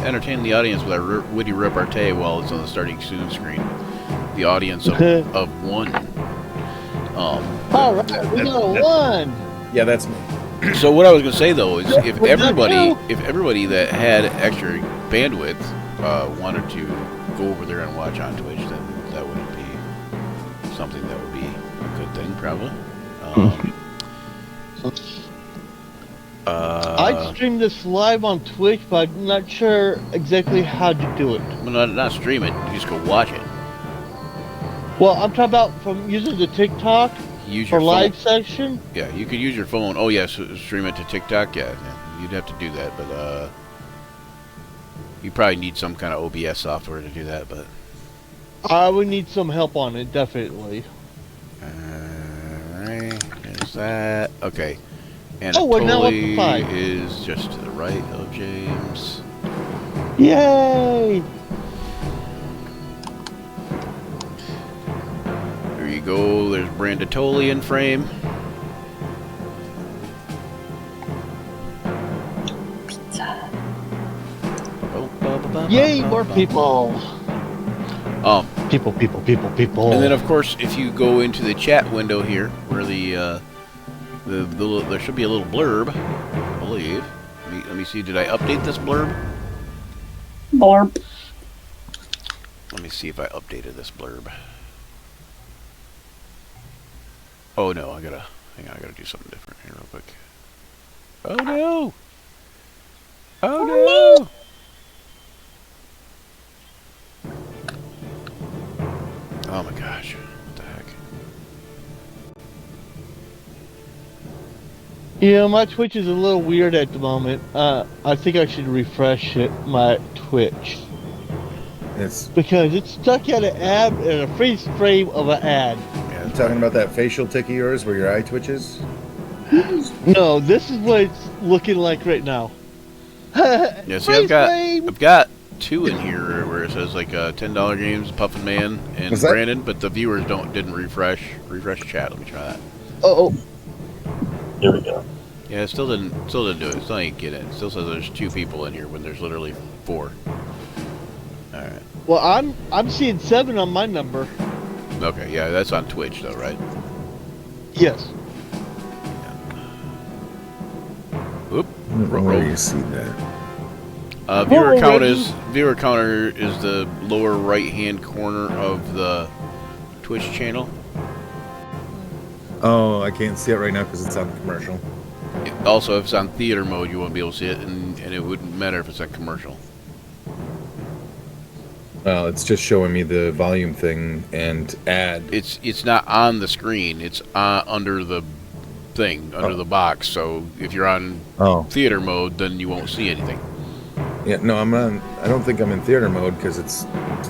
entertain the audience with our witty repartee while it's on the starting soon screen. The audience of one. All right, we got a one. Yeah, that's me. So what I was going to say though is, if everybody that had extra bandwidth wanted to go over there and watch on Twitch, then that would be something that would be a good thing, probably. I streamed this live on Twitch, but I'm not sure exactly how to do it. Well, not stream it. You just go watch it. Well, I'm talking about from using the TikTok Use your for phone. live section. Yeah, you could use your phone. Oh yes, stream it to TikTok. Yeah, you'd have to do that, but you probably need some kind of OBS software to do that. But I would need some help on it, definitely. Alright, there's that. Okay. And Oh, we're now up to Anatoly 5. is just to the right of James. Yay! There you go. There's Brandatoli in frame. Yay, more people! People. And then, of course, if you go into the chat window here, where there should be a little blurb, I believe. Let me see. Did I update this blurb? Blurb. Let me see if I updated this blurb. Oh no, hang on, I gotta do something different here real quick. Oh no! Oh no! Oh my gosh, what the heck? Yeah, my Twitch is a little weird at the moment. I think I should refresh my Twitch. It's Because it's stuck at an ad, in a freeze frame of an ad. Yeah, you talking about that facial tick of yours where your eye twitches? No, this is what it's looking like right now. yeah. See, Freeze frame! I've got two in here where it says like $10 games, Puffin Man and Was that- Brandon, but the viewers didn't refresh chat. Let me try that. Oh, Here we go. Yeah, it still didn't do it. It still ain't get it. It still says there's 2 people in here when there's literally 4. All right. well, I'm seeing 7 on my number. Okay, yeah, that's on Twitch though, right? Yes. Oop. Where do you see that? Viewer counter is the lower right hand corner of the Twitch channel. Oh, I can't see it right now because it's on commercial. Also, if it's on theater mode, you won't be able to see it, and it wouldn't matter if it's on commercial. Well, it's just showing me the volume thing and ad. It's not on the screen. It's under the thing, under the box. So if you're on theater mode, then you won't see anything. Yeah, no, I'm on. I don't think I'm in theater mode because it's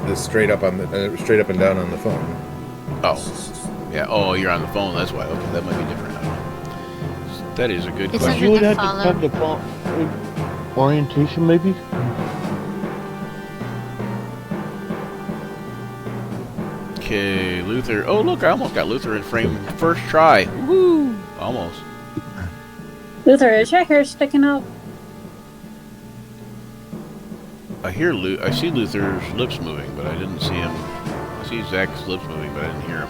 the straight up on the straight up and down on the phone. Oh, yeah. Oh, you're on the phone. That's why. Okay, that might be different. I don't know. That is a good It's question. You would have follow. to come to phone orientation, maybe? Okay, Luther. Oh, look, I almost got Luther in frame first try. Woo! Almost. Luther, is your hair sticking out? I see Luther's lips moving, but I didn't see him. I see Zach's lips moving, but I didn't hear him.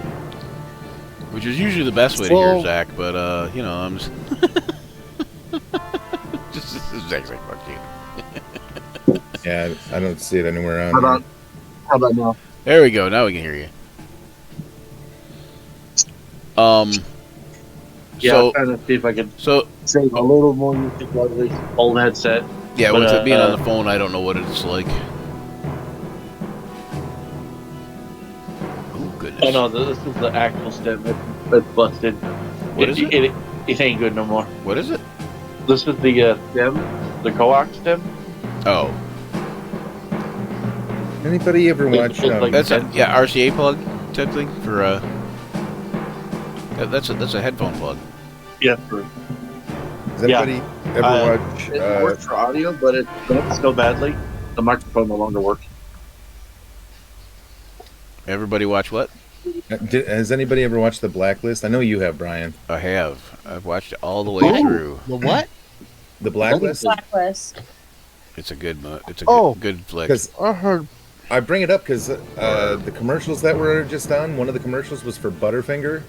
Which is usually the best way to hear Zach, but, you know, I'm just... Zach's like, fuck you. Yeah, I don't see it anywhere on. How about now? There we go, now we can hear you. Yeah, So, I'm trying to see if I can so save a little more music out of this old headset. yeah, But, with it being on the phone, I don't know what it's like. Oh, goodness. Oh no, this is the actual stem. It's busted. What is it? It ain't good no more. What is it? This is the stem, the coax stem. Oh, Anybody ever watch? It's like- that's a RCA plug type thing for that's a headphone plug. Yeah, does anybody ever watch? it works for audio, but it doesn't so badly. The microphone no longer works. Everybody watch what? Has anybody ever watched The Blacklist? I know you have, Brian. I have. I've watched it all the way through. The what? The Blacklist. Blacklist. It's a good it's a Oh. good flick. Because I heard. I bring it up because the commercials that were just on, one of the commercials was for Butterfinger,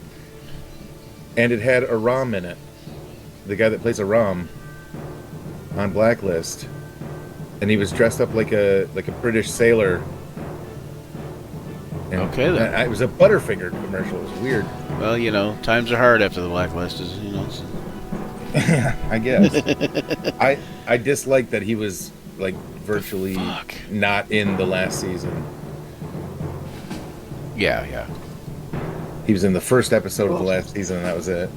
and it had Aram in it. The guy that plays Aram on Blacklist, and he was dressed up like a British sailor. And Okay, then. it was a Butterfinger commercial. It was weird. Well, you know, times are hard after the Blacklist is, you know. So. I guess. I dislike that he was like virtually Fuck. not in the last season. Yeah. He was in the first episode of the last season, and that was it.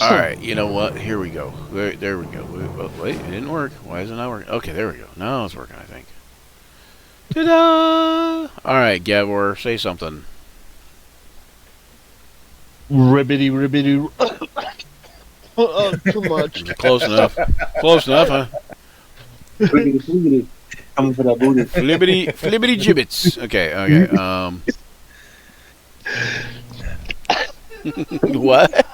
All right, you know what? Here we go. There we go. Wait, it didn't work. Why is it not working? Okay, there we go. Now it's working, I think. Ta-da! All right, Gabor, say something. Ribbity, ribbity. Too much. Close enough. Close enough, huh? Coming for that booty. Flibbity gibbets. Okay. What?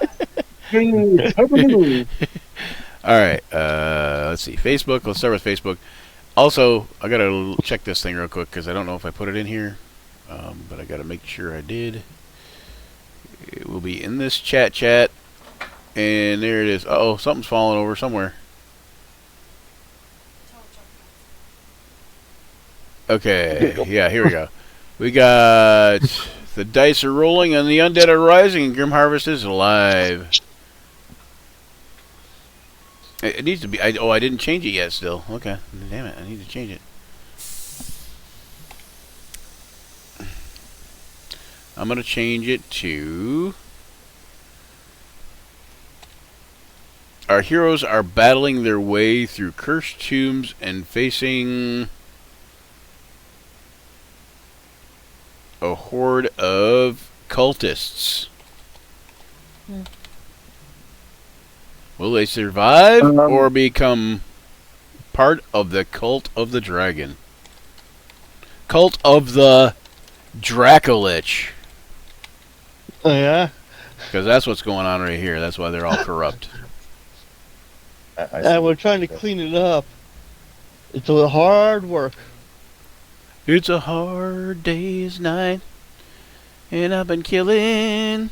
All right. Let's see. Facebook. Let's start with Facebook. Also, I gotta check this thing real quick because I don't know if I put it in here, but I gotta make sure I did. It will be in this chat, and there it is. Uh-oh, something's falling over somewhere. Okay, yeah, here we go. We got the dice are rolling and the undead are rising and Grim Harvest is alive. It needs to be. I didn't change it yet still. Okay, damn it, I need to change it. I'm going to change it to... Our heroes are battling their way through cursed tombs and facing a horde of cultists. Will they survive or become part of the cult of the dragon? Cult of the Dracolich. Oh, yeah? Because that's what's going on right here. That's why they're all corrupt. And we're trying to clean it up. It's a hard work. It's a hard day's night, and I've been killing.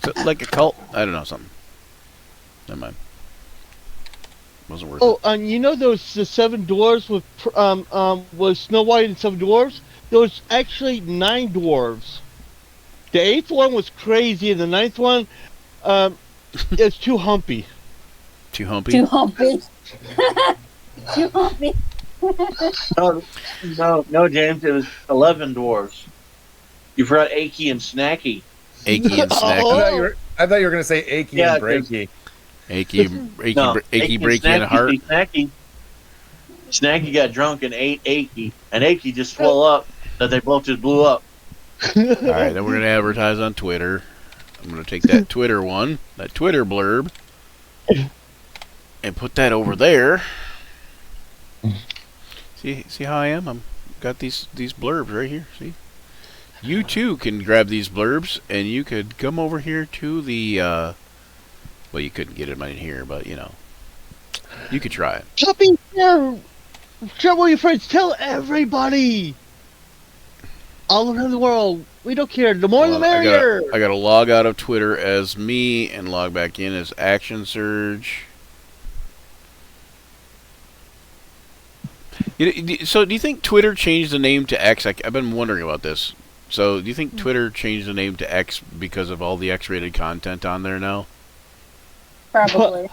So, like a cult? I don't know, something. Never mind. Wasn't worth it. And you know the seven dwarves with was Snow White and seven dwarves? There was actually 9 dwarves. The 8th one was crazy, and the 9th one, is too humpy. Too humpy? Too humpy. Too humpy. No, James. It was 11 dwarves. You forgot Achy and Snacky. Achy and snacky. Oh. I thought you were going to say achy Yeah, and breaky. Achy, breaky, and a heart. Snacky got drunk and ate Achy, and Achy just swelled up that they both just blew up. Alright, then we're going to advertise on Twitter. I'm going to take that Twitter one, that Twitter blurb, and put that over there. See how I am? I'm got these blurbs right here. See, you too can grab these blurbs, and you could come over here to the. Well, you couldn't get them in here, but you know, you could try it. Shopping here. Share with your friends. Tell everybody. All around the world. We don't care. The more the merrier. I got to log out of Twitter as me and log back in as Action Surge. So, do you think Twitter changed the name to X? I've been wondering about this. So, do you think Twitter changed the name to X because of all the X-rated content on there now? Probably.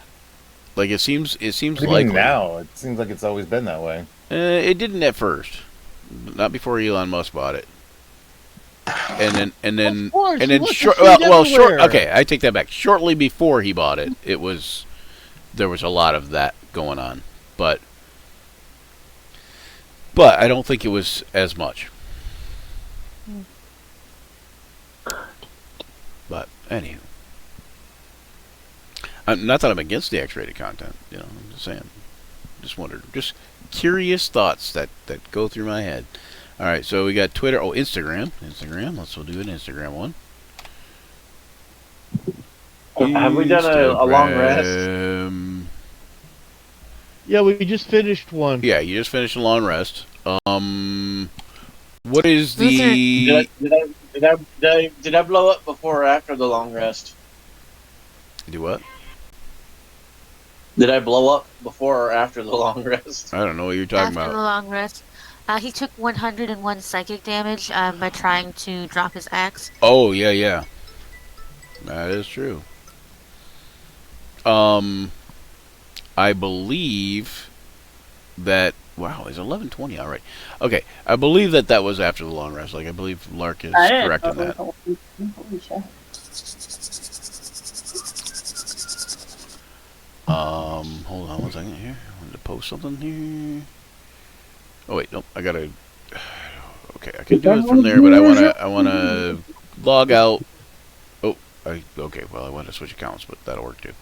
Like it seems What do you like mean now? It seems like it's always been that way. It didn't at first, not before Elon Musk bought it. And then Of course, he wants to short. see it Well, short. everywhere. Okay, I take that back. Shortly before he bought it, there was a lot of that going on, but I don't think it was as much. But anywho, not that I'm against the X-rated content. You know, I'm just saying. Just wondered. Just curious thoughts that go through my head. All right, so we got Twitter. Oh, Instagram. Let's do an Instagram one. Have we done a long rest? Yeah, we just finished one. Yeah, you just finished a long rest. What is Did the... did I blow up before or after the long rest? Do what? Did I blow up before or after the long rest? I don't know what you're talking After the about. long rest, he took 101 psychic damage by trying to drop his axe. Oh, yeah, yeah. That is true. I believe that... Wow, it's 11:20 already. Okay, I believe that was after the long rest. Like, I believe Lark is I didn't correct in know that. Holy shit. Hold on one second here. I wanted to post something here. Oh wait, nope. I gotta. Okay, I can do it from there, but I wanna log out. Oh, okay. Well, I want to switch accounts, but that'll work too.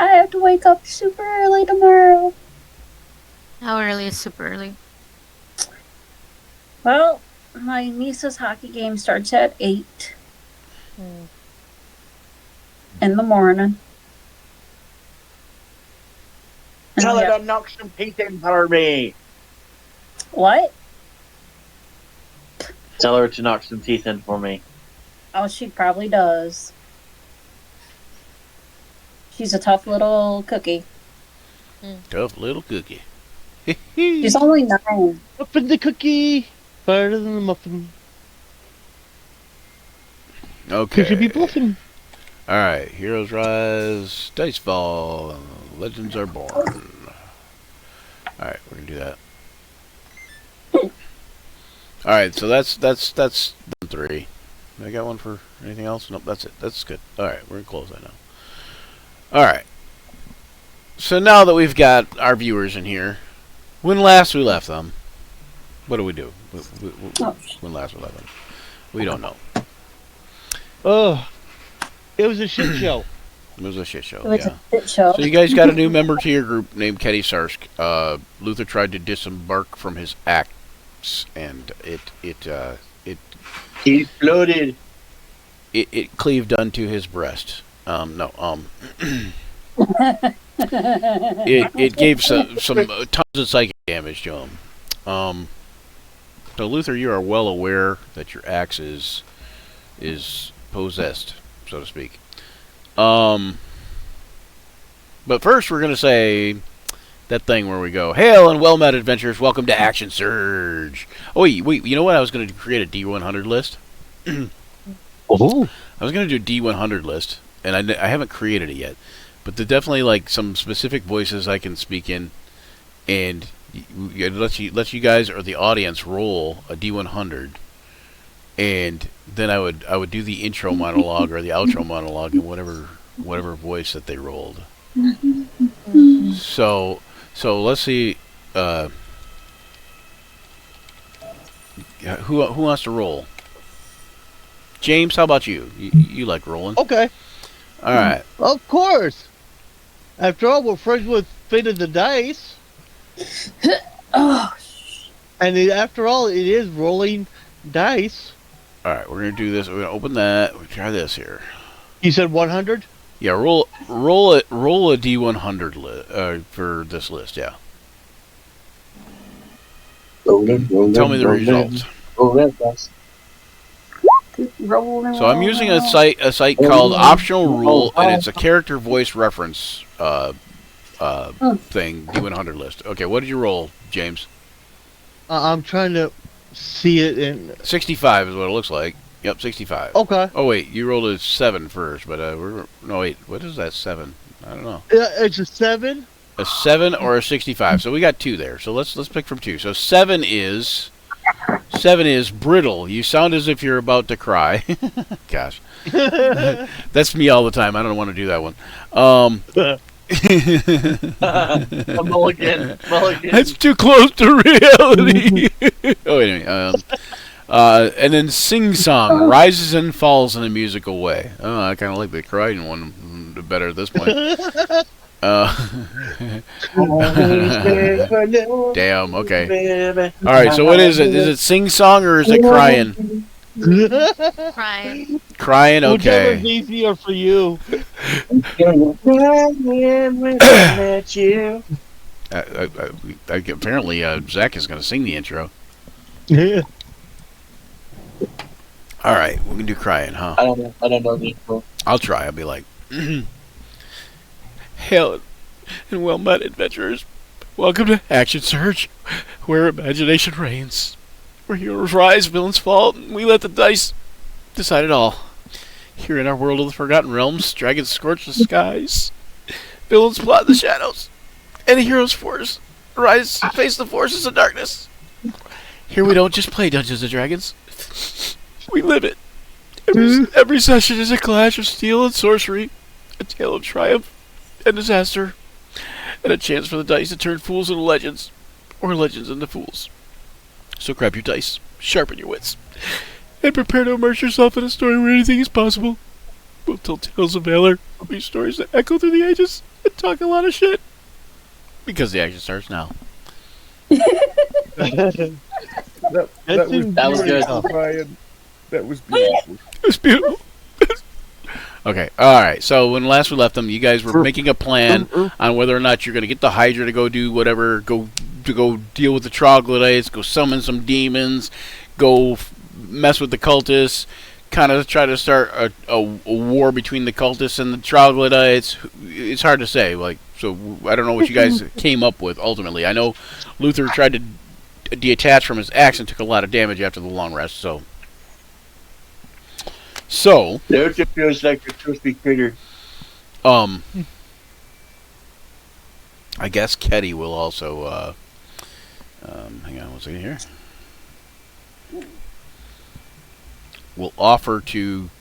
I have to wake up super early tomorrow. How early is super early? Well, my niece's hockey game starts at 8 in the morning. And Tell we her have- to knock some teeth in for me. What? Tell her to knock some teeth in for me. Oh, she probably does. She's a tough little cookie. Tough little cookie. She's only 9. Muffin the cookie, better than the muffin. Okay. Could you be bluffing? All right. Heroes Rise, Dice Fall, Legends Are Born. All right, we're gonna do that. All right, so that's 3. I got one for anything else? Nope, that's it. That's good. All right, we're gonna close that now. All right. So now that we've got our viewers in here, when last we left them, what do we do? When last we left them, we don't know. Oh, it was a shit show. It was a shit show. It was Yeah. a shit show. So you guys got a new member to your group named Kenny Sarsk. Luther tried to disembark from his axe, and it He exploded. cleaved unto his breast. It gave some tons of psychic damage to him. So Luther, you are well aware that your axe is possessed, so to speak. But first we're gonna say that thing where we go, hail and well met adventurers, welcome to Action Surge. Oh wait, you know what? I was gonna create a D100 list. Oh, I was gonna do a D100 list, and I haven't created it yet. But there's definitely like some specific voices I can speak in, and it lets you guys or the audience roll a D100, and then I would do the intro monologue or the outro monologue in whatever voice that they rolled. So let's see. Who wants to roll? James, how about you? You like rolling? okay. All right. Of course. After all, we're friends with Fate of the Dice. Oh, And after all, it is rolling dice. All right, we're gonna do this. We're gonna open that. We'll try this here. You said 100? Yeah, roll a D100 for this list. Yeah. Tell me the results. rolling. So I'm using a site called Optional Rule, and it's a character voice reference thing. D100 list. Okay, what did you roll, James? I'm trying to see it in. 65 is what it looks like. Yep, 65. Okay. Oh wait, you rolled a 7 first, but no wait, what is that 7? I don't know. It's a 7. A 7 or a 65. So we got 2 there. So let's pick from 2. So 7 is brittle. You sound as if you're about to cry. Gosh, that's me all the time. I don't want to do that one. Mulligan. That's too close to reality. Oh, anyway. And then Sing Song rises and falls in a musical way. Oh, I kind of like the crying one better at this point. Damn. Okay. All right. So what is it? Is it sing song or is it crying? Crying. Crying. Whichever is Okay. easier for you. Apparently, Zach is going to sing the intro. Yeah. All right. We can do crying, huh? I don't know the info. I'll try. I'll be like, hail and well-met adventurers. Welcome to Action Surge, where imagination reigns. Where heroes rise, villains fall, and we let the dice decide it all. Here in our world of the Forgotten Realms, dragons scorch the skies, villains plot the shadows, and heroes face the forces of darkness. Here we don't just play Dungeons and Dragons, we live it. Every session is a clash of steel and sorcery, a tale of triumph and disaster, and a chance for the dice to turn fools into legends, or legends into fools. So grab your dice, sharpen your wits, and prepare to immerse yourself in a story where anything is possible. We'll tell tales of valor, we'll be stories that echo through the ages, and talk a lot of shit. Because the action starts now. That That was good. Brian. That was beautiful. It was beautiful. Okay, alright, so when last we left them, you guys were making a plan on whether or not you're going to get the Hydra to go do whatever, go deal with the troglodytes, go summon some demons, go mess with the cultists, kind of try to start a war between the cultists and the troglodytes. It's hard to say, so I don't know what you guys came up with ultimately. I know Luther tried to detach from his axe and took a lot of damage after the long rest, so... It just feels like a crispy critter. I guess Ketty will also, hang on one second here. Will offer to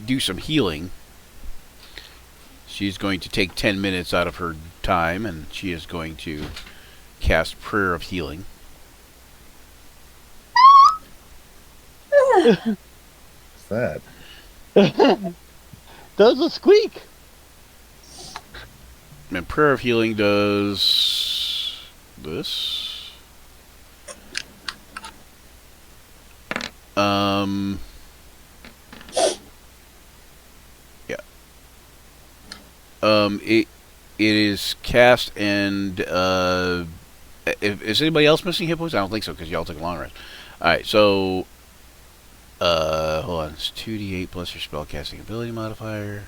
do some healing. She's going to take 10 minutes out of her time, and she is going to cast Prayer of Healing. What's that? Does a squeak. And Prayer of Healing does this. Yeah. It is cast and is anybody else missing hit points? I don't think so because y'all took a long rest. All right, so hold on. It's 2d8 plus your spellcasting ability modifier.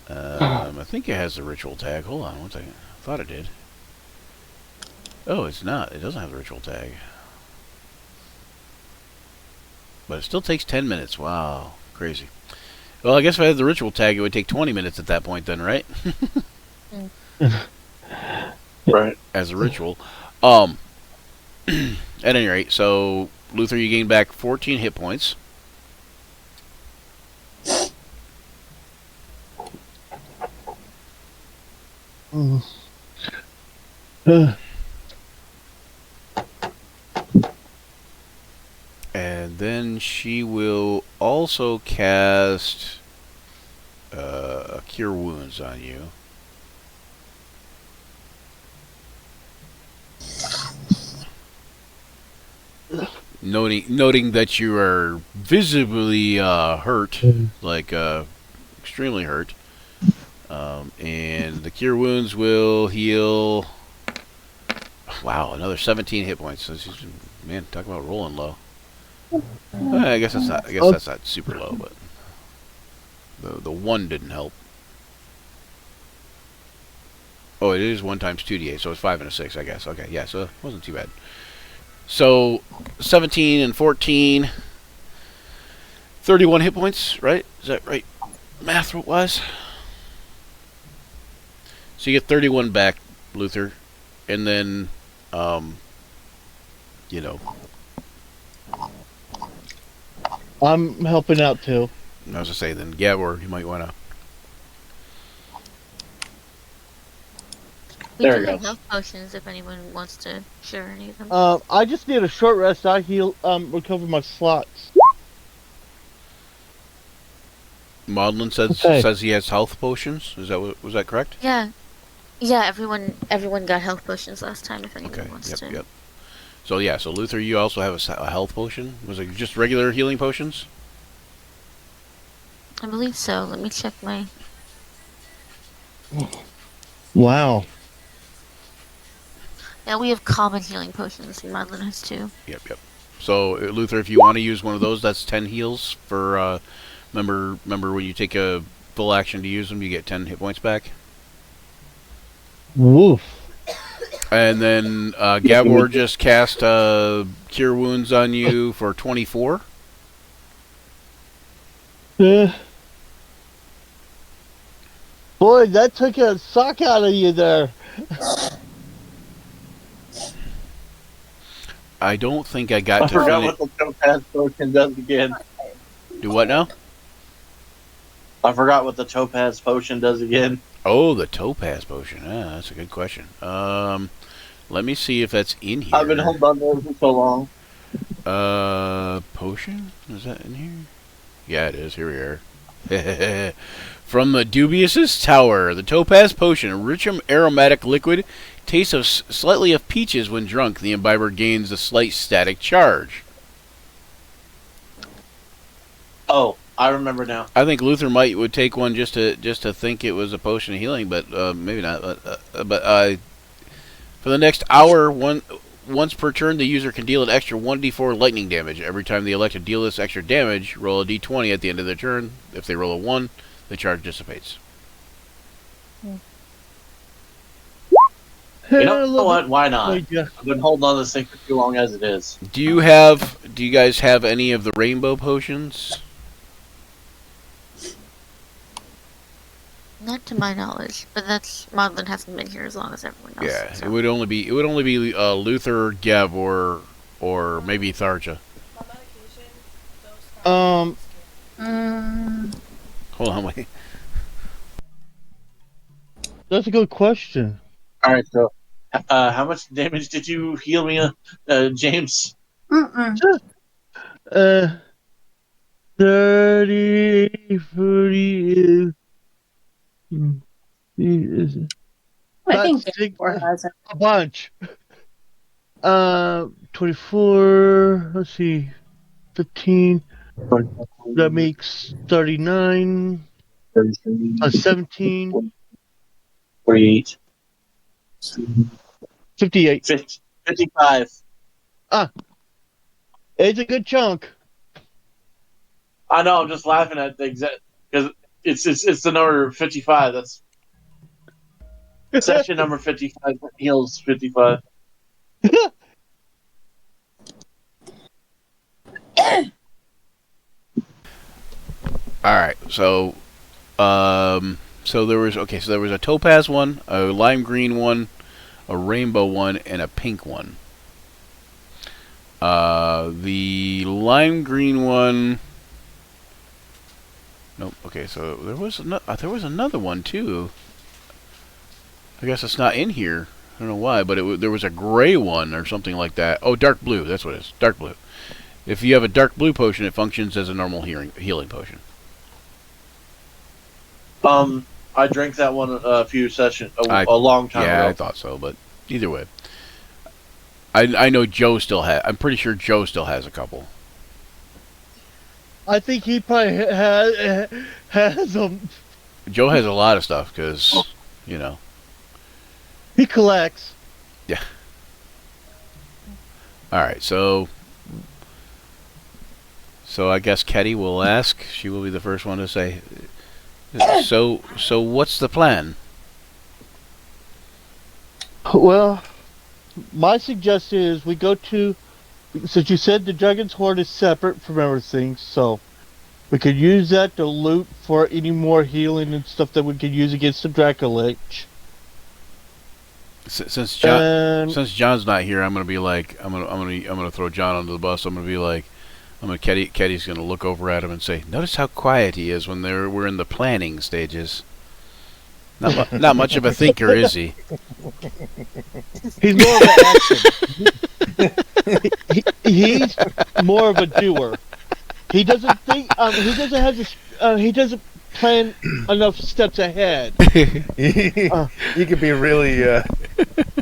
I think it has the ritual tag. Hold on one second. I thought it did. Oh, it's not. It doesn't have the ritual tag. But it still takes 10 minutes. Wow. Crazy. Well, I guess if I had the ritual tag, it would take 20 minutes at that point then, right? Right. As a ritual. At any rate, so Luther, you gain back 14 hit points. And then she will also cast Cure Wounds on you. Noting that you are visibly hurt, like extremely hurt. And the Cure Wounds will heal... Wow, another 17 hit points. So she's, man, talk about rolling low. I guess that's not. I guess that's not super low, but the 1 didn't help. Oh, it is 1 times 2d8, so it's 5 and a 6, I guess. Okay, yeah, so it wasn't too bad. So 17 and 14, 31 hit points, right? Is that right, math-wise? So you get 31 back, Luther, and then, you know. I'm helping out too. I was to say, then Gabor, you might want to. We There do we have go. health potions if anyone wants to share any of them. I just need a short rest. I recover my slots. Maudlin says Okay. says he has health potions. Was that correct? Yeah. Everyone got health potions last time. If anyone Okay. wants to. Yep. So yeah. So Luther, you also have a health potion. Was it just regular healing potions? I believe so. Let me check my. Wow. Yeah, we have common healing potions, and Madeline has 2. Yep. So Luther, if you want to use one of those, that's 10 heals for. Remember when you take a full action to use them, you get 10 hit points back. Woof. And then Gabor just cast Cure Wounds on you for 24. Boy, that took a suck out of you there. I don't think I I got to forgot finish. what the topaz potion does again. Do what now? I forgot what the topaz potion does again. Oh, the Topaz Potion. Ah, that's a good question. Let me see if that's in here. I've been holding on to it for so long. Potion? Is that in here? Yeah, it is. Here we are. From the Dubious's Tower, the Topaz Potion, a rich aromatic liquid, tastes of slightly of peaches when drunk. The imbiber gains a slight static charge. Oh, I remember now. I think Luther would take one just to think it was a potion of healing, but maybe not. But for the next hour, once per turn, the user can deal an extra 1d4 lightning damage. Every time they elect to deal this extra damage, roll a d20 at the end of their turn. If they roll a 1, the charge dissipates. You know what? Why not? Wait, yeah. I've been holding on to this thing for too long as it is. Do you guys have any of the rainbow potions? Not to my knowledge, but that's Madeline hasn't been here as long as everyone else. Yeah, so. it would only be Luther, Gabor, or maybe Tharja. Um, Hold on, wait. that's a good question. All right, so how much damage did you heal me, James? 30, 40 is. I think That's 4 has it. a bunch. 24. Let's see, 15. That makes 39. 17. 48. 58. 55. It's a good chunk. I know, I'm just laughing at the exact... Because it's the number 55. That's... Section number 55 heals 55. All right, so there was a topaz one, a lime green one, a rainbow one, and a pink one. The lime green one. Nope. Okay, so there was another one too. I guess it's not in here. I don't know why, but there was a gray one or something like that. Oh, dark blue. That's what it is. Dark blue. If you have a dark blue potion, it functions as a normal healing potion. I drank that one a few sessions, a long time ago. Yeah, I thought so, but either way. I know Joe still has... I'm pretty sure Joe still has a couple. I think he probably has them. Joe has a lot of stuff, because, you know. He collects. Yeah. Alright, so I guess Ketty will ask. She will be the first one to say... So what's the plan? Well, my suggestion is we go to, since you said the Dragon's Hoard is separate from everything, so we could use that to loot for any more healing and stuff that we could use against the Dracolich. Since John's not here, I'm gonna be like, I'm gonna throw John under the bus. I'm gonna be like, Ketty's gonna look over at him and say, "Notice how quiet he is when we're in the planning stages. Not much of a thinker, is he?" He's more of an action. He's more of a doer. He doesn't think. He doesn't have this. He doesn't plan enough steps ahead. You could be really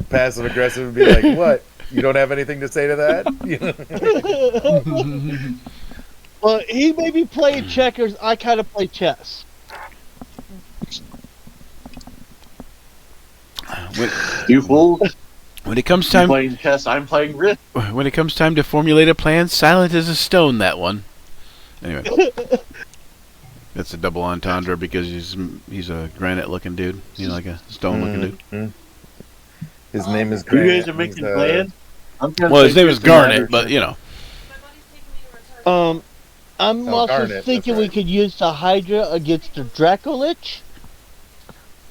passive aggressive and be like, "What? You don't have anything to say to that?" Well, he may be playing checkers. I kind of play chess. You fool! When it comes You time, playing chess, I'm playing Risk. when it comes time to formulate a plan, silent as a stone. That one. Anyway, that's a double entendre because he's a granite-looking dude. Like a stone-looking dude. Mhm. His name is You Grant. guys are making plans. I'm gonna Well, his take name is this matter. Garnet, but I'm Oh, also Garnet, that's thinking we right. could use the Hydra against the Dracolich,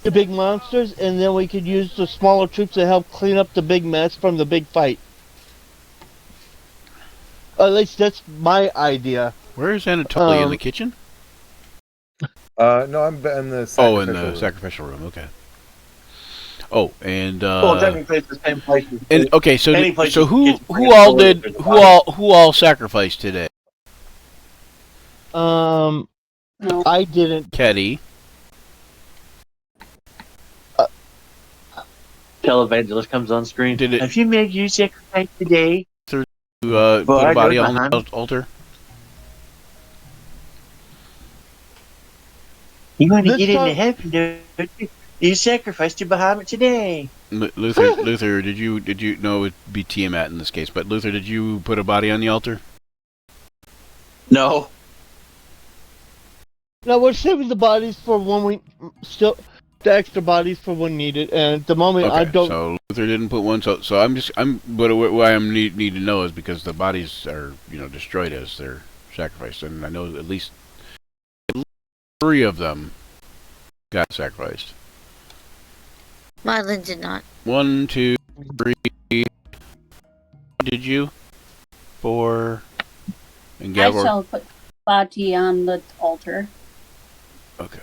the big monsters, and then we could use the smaller troops to help clean up the big mess from the big fight. At least that's my idea. where is Anatoly in the Um, kitchen? No, I'm in the Oh, in the room. sacrificial room. Okay. Oh, and Well, technically, it's the same place. and okay, so Any place so you who can who all did there's a who body. all sacrificed today? No. I didn't. Keddy, Televangelist comes on screen. Did it- Have you made your sacrifice today? who Well, put I a body know on the behind- altar. You want to This get into time- heaven, don't you? You sacrificed your Bahamut today. Luther, did you no, it'd be Tiamat in this case, but Luther, did you put a body on the altar? No. Now we're saving the bodies for when we still the extra bodies for when needed. And at the moment, Okay, I don't. so Luther didn't put one. So but what I need to know is because the bodies are destroyed as they're sacrificed, and I know at least 3 of them got sacrificed. Marlon did not. 1, 2, 3. Did you? 4. And I Gavor. shall put Bati on the altar. Okay,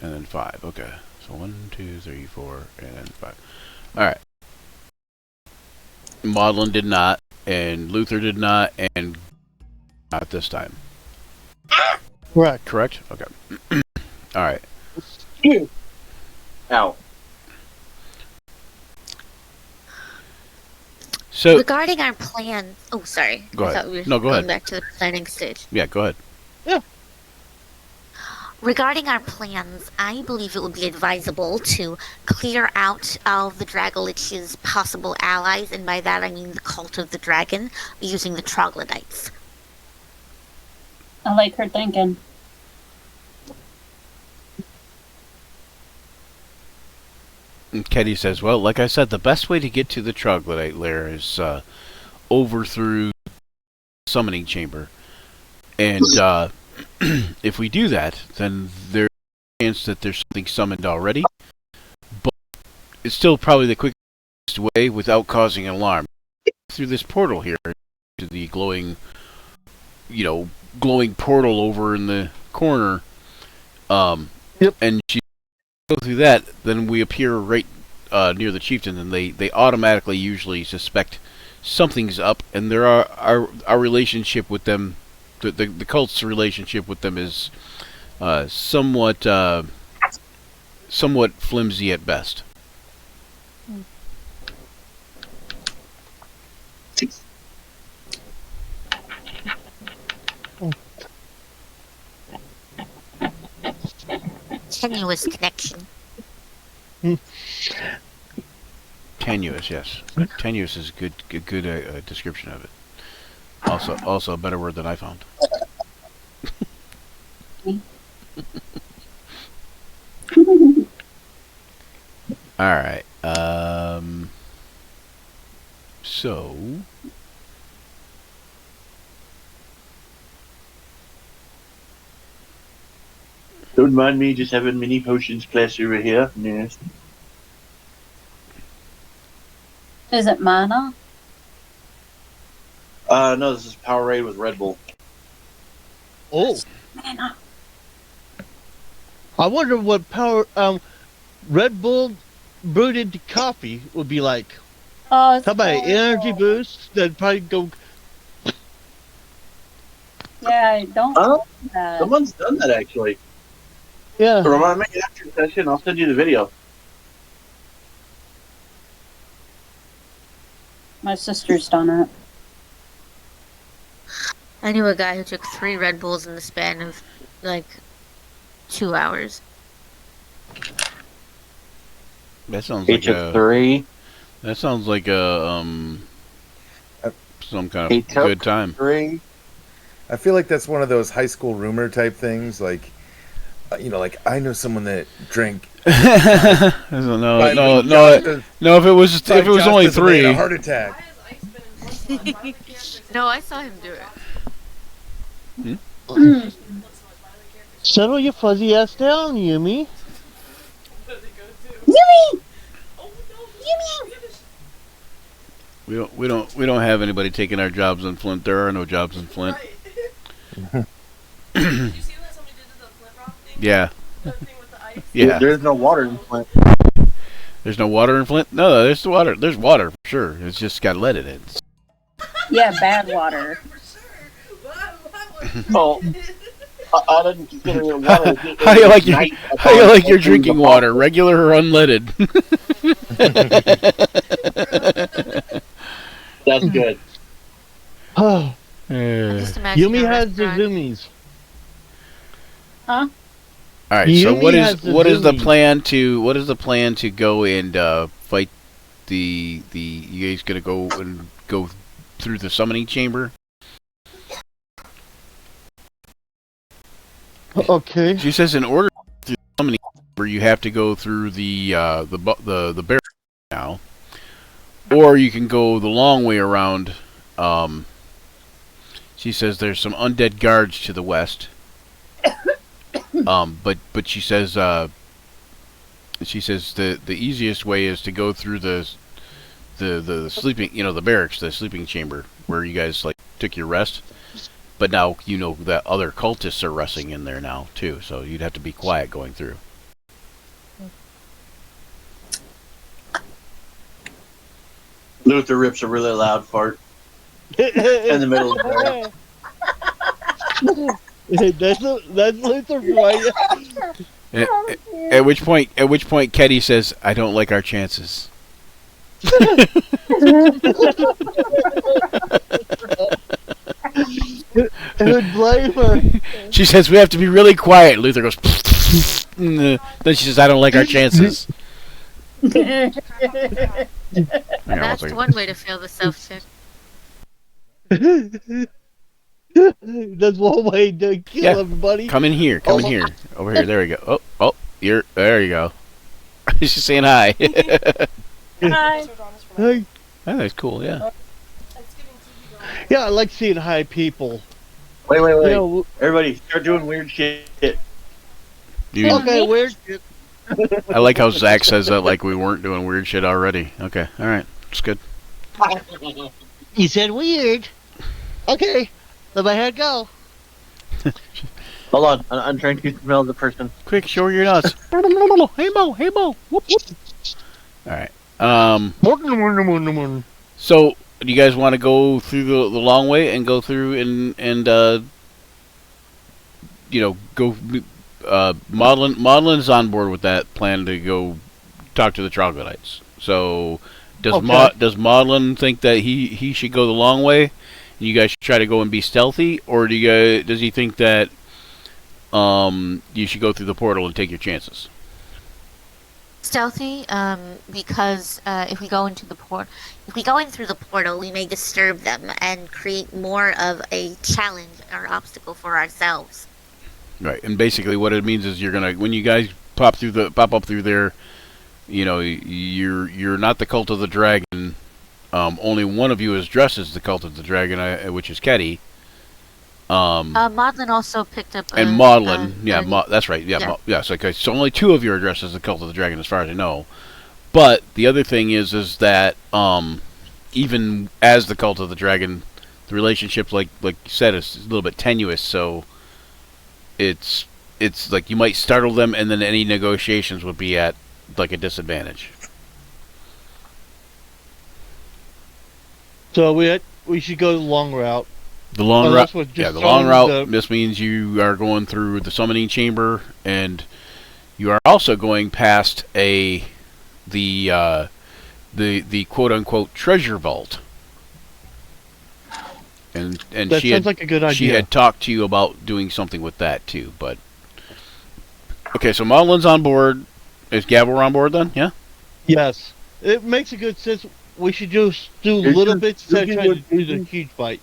and then 5. Okay, so 1, 2, 3, 4, and then 5. All right. Maudlin did not, and Luther did not, and not this time. Correct. Correct? Okay. All right. Ow. So Regarding our plan. Oh, sorry. Go I ahead. thought we were No, go going ahead. back to the planning stage. yeah, go ahead. Regarding our plans, I believe it would be advisable to clear out of the Dragolich's possible allies, and by that I mean the Cult of the Dragon, using the Troglodytes. I like her thinking. And Keddy says, "Well, like I said, the best way to get to the troglodyte lair is over through the summoning chamber, and if we do that, then there's a chance that there's something summoned already. But it's still probably the quickest way without causing an alarm through this portal here to the glowing portal over in the corner. Yep. And she go through that, then we appear right near the chieftain, and they automatically usually suspect something's up, and there our relationship with them, the cult's relationship with them is somewhat flimsy at best. Tenuous connection. Tenuous, yes. Tenuous is a good description of it. Also a better word than I found. All right. So Don't mind me just having mini potions class over here. Yes. Is it mana? No, this is Powerade with Red Bull. Oh, Mana. I wonder what Red Bull brewed into coffee would be like. Oh, it's How about an horrible. energy boost? That'd probably go. Yeah, I don't Huh? like that. Someone's done that actually. Yeah. Remind me after the session. I'll send you the video. My sister's done it. I knew a guy who took 3 Red Bulls in the span of like 2 hours. That sounds He like took a. 3. That sounds like a some kind He of took good time. 3. I feel like that's one of those high school rumor type things. Like, like I know someone that drank. no. If it was only A 3. heart attack. No, I saw him do it. Settle your fuzzy ass down, Yumi. Yumi! We don't have anybody taking our jobs in Flint. There are no jobs in Flint. Did you see that somebody did the Flint Rock thing? Yeah. The thing with the ice? Yeah. There's no water in Flint. There's no water in Flint? No, there's water. There's water for sure. It's just got lead in it. Yeah, bad water. For sure. What Oh, I didn't consider it water. How do you like your drinking water? Regular or unleaded? That's good. Oh, Just imagine Yumi a has the restaurant. zoomies. Huh? All right. So Yumi what has is the what is the zoomies. plan to go and fight the you guys gonna go through the summoning chamber? Okay. She says in order to the summoning chamber you have to go through the barrel now, or you can go the long way around. She says there's some undead guards to the west. But she says the easiest way is to go through the sleeping, the barracks, the sleeping chamber where you guys like took your rest. But now you know that other cultists are resting in there now too, so you'd have to be quiet going through. Luther rips a really loud fart in the middle of the that's Luther for you. At which point, Ketty says, "I don't like our chances." Who'd blame her? She says, "We have to be really quiet." Luther goes, then she says, "I don't like our chances." Hang on one That's second. one way to fail the self-check. That's one way to kill Yeah. everybody. Come in here. Come in here. Over here. There we go. Oh, there you go. She's saying hi. Hi. Hey. That's cool. Yeah. Yeah, I like seeing high people. Wait. You know, Everybody, start doing weird shit. Dude, okay, weird. I like how Zach says that like we weren't doing weird shit already. Okay. All right. It's good. You said weird. Okay, let my head go. Hold on, I'm trying to smell the person. Quick, show her your nuts. Hey Mo. Whoop, whoop. All right. So, do you guys want to go through the long way and go through and go? Maudlin's on board with that plan to go talk to the troglodytes. So, does Maudlin think that he should go the long way? And you guys should try to go and be stealthy, or does he think that you should go through the portal and take your chances? Stealthy, because if we go in through the portal, we may disturb them and create more of a challenge or obstacle for ourselves. Right, and basically what it means is when you guys pop up through there, you're not the Cult of the Dragon. Only one of you is dressed as the Cult of the Dragon, which is Ketty. Maudlin also picked up. And Maudlin, that's right. Yeah. Okay, so only two of you are dressed as the Cult of the Dragon, as far as I know. But the other thing is that even as the Cult of the Dragon, the relationship, like you said, is a little bit tenuous. So it's like you might startle them, and then any negotiations would be at like a disadvantage. So we should go the long route. The long route. that's what Yeah, just the long sounds, route. This means you are going through the summoning chamber, and You are also going past the quote unquote treasure vault. And That she sounds had like a good idea. she had talked to you about doing something with that too, but okay, so Maudlin's on board. Is Gabor on board then? Yeah? Yes. It makes a good sense. We should just do It's little just- bits instead of it's trying to just- do the huge bite.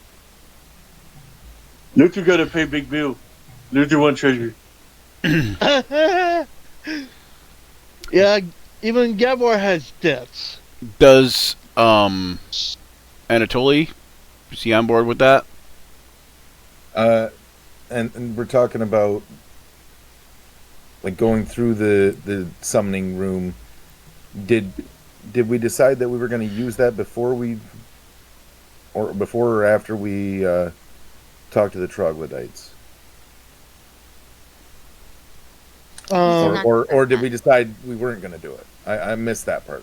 You're too good to pay big bill. You're too one treasure. Yeah, even Gabor has debts. Does Anatoly, is he on board with that? And we're talking about like going through the summoning room. Did we decide that we were going to use that before or after we talked to the troglodytes? Not Or did we decide we weren't going to do it? I missed that part.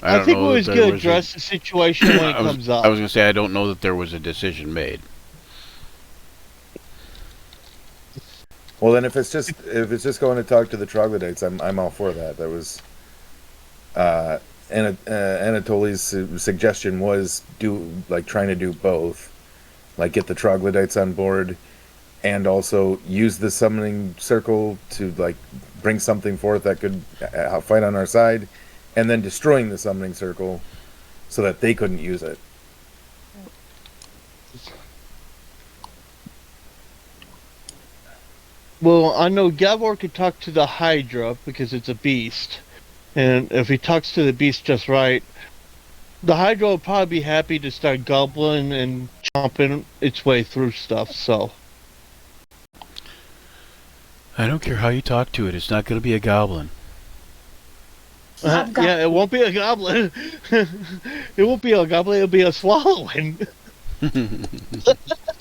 I don't think we know was that going there to address the situation when it I was, comes up. I was going to say I don't know that there was a decision made. Well, then if it's just going to talk to the troglodytes, I'm all for that. That was Anatoly's suggestion was trying to do both, like get the troglodytes on board, and also use the summoning circle to like bring something forth that could fight on our side, and then destroying the summoning circle so that they couldn't use it. Well, I know Gabor could talk to the Hydra because it's a beast. And if he talks to the beast just right, the Hydra will probably be happy to start gobbling and chomping its way through stuff, so. I don't care how you talk to it. It's not going to be a goblin. Yeah, it won't be a goblin. It won't be a goblin, it'll be a swallowing.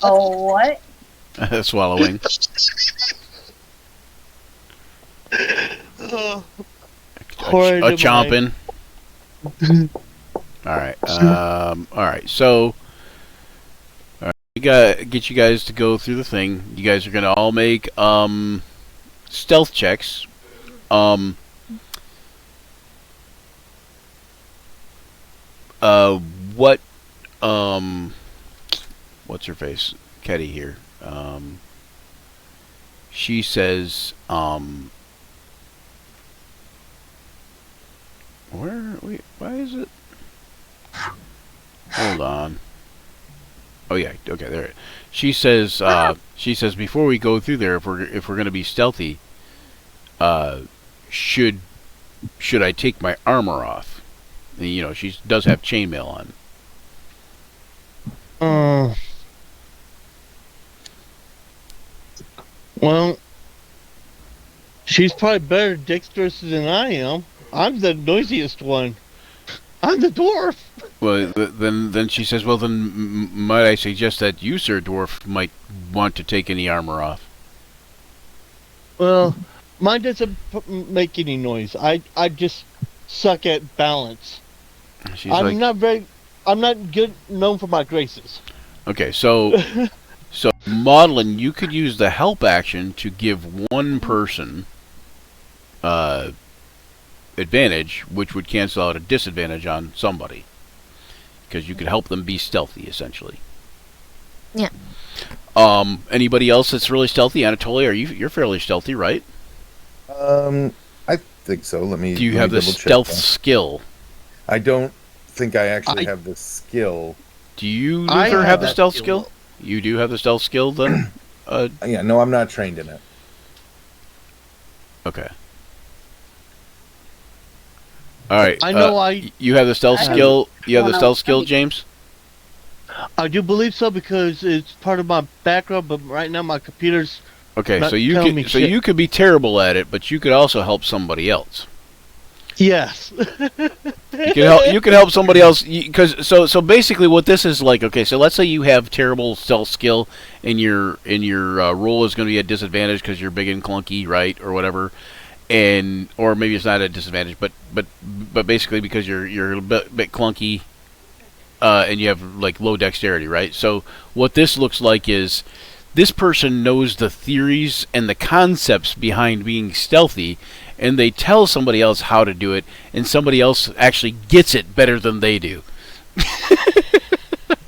Oh, what? Swallowing. Horrid A am I. chomping. All right. All right. So, all right, we got get you guys to go through the thing. You guys are gonna all make stealth checks. What what's her face? Ketty here. She says where are we? Why is it? Hold on. Oh yeah, okay, there. She says before we go through there, if we're gonna be stealthy, should I take my armor off? And, you know, she does have chainmail on. Well, she's probably better dexterous than I am. I'm the noisiest one. I'm the dwarf. Well, then she says, well, then might I suggest that you, Sir Dwarf, might want to take any armor off? Well, mine doesn't make any noise. I just suck at balance. She's I'm like, not good known for my graces. okay, so Maudlin, you could use the help action to give one person advantage, which would cancel out a disadvantage on somebody, because you could help them be stealthy, essentially. Yeah. Anybody else that's really stealthy? Anatoly, you're fairly stealthy, right? I think so. Do you have the stealth skill? I don't think I actually have the skill. Do you, I Luther, have have the that stealth skill. skill? You do have the stealth skill, then? Yeah, no, I'm not trained in it. Okay. All right. I know You have the stealth I skill. You have the don't stealth know. skill, James. I do believe so because it's part of my background. But right now, my computer's Okay, Not so you telling me could shit. you could be terrible at it, but you could also help somebody else. yes. You could help somebody else because so basically what this is like. Okay, so let's say you have terrible stealth skill and your roll is going to be at disadvantage because you're big and clunky, right, or whatever, and or maybe it's not at disadvantage, but basically because you're a bit clunky, and you have like low dexterity, right? So what this looks like is this person knows the theories and the concepts behind being stealthy, and they tell somebody else how to do it, and somebody else actually gets it better than they do.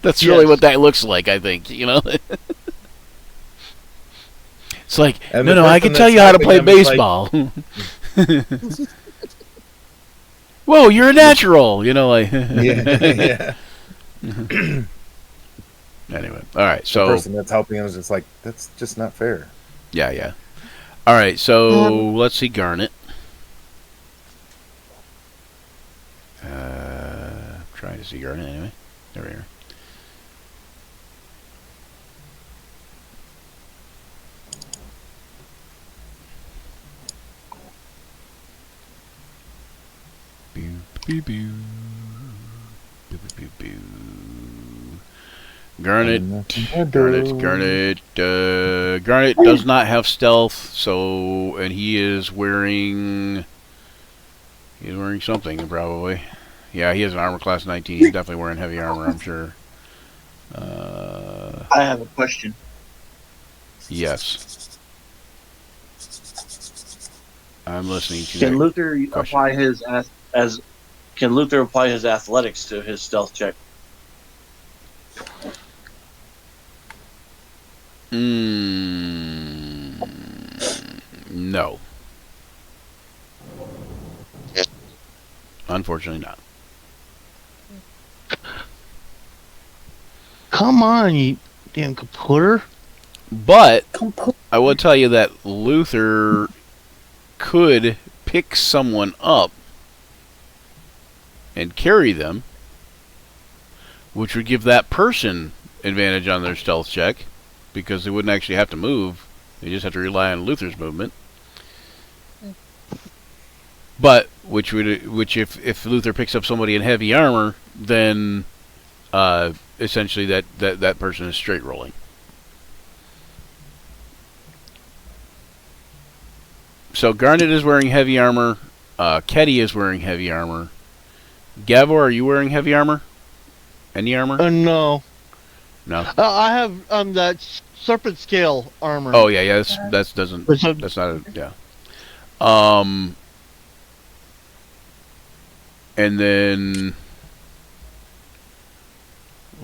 That's really Yes. what that looks like, I think, you know? It's like, And no, the I person can tell that's you how to helping play them is like- baseball. Whoa, you're a natural, you know, like. Yeah. Anyway, all right, The so person that's helping him is just like, that's just not fair. yeah. All right, so let's see Garnet. Trying to see Garnet anyway. There we are. Boo, boo, boo. Boo, boo, boo, boo. Garnet does not have stealth, so, and he is wearing something probably. Yeah, he has an armor class 19. He's definitely wearing heavy armor, I'm sure. I have a question. Yes. I'm listening to Can that Luther question. apply his Can Luther apply his athletics to his stealth check? No. Unfortunately not. Come on, you damn computer. But I will tell you that Luther could pick someone up and carry them, which would give that person advantage on their stealth check, because they wouldn't actually have to move. They just have to rely on Luther's movement. But which if Luther picks up somebody in heavy armor, then essentially that person is straight rolling. So Garnet is wearing heavy armor. Ketty is wearing heavy armor. Gavor, are you wearing heavy armor? Any armor? No. No. I have that serpent scale armor. Oh yeah. That's not a yeah. And then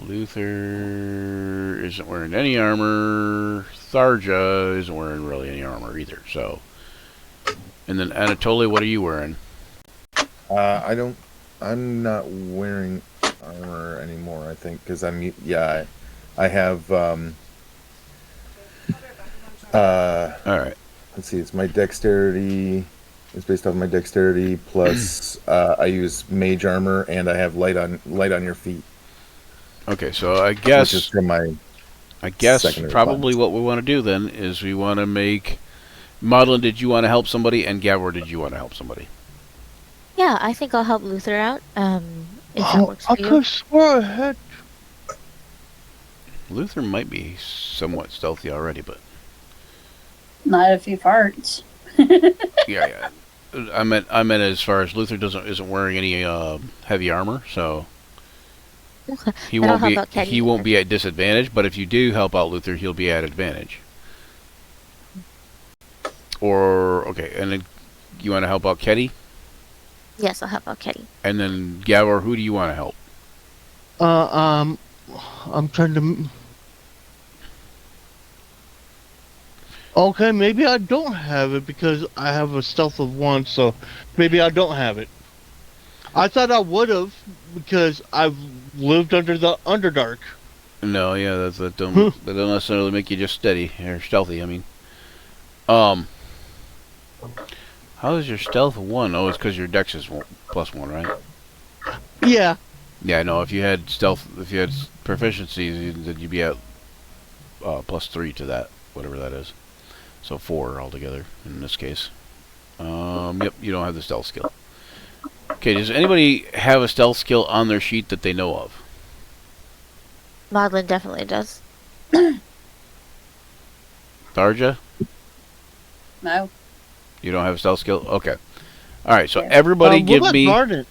Luther isn't wearing any armor. Tharja isn't wearing really any armor either. So, and then Anatoly, what are you wearing? I'm not wearing armor anymore, I think, because I have, All right. let's see, it's my dexterity, it's based off my dexterity, plus, I use mage armor, and I have light on your feet, Okay, so I which is guess from my, secondary probably what we want to do then is we want to make Maudlin, did you want to help somebody, and Gavor, did you want to help somebody? Yeah, I think I'll help Luther out. If that works I for you. could swear I had. Luther might be somewhat stealthy already, but Not if he farts. yeah. I meant as far as Luther isn't wearing any heavy armor, so Okay. he Then I'll won't be help out Ketty he won't then. be at disadvantage. But if you do help out Luther, he'll be at advantage. Or okay, and then you want to help out Ketty, Yes, I'll help out Ketty. and then Gavor, who do you want to help? I'm trying to. Okay, maybe I don't have it because I have a stealth of 1, so maybe I don't have it. I thought I would have because I've lived under the Underdark. No, yeah, that don't necessarily make you just steady or stealthy. I mean, how is your stealth 1? Oh, it's because your dex is +1, right? Yeah. Yeah, no. If you had proficiencies, then you'd be at +3 to that, whatever that is. So 4 altogether in this case. Yep, you don't have the stealth skill. Okay, does anybody have a stealth skill on their sheet that they know of? Maudlin definitely does. Tharja, No. you don't have a stealth skill? Okay. All right, so Yeah. everybody what give about me Garnet?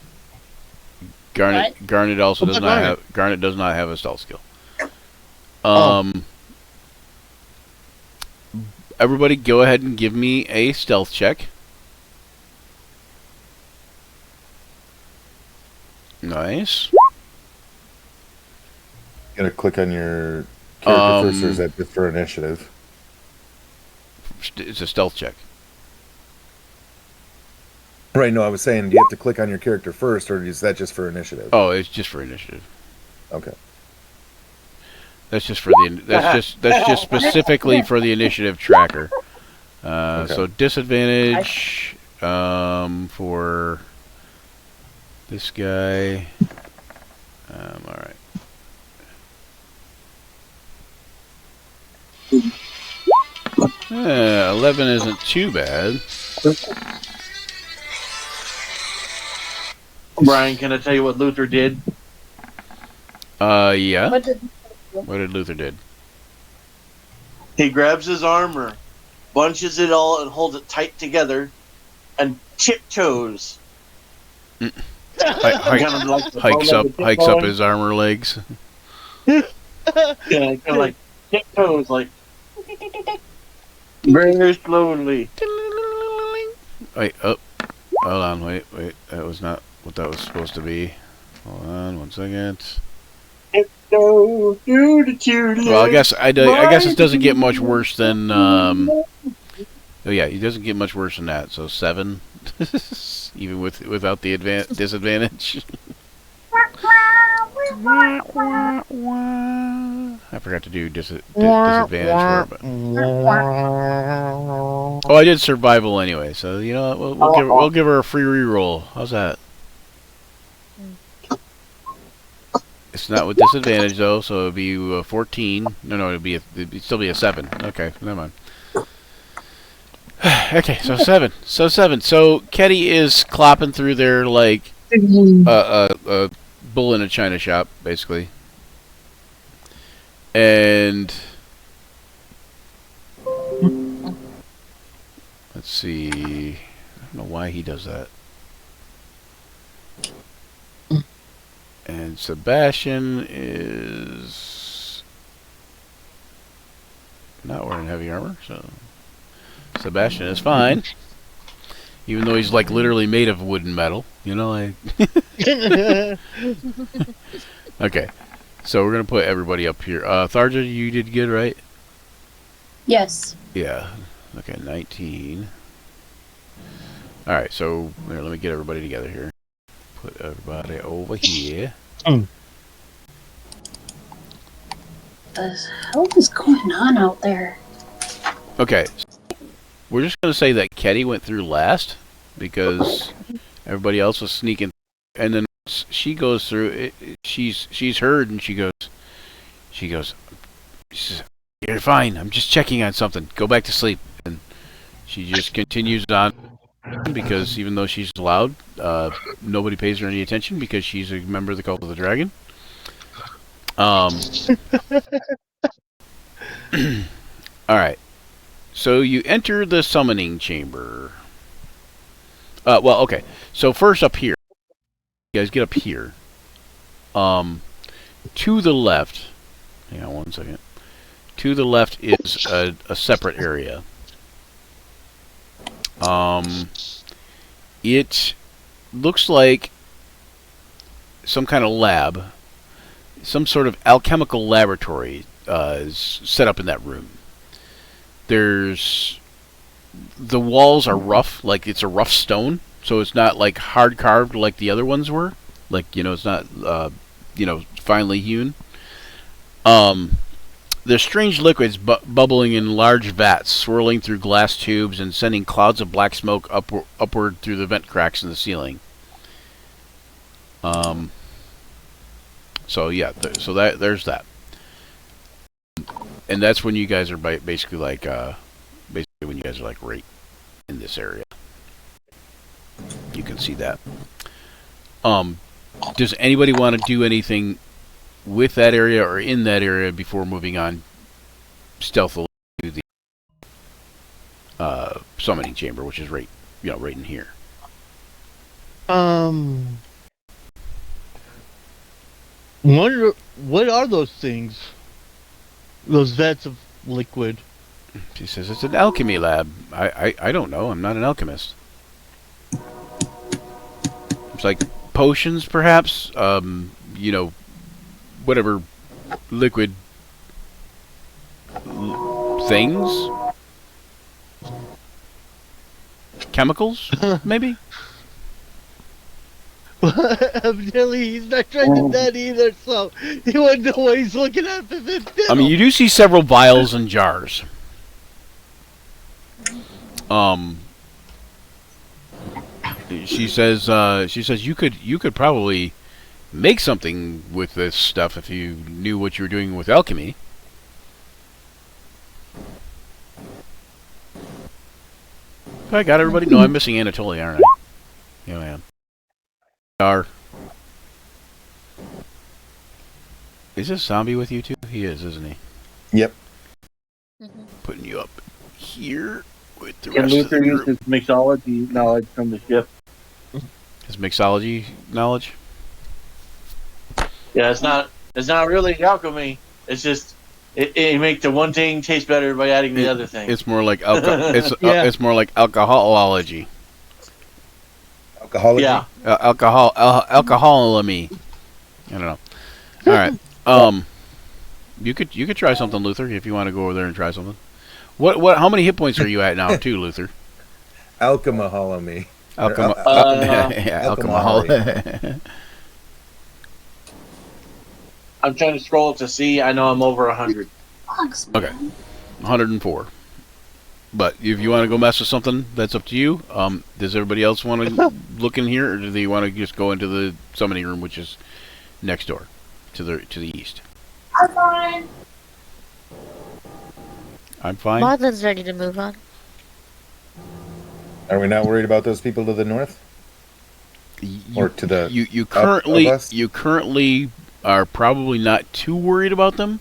What? Garnet also What does about not Garnet? have Garnet does not have a stealth skill. Oh. everybody, go ahead and give me a stealth check. Nice. You gotta click on your character first, or is Um, that just for initiative? It's a stealth check. Right, no, I was saying, do you have to click on your character first, or is that just for initiative? Oh, it's just for initiative. Okay. That's just for the. That's just specifically for the initiative tracker. Okay. So disadvantage for this guy. All right. Yeah, 11 isn't too bad. Brian, can I tell you what Luther did? Yeah. What did What did Luther did? He grabs his armor, bunches it all, and holds it tight together, and tiptoes. Hikes hikes up his armor legs. Yeah, kind of like tiptoes, like very slowly. Wait, oh, hold on, wait. That was not what that was supposed to be. Hold on, 1 second. Well, Well, I guess it doesn't get much worse than oh yeah, it doesn't get much worse than that. So 7, even without the disadvantage. I forgot to do disadvantage for it. But... Oh, I did survival anyway, so you know what, we'll give her a free reroll. How's that? It's not with disadvantage though, so it'd be 14. No, it'd still be a 7. Okay, never mind. Okay, so 7. So Ketty is clopping through there like a bull in a china shop, basically. And let's see. I don't know why he does that. And Sebastian is not wearing heavy armor, so Sebastian is fine. Even though he's like literally made of wood and metal, you know. Okay, so we're gonna put everybody up here. Tharja, you did good, right? Yes. Yeah. Okay, 19. All right, so here, let me get everybody together here. Put everybody over here. The hell is going on out there? Okay, we're just gonna say that Ketty went through last because everybody else was sneaking, and then she goes through. She's heard, and she says, "You're fine. I'm just checking on something. Go back to sleep." And she just continues on because even though she's loud, nobody pays her any attention because she's a member of the Cult of the Dragon. All right. So you enter the summoning chamber. Well, okay. So first up here, you guys get up here. To the left. Hang on 1 second. To the left is a separate area. It looks like some kind of lab, some sort of alchemical laboratory is set up in that room. The walls are rough, like it's a rough stone, so it's not like hard carved like the other ones were. Like, it's not, finely hewn. There's strange liquids bubbling in large vats, swirling through glass tubes and sending clouds of black smoke upward through the vent cracks in the ceiling. So yeah, there's that. And that's when you guys are basically when you guys are like right in this area. You can see that. Does anybody want to do anything with that area or in that area before moving on stealthily to the summoning chamber, which is right in here? Wonder what are those things? Those vats of liquid. She says it's an alchemy lab. I don't know. I'm not an alchemist. It's like potions, perhaps. You know, whatever liquid things, chemicals, maybe. Evidently, he's not drinking that either, so he wouldn't know what he's looking at. I mean, you do see several vials and jars. She says you could probably make something with this stuff if you knew what you were doing with alchemy. I got everybody. No, I'm missing Anatoly, aren't I? Yeah, I am. Is this zombie with you too? He is, isn't he? Yep. Putting you up here with the Can rest of Luther the use group. his mixology knowledge from the ship? His mixology knowledge. Yeah, it's not really alchemy. It's just it makes the one thing taste better by adding the other thing. It's more like Yeah. it's more like alcoholology. Alcohology? Yeah. Alcoholomy. I don't know. All right. You could try something, Luther, if you want to go over there and try something. What? How many hit points are you at now, too, Luther? Alchemaholomy. Yeah, alcohol. I'm trying to scroll up to see. I know I'm over 100. Bugs, Okay. man. 104. But if you want to go mess with something, that's up to you. Does everybody else want to look in here, or do they want to just go into the summoning room, which is next door, to the east? I'm fine. I'm fine. Martha's ready to move on. Are we not worried about those people to the north? Or to the you of currently us? you currently are probably not too worried about them.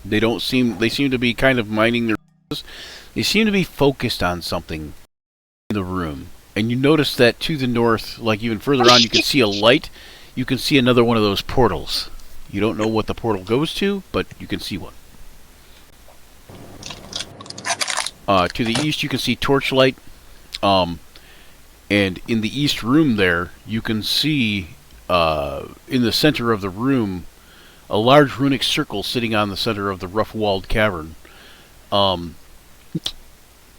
They seem to be kind of minding their business. They seem to be focused on something in the room. And you notice that to the north, like even further on, you can see a light. You can see another one of those portals. You don't know what the portal goes to, but you can see one. To the east, you can see torchlight. And in the east room there, you can see in the center of the room a large runic circle sitting on the center of the rough-walled cavern.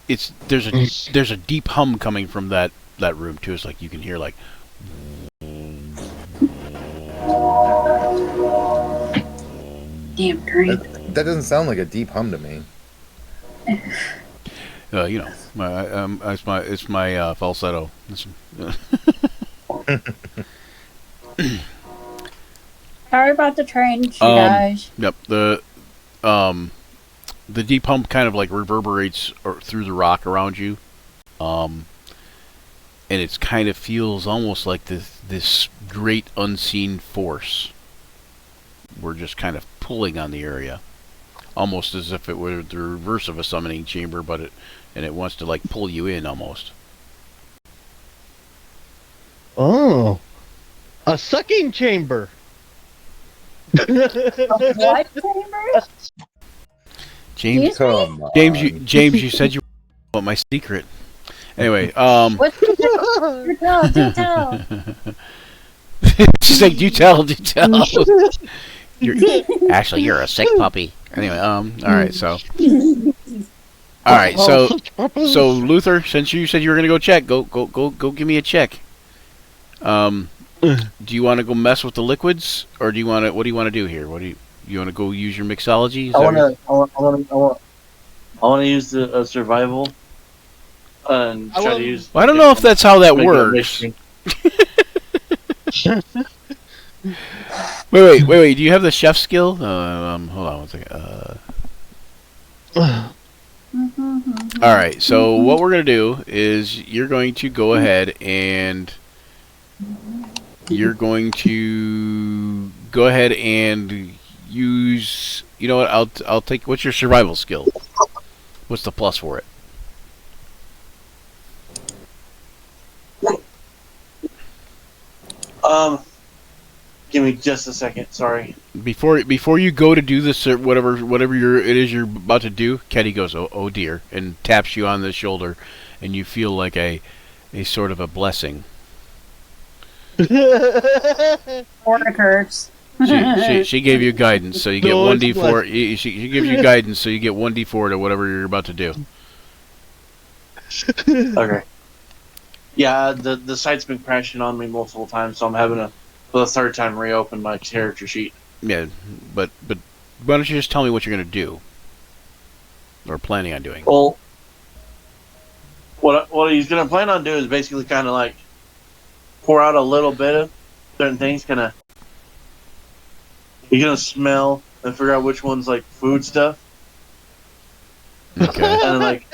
There's a deep hum coming from that room too. It's like you can hear like. Damn train. That doesn't sound like a deep hum to me. You know, it's my falsetto. Sorry about the train. She dies. Yep. The deep hum kind of like reverberates through the rock around you, and it kind of feels almost like this great unseen force. We're just kind of pulling on the area, almost as if it were the reverse of a summoning chamber, but it wants to like pull you in almost. Oh, a sucking chamber. What chamber? James, Excuse me? Come on. James, you said you want my secret. Anyway, What's your tell? Do tell. she's like, do tell. Actually, you're a sick puppy. Anyway, all right, so Luther, since you said you were gonna go check, go give me a check. Do you want to go mess with the liquids, or do you want to? What do you want to do here? What do you want to go use your mixology? Is I that want to use the survival and I try wanna- to use. Well, I don't know if that's how that make works. make- Wait. Do you have the chef skill? Hold on one second. All right. So what we're gonna do is you're going to go ahead and use. You know what? I'll take. What's your survival skill? What's the plus for it? Give me just a second. Sorry. Before you go to do this, whatever it is you're about to do, Kenny goes, oh dear, and taps you on the shoulder, and you feel like a sort of a blessing. Or a curse. She gave you guidance, so you get No, it's 1d4. She gives you guidance, so you get 1d4 to whatever you're about to do. Okay. Yeah, the site's been crashing on me multiple times, so I'm having to, for the third time, reopen my character sheet. Yeah, but why don't you just tell me what you're gonna do, or planning on doing? Well, what he's gonna plan on doing is basically kind of like pour out a little bit of certain things. Kind of, he's gonna smell and figure out which one's like food stuff, Okay. and then, like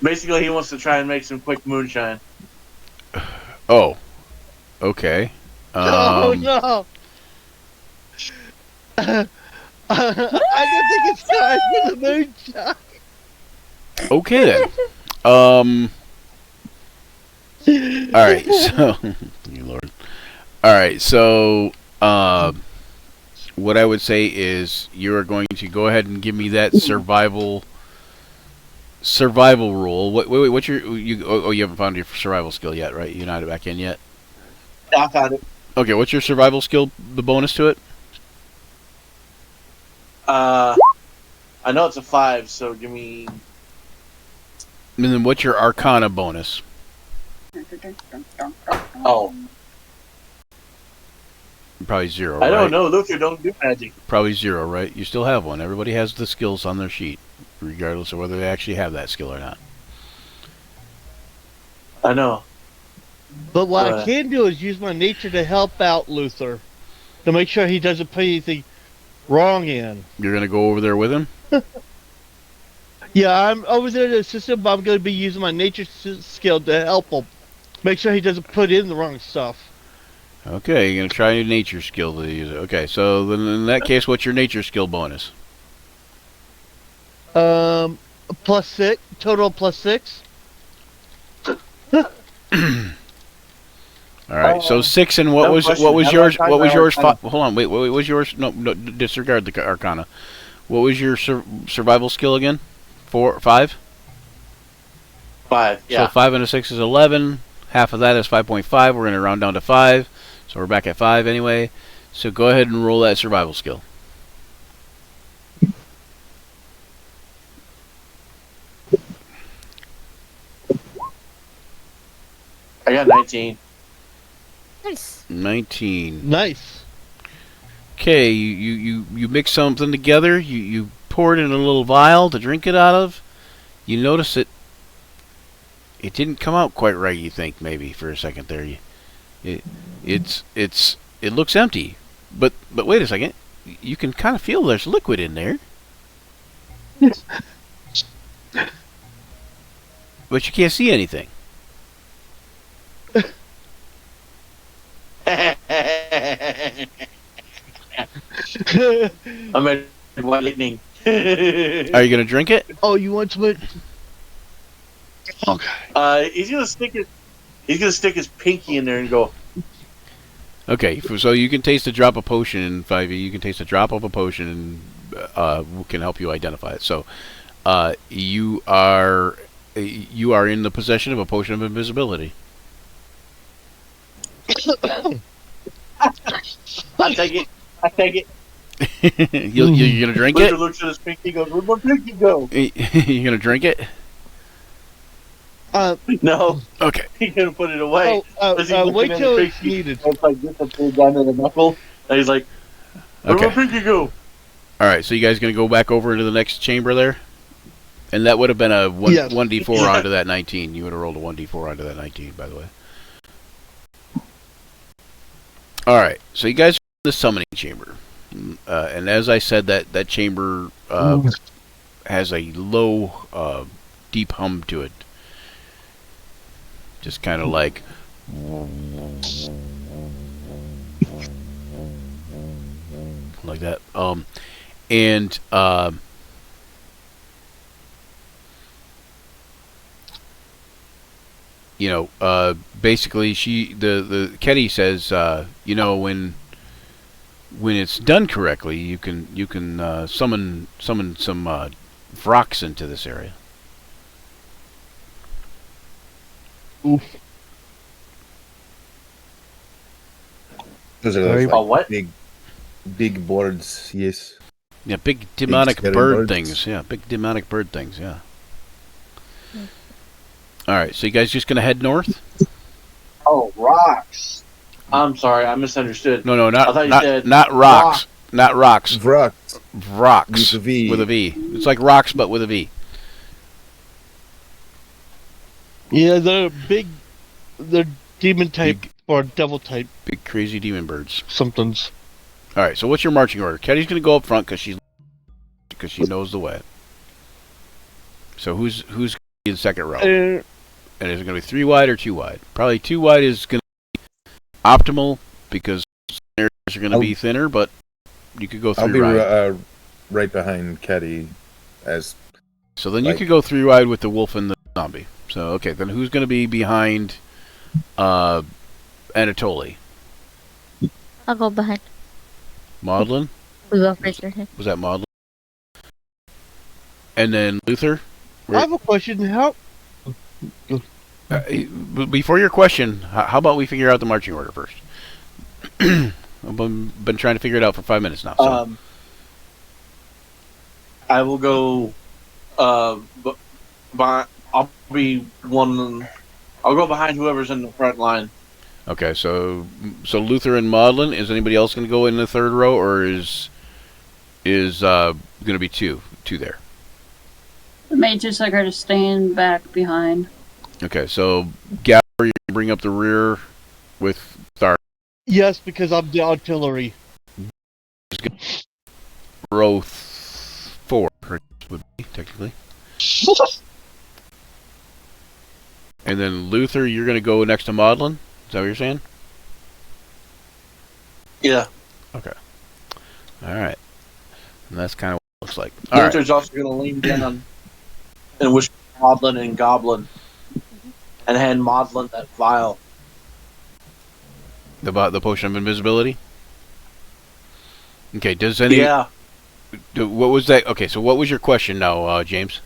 basically he wants to try and make some quick moonshine. Oh. Okay. Oh no! I don't think it's time for the moonshine. Okay then. All right. So, you Lord. All right. So, what I would say is you are going to go ahead and give me that survival rule. Wait. What's your you? Oh, you haven't found your survival skill yet, right? You're not back in yet. I found it. Okay. What's your survival skill? The bonus to it? I know it's a 5, so give me. And then what's your Arcana bonus? Oh, Probably 0. I right? don't know. Luther don't do magic. Probably 0, right? You still have one. Everybody has the skills on their sheet, regardless of whether they actually have that skill or not. I know. But what I can do is use my nature to help out Luther, to make sure he doesn't put anything wrong in. You're gonna go over there with him? Yeah, I'm over there to assist him, but I'm going to be using my nature skill to help him. Make sure he doesn't put in the wrong stuff. Okay, you're gonna try your nature skill to use it. Okay, so then in that case, what's your nature skill bonus? +6, total +6. All right, so 6 and what no was question. what was How yours? about What was time yours? now? Hold on, wait. What was yours? No, disregard the Arcana. What was your survival skill again? 4, 5. 5. Yeah. So 5 and a 6 is 11. Half of that is 5.5. We're gonna round down to 5. So we're back at 5 anyway. So go ahead and roll that survival skill. I got 19. Nice. 19. Nice. Okay, you mix something together. You pour it in a little vial to drink it out of. You notice it didn't come out quite right. You think maybe for a second there. It looks empty, but wait a second. You can kind of feel there's liquid in there. But you can't see anything. I'm at white lightning. Are you gonna drink it? Oh, you want some? Okay. He's gonna stick his pinky in there and go. Okay, so you can taste a drop of potion in 5e. You can taste a drop of a potion, and can help you identify it. So, you are in the possession of a potion of invisibility. I take it. You're gonna drink Luther it? looks at his pinky. Goes, "Where'd my pinky go?" You're gonna drink it? No, Okay. he's gonna put it away. As he's looking wait at till his it's pinky, needed. it's like this up there down to the knuckle. And he's like, "Where'd my Okay. pinky go?" All right. So you guys gonna go back over into the next chamber there? And that would have been a Yes. 1d4 Yeah. onto that 19. You would have rolled a 1d4 onto that 19, by the way. All right. So you guys are in the summoning chamber, and as I said, that chamber has a low, deep hum to it. Just kind of like. Like that. And basically the Ketty says, when it's done correctly, you can summon some Vrox into this area. Oof. Those are Sorry. those, Oh, what? big boards, yes. Yeah, big demonic scary bird birds. things. Yeah, big demonic bird things. Yeah. All right, so you guys just gonna head north? Oh, rocks. I'm sorry, I misunderstood. No, I thought you said not rocks, not rocks. Vrox. Vrox With a V. With a V. It's like rocks, but with a V. Yeah, they're demon type Big- or devil type Big crazy demon birds. somethings. All right, so what's your marching order? Ketty's gonna go up front because she knows the way. So who's in the second row? And is it going to be 3 wide or 2 wide? Probably 2 wide is going to be optimal because areas are going to be thinner, but you could go 3 I'll be wide. right behind Ketty as So then you could go 3 wide with the wolf and the zombie. So, okay, then who's going to be behind Anatoly? I'll go behind. Maudlin? We will raise your hand. Was that Maudlin? And then Luther? I have a question. How? Before your question, how about we figure out the marching order first? I've been trying to figure it out for 5 minutes now. So. I will go. I'll be one. I'll go behind whoever's in the front line. Okay, so Luther and Maudlin. Is anybody else going to go in the third row, or is going to be two there? The mages are going to stand back behind. Okay, so Gabber, you can bring up the rear with Thark. Yes, because I'm the artillery. Row 4 would be technically, and then Luther, you're going to go next to Maudlin. Is that what you're saying? Yeah. Okay. All right. And that's kind of what it looks like. All right. Luther's also going to lean down and whisper Maudlin and Goblin, and hand Maudlin that vial. About the potion of invisibility. Okay. Does any? Yeah. What was that? Okay. So what was your question now, James?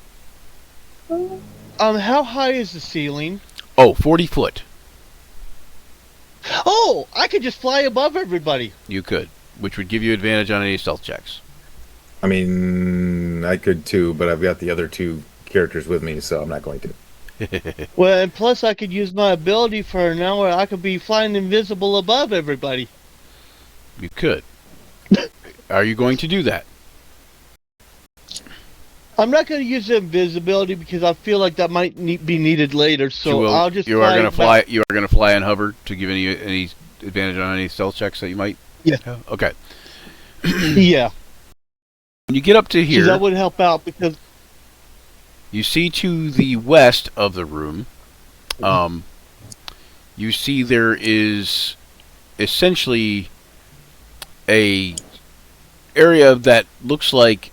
How high is the ceiling? Oh, 40 foot. Oh, I could just fly above everybody. You could, which would give you advantage on any stealth checks. I mean, I could too, but I've got the other 2 characters with me, so I'm not going to. Well, and plus I could use my ability for an hour. I could be flying invisible above everybody. You could. Are you going to do that? I'm not going to use the invisibility because I feel like that might be needed later. So I'll just. You are going to fly. You are going to fly and hover to give any advantage on any stealth checks that you might. Yeah. Have? Okay. Yeah. When you get up to here, that would help out because you see to the west of the room. You see there is essentially a area that looks like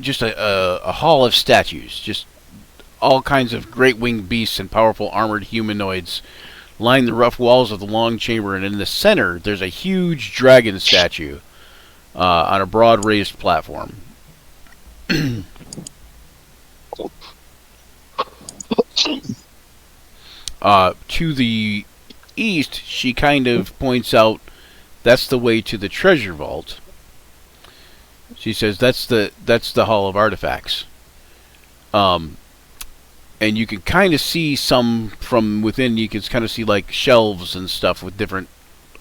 just a hall of statues, just all kinds of great winged beasts and powerful armored humanoids line the rough walls of the long chamber, and in the center there's a huge dragon statue on a broad raised platform. To the east, she kind of points out that's the way to the treasure vault. She says that's the Hall of Artifacts. And you can kind of see some from within. You can kind of see like shelves and stuff with different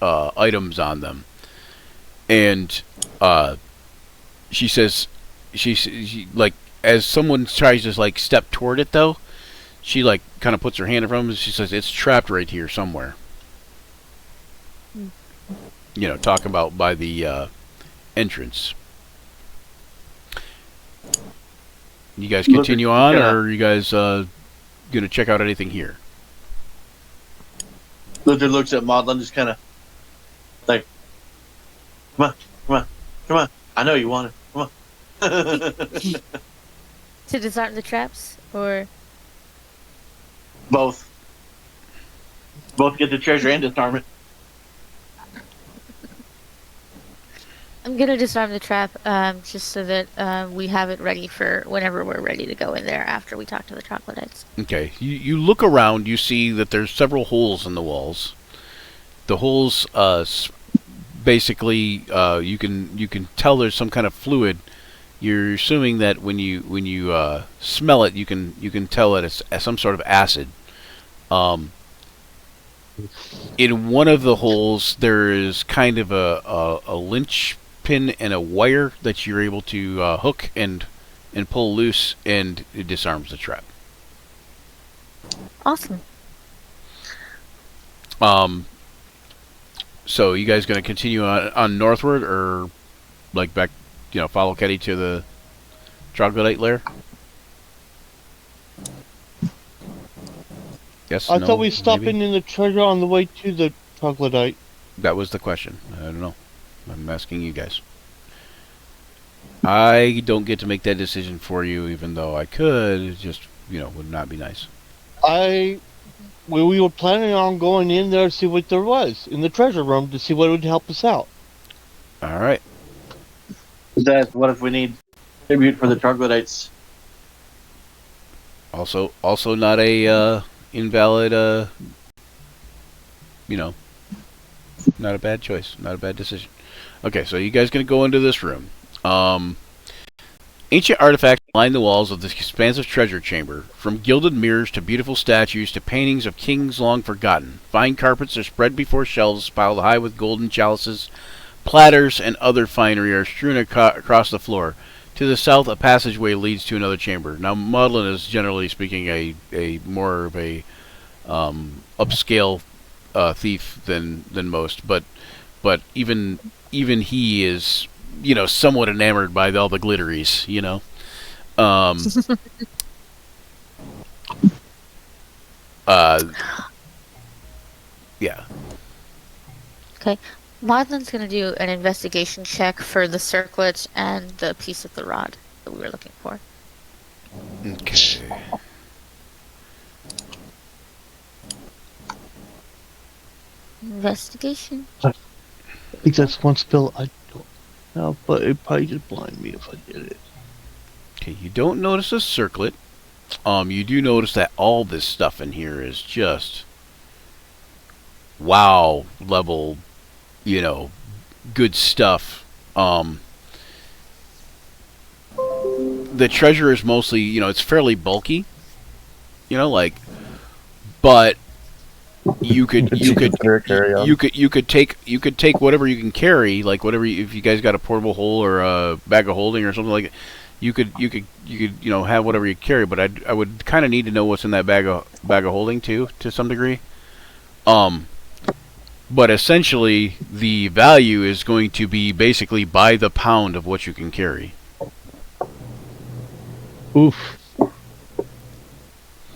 items on them. And she says, she like as someone tries to like step toward it though, she like kind of puts her hand in front of it. She says it's trapped right here somewhere. You know, talk about by the entrance. You guys continue on, or are you guys gonna check out anything here? Luther looks at Maudlin, just kind of like, come on. I know you want it. Come on. To disarm the traps, or Both. Both get the treasure and disarm it. I'm gonna disarm the trap, just so that we have it ready for whenever we're ready to go in there after we talk to the troglodytes. Okay. You look around. You see that there's several holes in the walls. The holes, basically, you can tell there's some kind of fluid. You're assuming that when you smell it, you can tell that it's some sort of acid. In one of the holes, there is kind of a lynch pin and a wire that you're able to hook and pull loose, and it disarms the trap. Awesome. So you guys going to continue on northward, or like back, follow Ketty to the troglodyte lair? Yes. I no, thought we stopped maybe? in the treasure on the way to the troglodyte. That was the question. I don't know. I'm asking you guys. I don't get to make that decision for you, even though I could. It just, would not be nice. We were planning on going in there to see what there was in the treasure room to see what would help us out. All right. What if we need tribute for the troglodytes? Also not a invalid. Not a bad choice. Not a bad decision. Okay, so you guys gonna go into this room. Ancient artifacts line the walls of this expansive treasure chamber, from gilded mirrors to beautiful statues to paintings of kings long forgotten. Fine carpets are spread before shelves piled high with golden chalices, platters, and other finery are strewn across the floor. To the south, a passageway leads to another chamber. Now, Maudlin is generally speaking a more of a upscale thief than most, but even he is somewhat enamored by all the glitteries, yeah. Okay. Maudlin's gonna do an investigation check for the circlet and the piece of the rod that we were looking for. Okay. Investigation. I think that's one spell I don't know, but it probably just blind me if I did it. Okay, you don't notice a circlet. You do notice that all this stuff in here is just wow level, good stuff. The treasure is mostly, it's fairly bulky, but you could take whatever you can carry, like if you guys got a portable hole or a bag of holding or something like that. You could have whatever you carry, but I would kind of need to know what's in that bag of holding too, to some degree. But essentially the value is going to be basically by the pound of what you can carry. Oof.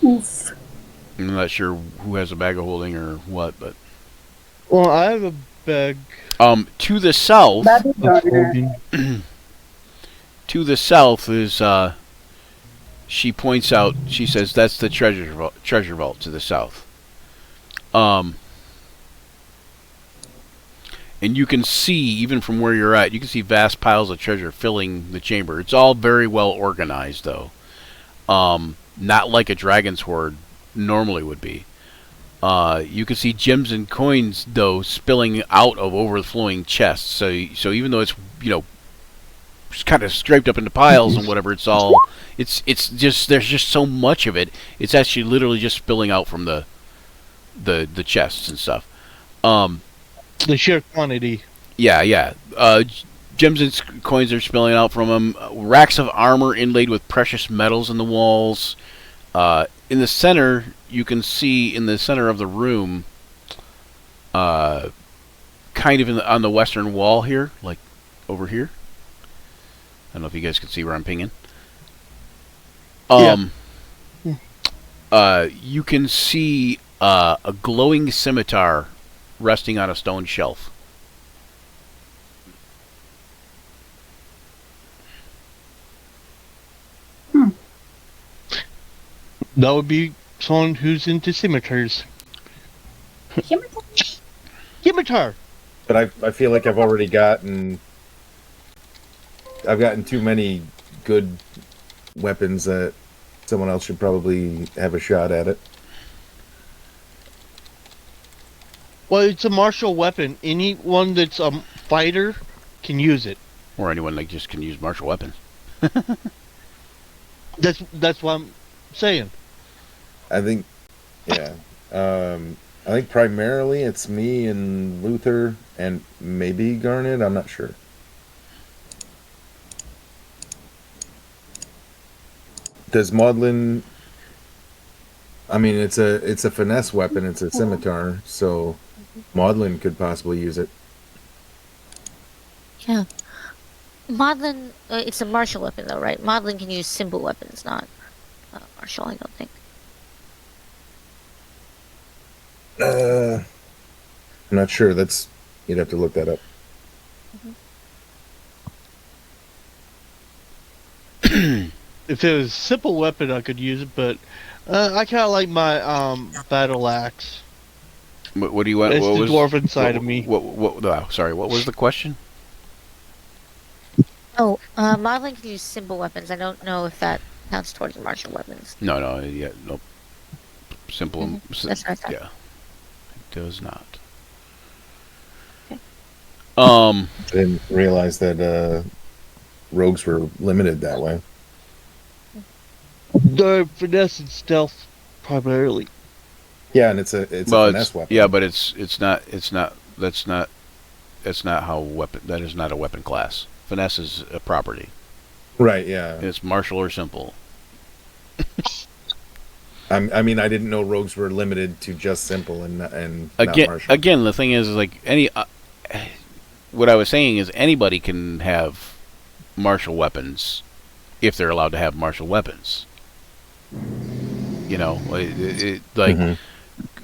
Oof. I'm not sure who has a bag of holding or what, but Well, I have a bag to the south. That is of harder. holding. To the south is she points out, she says that's the treasure vault to the south. And you can see, even from where you're at, you can see vast piles of treasure filling the chamber. It's all very well organized, though. Not like a dragon's hoard normally would be. You can see gems and coins, though, spilling out of overflowing chests. So even though it's, kind of scraped up into piles and whatever, it's just, there's just so much of it. It's actually literally just spilling out from the chests and stuff. The sheer quantity. Yeah. Gems and coins are spilling out from them. Racks of armor inlaid with precious metals in the walls. In the center, you can see in the center of the room, kind of on the western wall here, like over here. I don't know if you guys can see where I'm pinging. You can see a glowing scimitar resting on a stone shelf. That would be someone who's into scimitars. Scimitar. But I feel like I've gotten too many good weapons that someone else should probably have a shot at it. Well, it's a martial weapon. Anyone that's a fighter can use it. Or anyone that just can use martial weapons. That's what I'm saying. I think, yeah. I think primarily it's me and Luther and maybe Garnet. I'm not sure. Does Maudlin? I mean, it's a finesse weapon. It's a scimitar, so Maudlin could possibly use it. Yeah. Maudlin, it's a martial weapon though, right? Maudlin can use simple weapons, not martial, I don't think. I'm not sure. You'd have to look that up. If it was a simple weapon, I could use it, but I kind of like my battle axe. What do you want? It's What the was, dwarf inside of what, me. Sorry, what was the question? Oh, Maudlin can use simple weapons. I don't know if that counts towards martial weapons. No, yeah, no. Simple. That's what I thought. Yeah, it does not. Okay. I didn't realize that rogues were limited that way. They're finesse and stealth primarily. Yeah, and it's a finesse weapon. Yeah, but it's not that's not how weapon. That is not a weapon class. Finesse is a property. Right. Yeah. It's martial or simple. I mean, I didn't know rogues were limited to just simple and not martial. Again, the thing is like what I was saying is anybody can have martial weapons if they're allowed to have martial weapons. You know,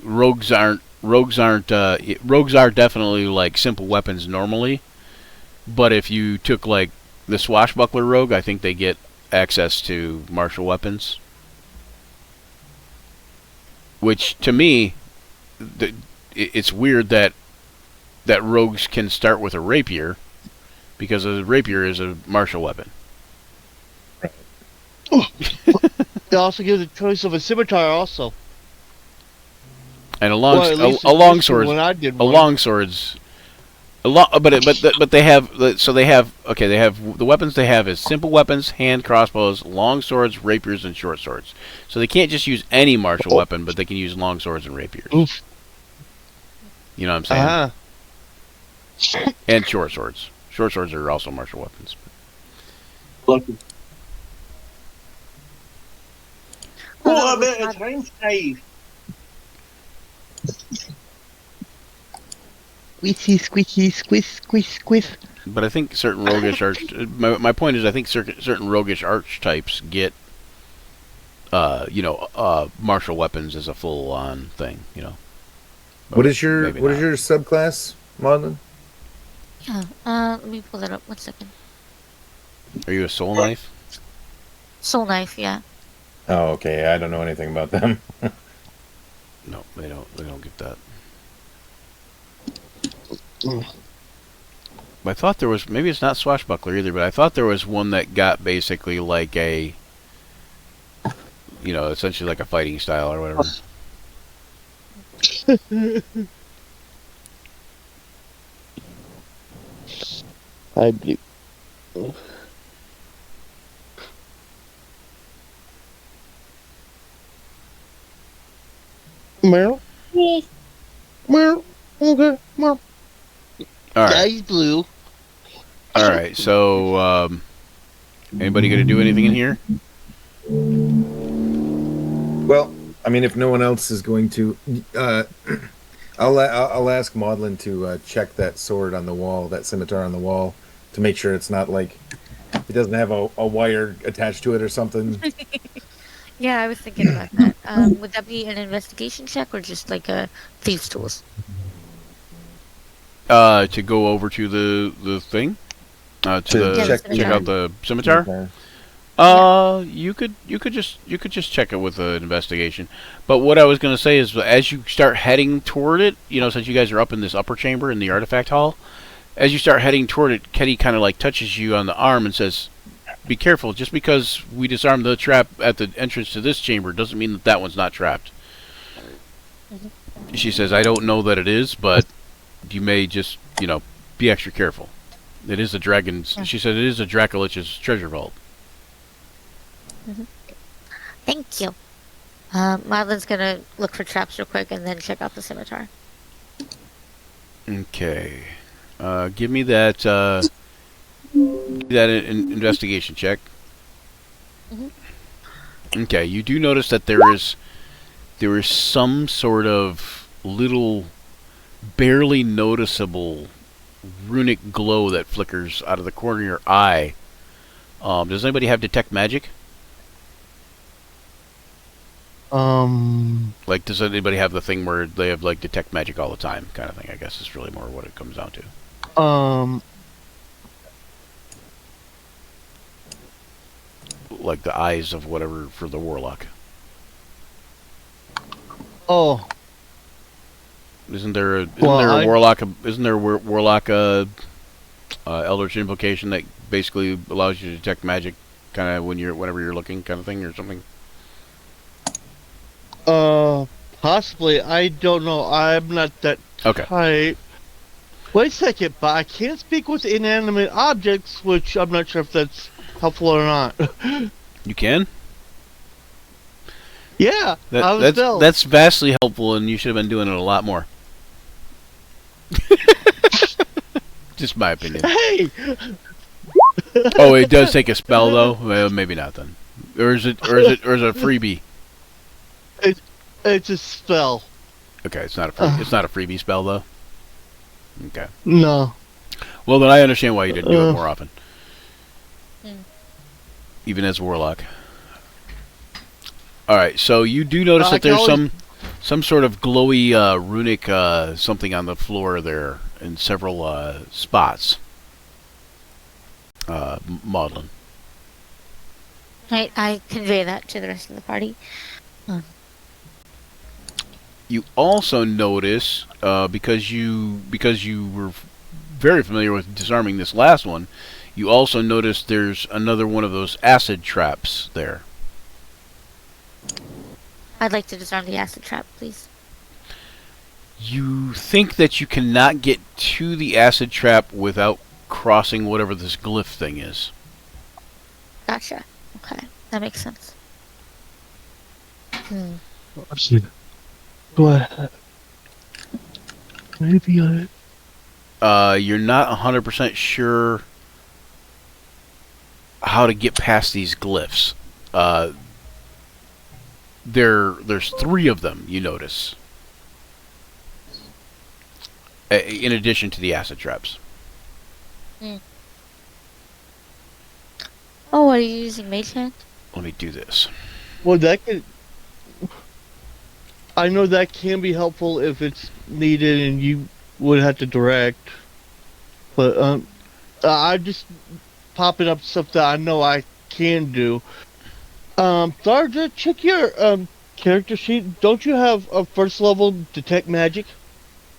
rogues aren't rogues are definitely like simple weapons normally, but if you took like the swashbuckler rogue, I think they get access to martial weapons, which to me it's weird that rogues can start with a rapier because a rapier is a martial weapon. They also give the choice of a scimitar also. And Well, a long sword, when I did a one. long swords, but they have the weapons they have is simple weapons, hand crossbows, long swords, rapiers, and short swords. So they can't just use any martial weapon, but they can use long swords and rapiers. Oof. You know what I'm saying? Uh-huh. And short swords. Short swords are also martial weapons. Lucky. Well, Oh, I that bet was it's Einstein. Squishy, squishy, squish. But I think certain roguish my point is I think certain roguish archetypes get martial weapons as a full on thing, you know. What is your Maybe not. subclass, Maudlin? Yeah. Let me pull that up. 1 second. Are you a soul knife? Soul knife. Yeah. Oh, okay. I don't know anything about them. No, they don't get that. I thought there was, maybe it's not swashbuckler either, but I thought there was one that got basically like a, essentially like a fighting style or whatever. I believe. Meryl? Meryl? Okay, Meryl. All right, Guy's blue. all right. So, anybody gonna do anything in here? Well, I mean, if no one else is going to, I'll ask Maudlin to check that sword on the wall, that scimitar on the wall, to make sure it's not like it doesn't have a wire attached to it or something. Yeah, I was thinking about that. Would that be an investigation check or just like a thieves' tools? To go over to the thing, To check check out the scimitar. You could just check it with an investigation. But what I was going to say is, as you start heading toward it, since you guys are up in this upper chamber in the artifact hall, as you start heading toward it, Ketty kind of like touches you on the arm and says, "Be careful. Just because we disarmed the trap at the entrance to this chamber doesn't mean that that one's not trapped." She says, "I don't know that it is, but you may just, be extra careful. It is a dragon's." She said, "It is a Dracolich's treasure vault." Thank you. Madeline's gonna look for traps real quick and then check out the scimitar. Okay. Give me that investigation check. Okay, you do notice that there is some sort of little, barely noticeable runic glow that flickers out of the corner of your eye. Does anybody have detect magic? Like, does anybody have the thing where they have, like, detect magic all the time kind of thing? I guess is really more what it comes down to. Like the eyes of whatever for the warlock. Oh. Isn't there a warlock eldritch invocation that basically allows you to detect magic kind of whenever you're looking kind of thing or something? Possibly. I don't know. I'm not that type. Wait a second, but I can't speak with inanimate objects, which I'm not sure if that's helpful or not. You can? Yeah, that's vastly helpful, and you should have been doing it a lot more. Just my opinion. Hey! Oh, it does take a spell though? Well, maybe not then. Or is it a freebie? It's a spell. Okay, it's not a freebie spell though. Okay. No. Well, then I understand why you didn't do it more often. Even as a warlock. All right, so you do notice that there's some sort of glowy runic something on the floor there in several spots. Maudlin. I convey that to the rest of the party. You also notice, because you were very familiar with disarming this last one, you also notice there's another one of those acid traps there. I'd like to disarm the acid trap, please. You think that you cannot get to the acid trap without crossing whatever this glyph thing is. Gotcha. Okay, that makes sense. Go ahead. Maybe you're not 100% sure how to get past these glyphs. There's 3 of them, you notice. In addition to the acid traps. Oh, are you using Mage Hand? Let me do this. Well, I know that can be helpful if it's needed and you would have to direct. But I'm just popping up stuff that I know I can do. Tharja, check your character sheet. Don't you have a first level detect magic?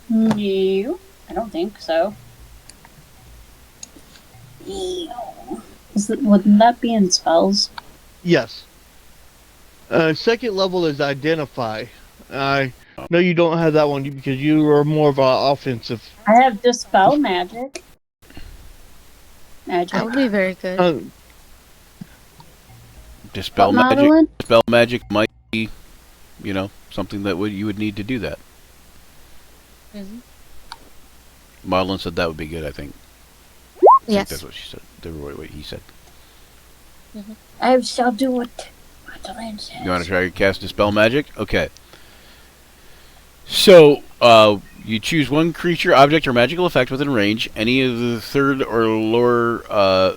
No, I don't think so. Wouldn't that be in spells? Yes. Second level is identify. I know you don't have that one because you are more of an offensive. I have dispel magic. That would be very good. Dispel magic. Dispel magic might be, something that you would need to do that. Maudlin said that would be good. I think. Yes. That's what she said. What he said. I shall do it. You want to try to cast Dispel Magic? Okay. So, you choose one creature, object, or magical effect within range. Any of the third or lower,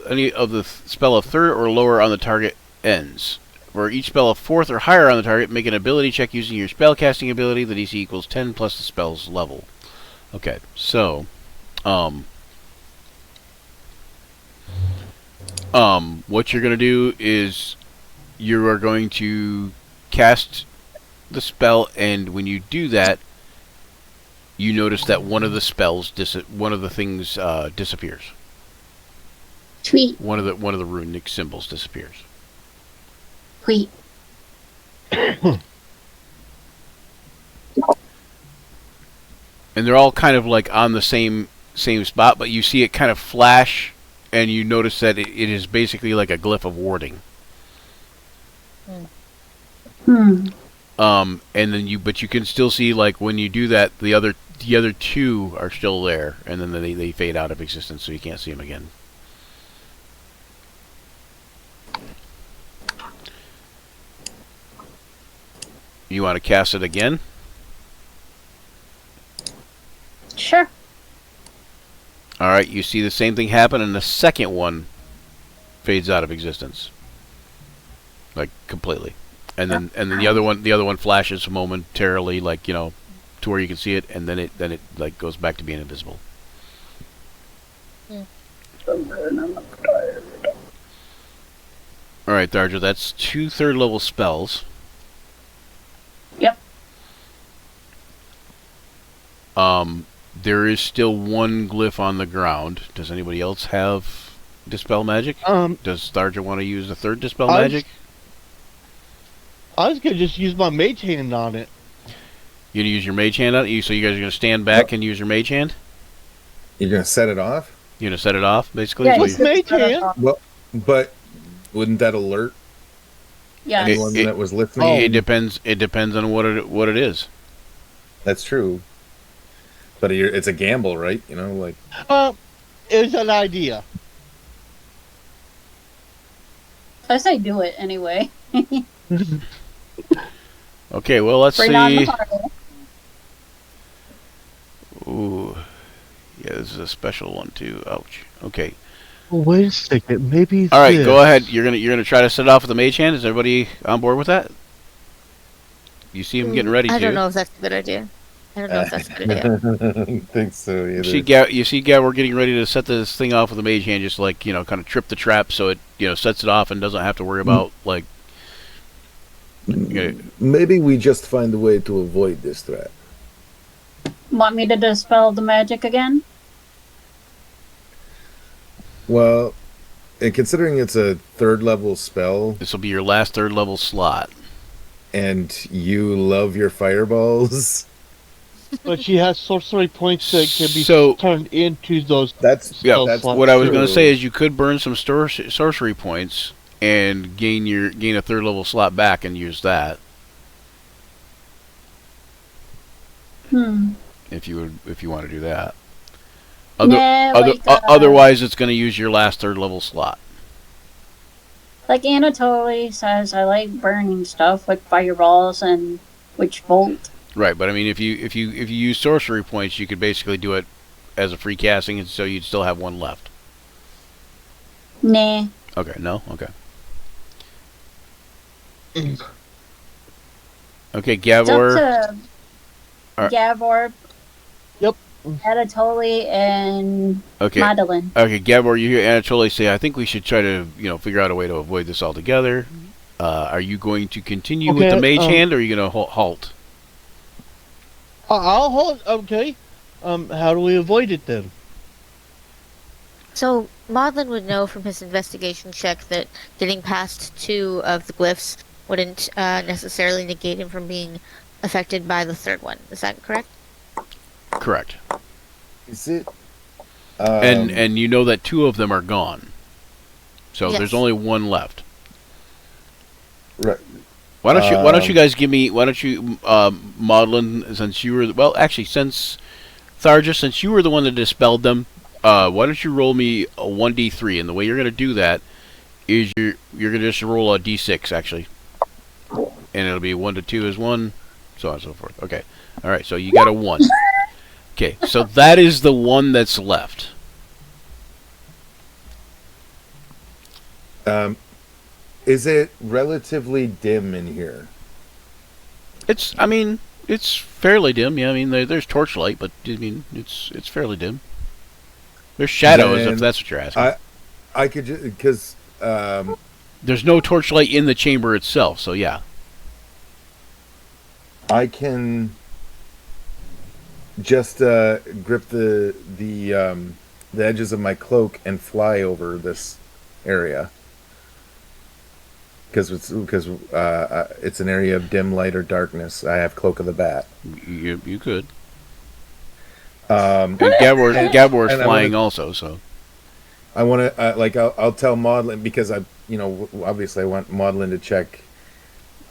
any of the spell of third or lower on the target ends. For each spell of fourth or higher on the target, make an ability check using your spell casting ability. The DC equals 10 plus the spell's level. Okay, so, What you're going to do is you are going to cast the spell, and when you do that, you notice that one of the spells, one of the things disappears. Tweet, One of the runic symbols disappears. tweet. And they're all kind of like on the same spot, but you see it kind of flash, and you notice that it is basically like a glyph of warding. Hmm. And then but you can still see, like, when you do that, the other two are still there, and then they fade out of existence, so you can't see them again. You want to cast it again? Sure. All right. You see the same thing happen, and the second one fades out of existence, like completely. And then the other one flashes momentarily, like, to where you can see it, and then it like goes back to being invisible. All right, Tharja, that's 2 third-level spells. Yep. There is still one glyph on the ground. Does anybody else have Dispel Magic? Does Tharja want to use a third Dispel Magic? I was gonna just use my mage hand on it. You gonna use your Mage Hand on it? So you guys are gonna stand back and use your Mage Hand? You're gonna set it off? You're gonna set it off, basically? Yeah, What's mage hand? Well, but wouldn't that alert Yeah. anyone that was listening? It depends. It depends on what it is. That's true. But it's a gamble, right? Like It was an idea. I say do it anyway. Okay, well, let's Bring on the see. party. Ooh, yeah, this is a special one too. Ouch. Okay. Well, wait a second. Maybe. All right, go ahead. You're gonna try to set it off with the Mage Hand. Is everybody on board with that? You see him getting ready to. I don't know if that's a good idea. I don't know if that's a good idea. I don't think so either. You see, we're getting ready to set this thing off with the Mage Hand, just like, kind of trip the trap, so it sets it off and doesn't have to worry about like. Maybe we just find a way to avoid this threat. Want me to dispel the magic again? Well, and considering it's a third level spell, This will be your last third level slot. and you love your fireballs, But she has sorcery points that can be So- turned into those. that's Yeah, that's slots. What I was going to true. say is you could burn some sorcery points and gain a third level slot back and use that if you want to do that. Otherwise, it's going to use your last third level slot. Like Anatoly says, I like burning stuff like fireballs and witch bolt. Right, but I mean, if you use sorcery points, you could basically do it as a free casting, and so you'd still have one left. Nah. Okay, no, okay. Okay, It's Gavor. up to Alright. Gavor, Yep. Anatoly, and Okay, Madeline. okay, Gavor. You hear Anatoly say, "I think we should try to, figure out a way to avoid this altogether." Are you going to continue with Okay, the Mage Hand, or are you going to halt? I'll hold. Okay. How do we avoid it then? So, Maudlin would know from his investigation check that getting past 2 of the glyphs wouldn't necessarily negate him from being affected by the third one. Is that correct? Correct. Is it? And you know that 2 of them are gone. So Yes. there's only 1 left. Right. Why don't you guys give me? Why don't you, Maudlin, since you were since Tharja, since you were the one that dispelled them, why don't you roll me a 1d3? And the way you're going to do that is you're going to just roll a d6 actually, and it'll be 1 to 2 is 1, so on and so forth. Okay, all right. So you got a 1. Okay, so that is the one that's left. Is it relatively dim in here? It's fairly dim. Yeah, I mean, there's torchlight, but I mean, it's fairly dim. There's shadows, Then if that's what you're asking. I could just because There's no torchlight in the chamber itself, so yeah. I can just grip the edges of my cloak and fly over this area because it's an area of dim light or darkness. I have Cloak of the Bat. You could. Um, And Gabor's and I flying wanna- also, so. I want to I'll tell Maudlin because obviously I want Maudlin to check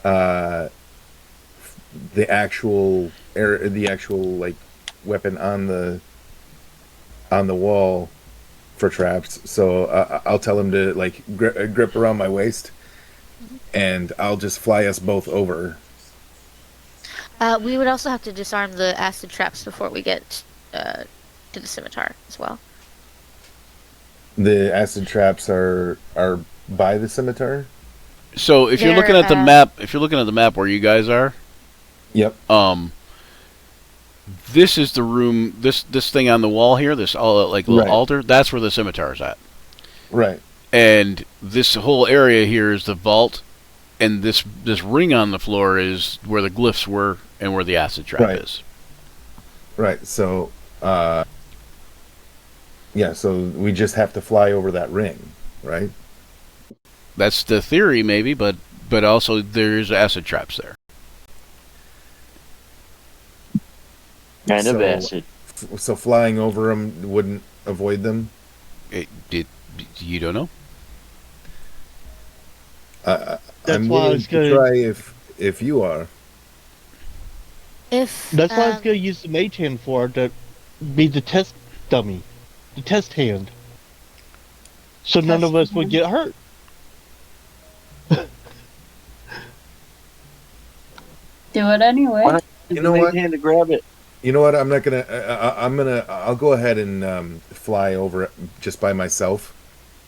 the actual like weapon on the wall for traps. So I'll tell him to like grip around my waist, and I'll just fly us both over. We would also have to disarm the acid traps before we get to the scimitar as well. The acid traps are by the scimitar. So if you're They're, looking at the map, where you guys are, Yep. this is the room. This thing on the wall here, this little Right. altar. That's where the scimitar's at. Right. And this whole area here is the vault, and this ring on the floor is where the glyphs were and where the acid trap Right. is. Right. So yeah. So we just have to fly over that ring, right? That's the theory, maybe, but also there's acid traps there. Kind of So- acid. So flying over them wouldn't avoid them. You don't know. I'm why I willing was to gonna- try if you are. If That's why I was gonna use the mage hand for to be the test dummy, the test hand, so none of us would get hurt. Do it anyway. Why not use You know the main what? hand to grab it? You know what? I'm not gonna. I'll go ahead and fly over it just by myself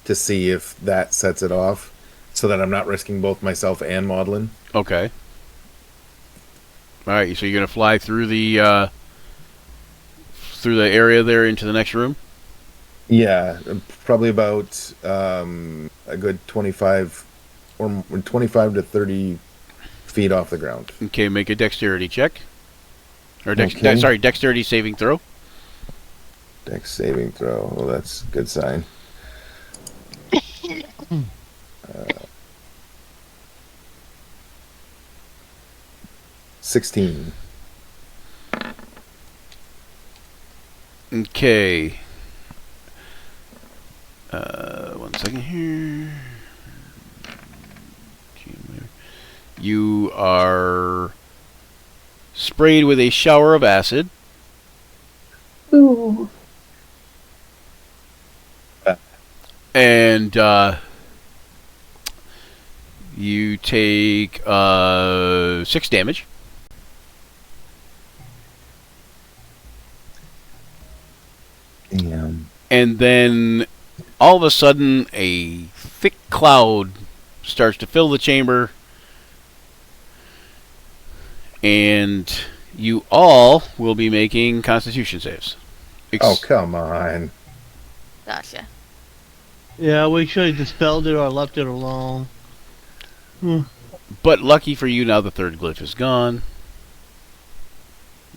to see if that sets it off, so that I'm not risking both myself and Maudlin. Okay. All right. So you're gonna fly through the area there into the next room. Yeah, probably about a good 25 to 30 feet off the ground. Okay. Make a dexterity check. Or Okay. dexterity saving throw. Dex saving throw. Well, that's a good sign. 16. Okay. 1 second here. You are sprayed with a shower of acid. Ooh. And you take 6 damage. Damn. And then all of a sudden a thick cloud starts to fill the chamber. And you all will be making Constitution saves. Oh, come on. Gotcha. Yeah, we should have dispelled it or left it alone. But lucky for you, now the third glyph is gone.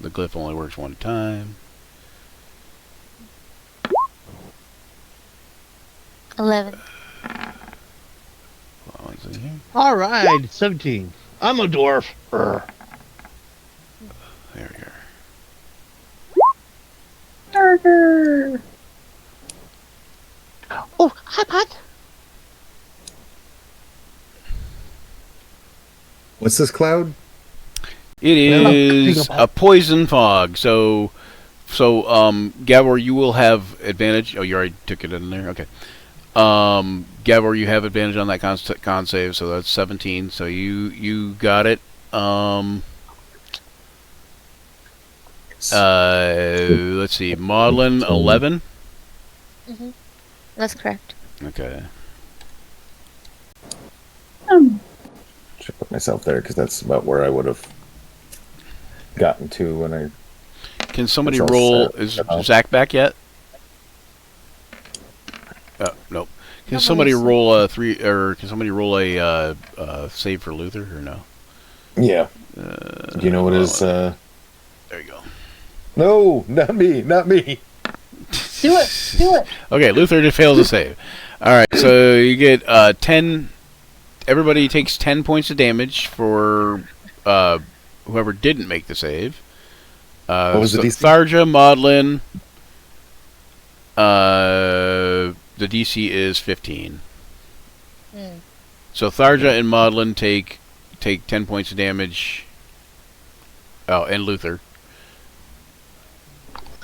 The glyph only works one time. 11. All right, 17. I'm a dwarf. Urgh. There we are. Burger. Oh, hi, Pat. What's this cloud? It Yeah. is a poison fog. So Gabor, you will have advantage. Oh, you already took it in there. Okay. Gabor, you have advantage on that con save, so that's 17. So you got it. Let's see. Maudlin, 11. That's correct. Okay. Should put myself there because that's about where I would have gotten to when I. Can somebody That's all roll? set. Is No. Zach back yet? Nope. Can somebody roll a three, or can somebody roll a save for Luther, or no? Yeah. Do you know what his? There you go. No, not me, not me. Do it. Okay, Luther just fails to save. All right, so you get 10. Everybody takes 10 points of damage for whoever didn't make the save. What was the DC? Tharja, Maudlin. The DC is 15. So Tharja and Maudlin take 10 points of damage. Oh, and Luther.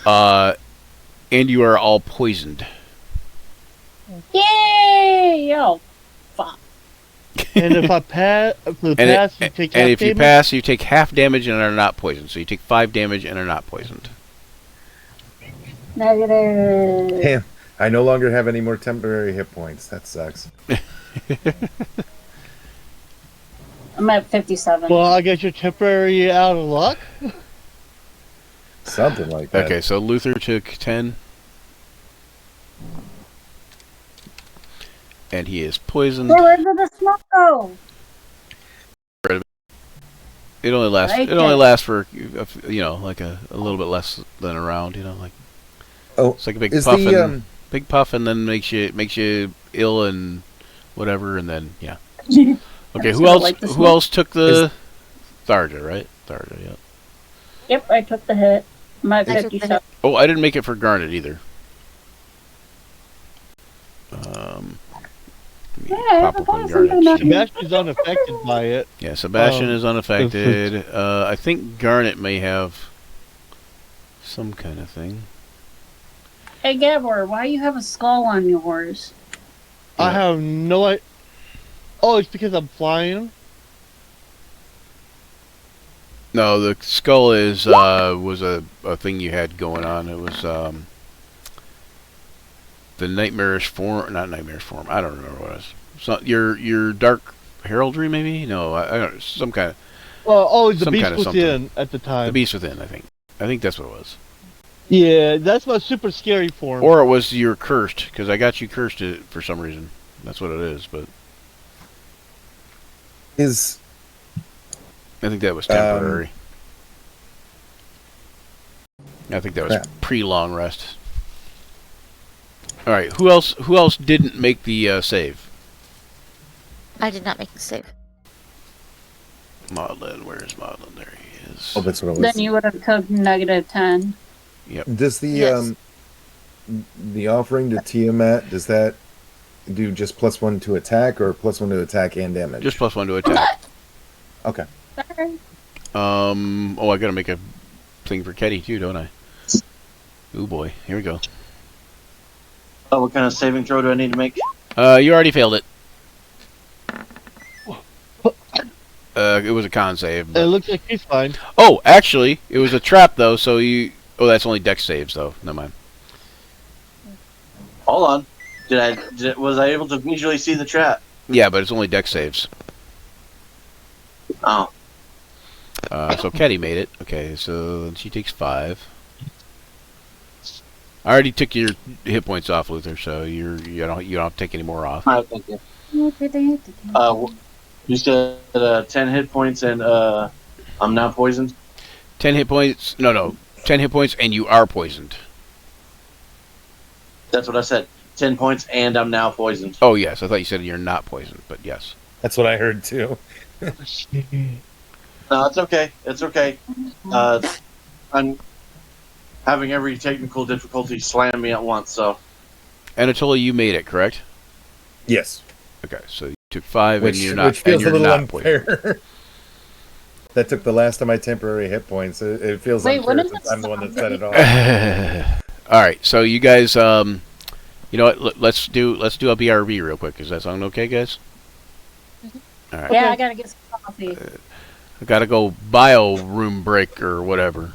And you are all poisoned. Yay! Yo, fuck. And if I pass, you take half and if you damage? pass, you take half damage and are not poisoned. So you take 5 damage and are not poisoned. Negative. Damn, I no longer have any more temporary hit points. That sucks. I'm at 57. Well, I guess you're temporarily out of luck. Something like that. Okay, so Luther took 10. And he is poisoned. Where did the smoke go? It only lasts. Right It only there. lasts for like a little bit less than a round. Like Oh, it's like a big is puff, the and big puff, and then makes you ill and whatever, and then yeah. Okay, I'm who sorta else? like the Who smoke. else took the Tharja? Right, Tharja. Yeah. Yep, I took the hit. I'm at I took the 57. Oh, I didn't make it for Garnet either. Let me Yeah, pop I open thought something Garnet's about sheet. Sebastian's unaffected by it. Yeah, Sebastian is Oh. unaffected. I think Garnet may have some kind of thing. Hey, Gabor, why you have a skull on yours? I have no idea. Oh, it's because I'm flying. No, the skull is was a thing you had going on. It was the nightmarish form, not nightmarish form. I don't remember what it was. So your dark heraldry, maybe? No, I don't know. Some kind of Well, oh, the Some beast kind of was something. in at the time. the beast within. I think that's what it was. Yeah, that's my super scary form. Or it was you're cursed because I got you cursed for some reason. That's what it is. But is I think that was temporary. I think that was crap. pre-long rest. All right, who else didn't make the save? I did not make the save. Maudlin, where's Maudlin? There he is. Oh, that's what it was. Then you would have took negative 10. Does the Yes. the offering to Tiamat, does that do just +1 to attack or +1 to attack and damage? Just +1 to attack. Okay. Sorry. Oh, I gotta make a thing for Ketty too, don't I? Oh boy, here we go. Oh, what kind of saving throw do I need to make? You already failed it. It was a con save. It But... looks like he's fine. Oh, actually, it was a trap though. So you. Oh, that's only dex saves though. Never mind. Hold on. Was I able to visually see the trap? Yeah, but it's only dex saves. Oh. So Ketty made it. Okay, so she takes 5. I already took your hit points off, Luther. So you don't have to take any more off. Alright, thank you. You said 10 hit points and I'm now poisoned? 10 hit points. No. 10 hit points, and you are poisoned. That's what I said. 10 points and I'm now poisoned. Oh yes, I thought you said you're not poisoned, but yes. That's what I heard too. No, it's okay. It's okay. I'm having every technical difficulty slam me at once, so. Anatoly, you made it, correct? Yes. Okay, so you took 5, Which, and you're not. which feels and you're a little not unfair. That took the last of my temporary hit points. It feels Wait, what unfair is since it? I'm the one that set it off. poisoned. All right, so you guys, you know what? Let's do a BRB real quick. Does that sound okay, guys? All right. Yeah, I gotta get some coffee. I gotta go bio room break or whatever.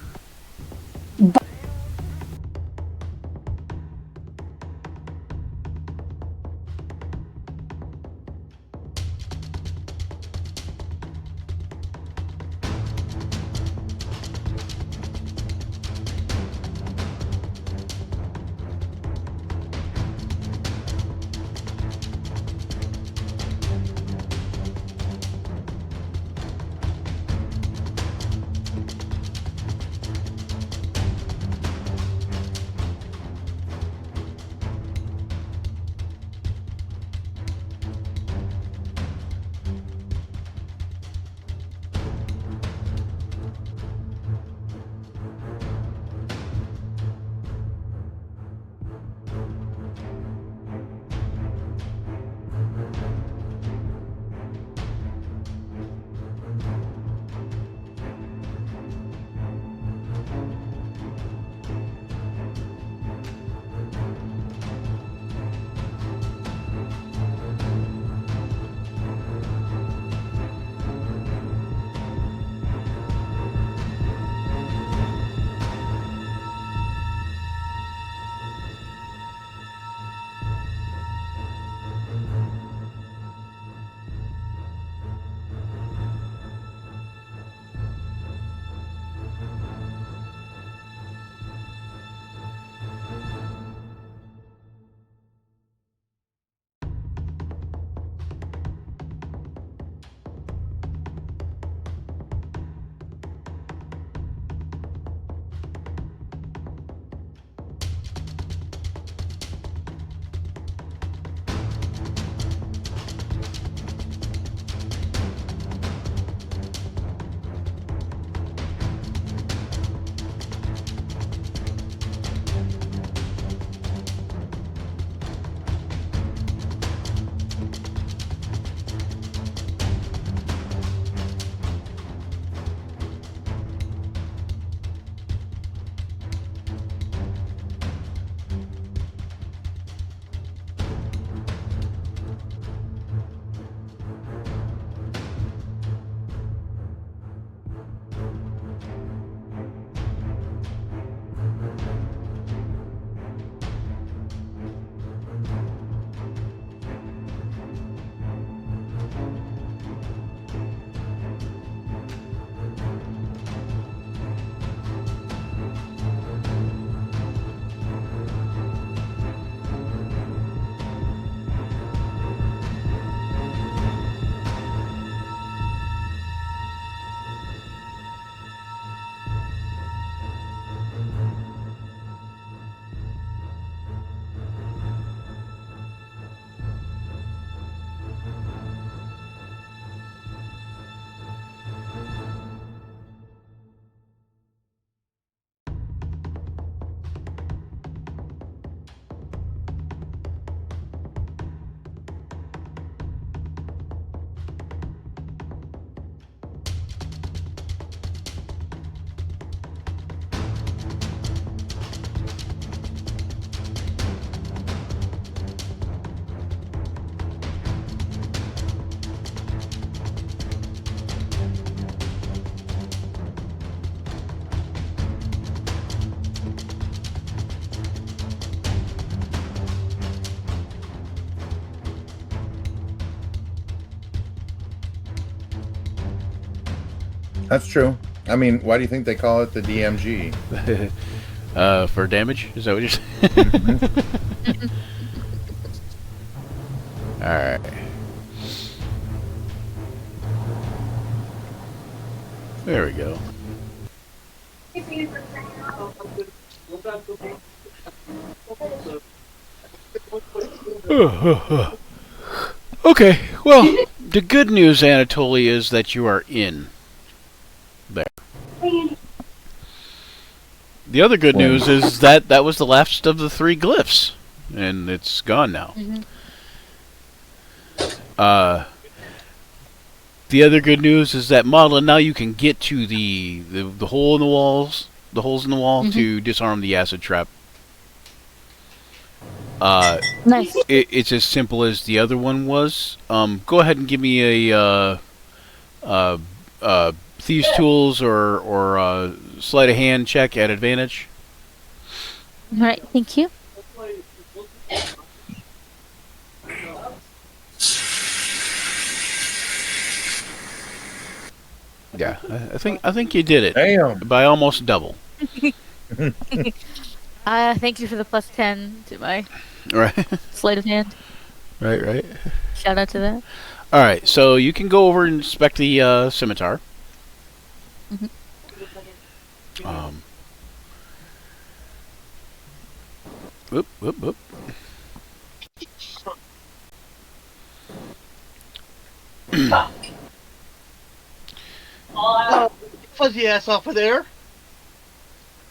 That's true. I mean, why do you think they call it the DMG? For damage? Is that what you're saying? Alright. There we go. Okay, well, the good news, Anatoly, is that you are in there. The other good news is that that was the last of the 3 glyphs, and it's gone now. The other good news is that Maudlin, now you can get to the hole in the walls, the holes in the wall to disarm the acid trap. Nice. It's as simple as the other one was. Go ahead and give me a thieves' tools or sleight of hand check at advantage. All right, thank you. Yeah, I think you did it. Damn. By almost double. Thank you for the plus 10 to my Right. sleight of hand. Right. Shout out to that. All right, so you can go over and inspect the scimitar. Whoop. Fuzzy ass off of there.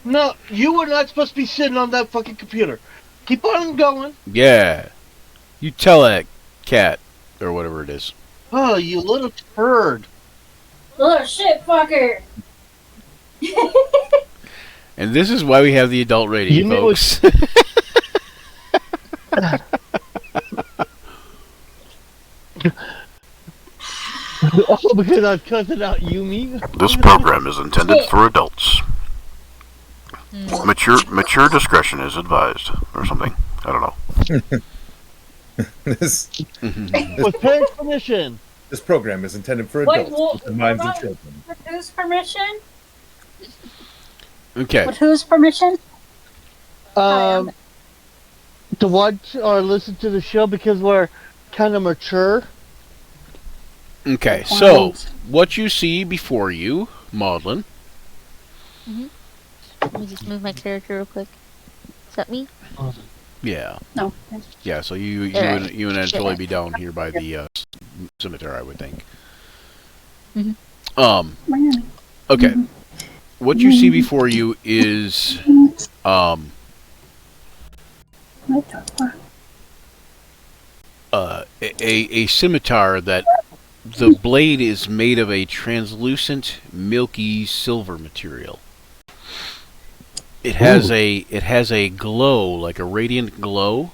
No, you were not supposed to be sitting on that fucking computer. Keep on going. Yeah. You tell that cat, or whatever it is. Oh, you little turd. Little shit fucker. And this is why we have the adult rating, You know folks. Oh, because I cut it out, Yumi. This program is intended for adults. Mature discretion is advised, or something. I don't know. This With parents' permission. this program is intended for Wait, adults well, with the minds of what? children. With whose permission? Okay. With whose permission? To watch or listen to the show because we're kind of mature. Okay, so what you see before you, Maudlin. Let me just move my character real quick. Is that me? Yeah. No. Yeah, so you Alright. and Anatoly be down here by the scimitar, I would think. Okay. What you see before you is a scimitar that the blade is made of a translucent, milky silver material. It has a glow, like a radiant glow,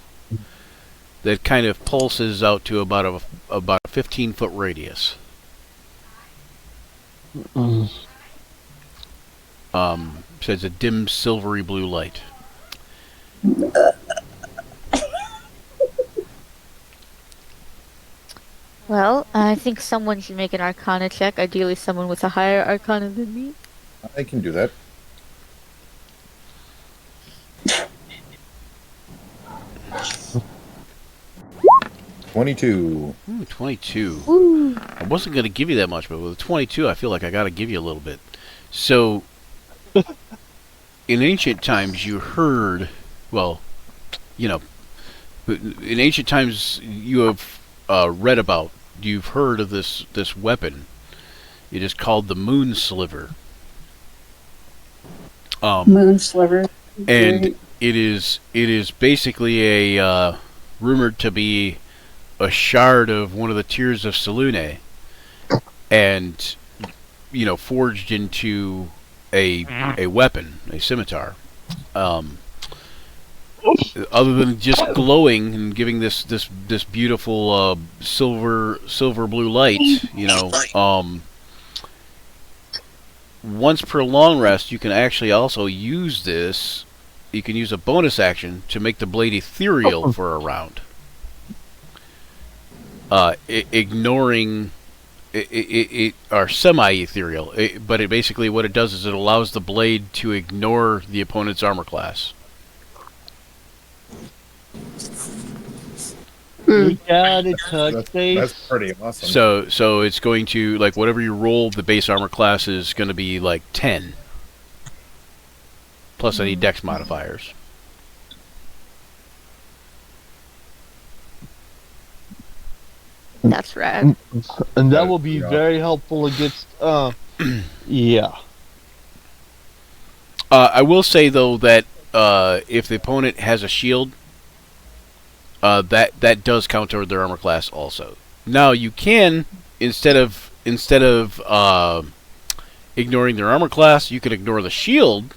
that kind of pulses out to about a 15-foot radius. Says a dim silvery blue light. Well, I think someone should make an Arcana check. Ideally, someone with a higher Arcana than me. I can do that. $22. 22. Woo! I wasn't going to give you that much, but with 22, I feel like I got to give you a little bit. So, in ancient times, you heard, well, you know, in ancient times, you have read about, you've heard of this weapon. It is called the Moon Sliver. Moon sliver. And it is basically a rumored to be a shard of one of the tears of Selûne, and forged into a weapon, a scimitar. Other than just glowing and giving this beautiful silver blue light, once per long rest, you can actually also use this. You can use a bonus action to make the blade ethereal for a round, ignoring it are semi-ethereal. But it basically what it does is it allows the blade to ignore the opponent's armor class. You gotta touch That's base. pretty awesome. So it's going to, like, whatever you roll, the base armor class is going to be like 10 plus any dex modifiers. That's rad. And that will be Yeah. very helpful against, yeah. I will say though that if the opponent has a shield, that does count toward their armor class also. Now you can instead of ignoring their armor class, you can ignore the shield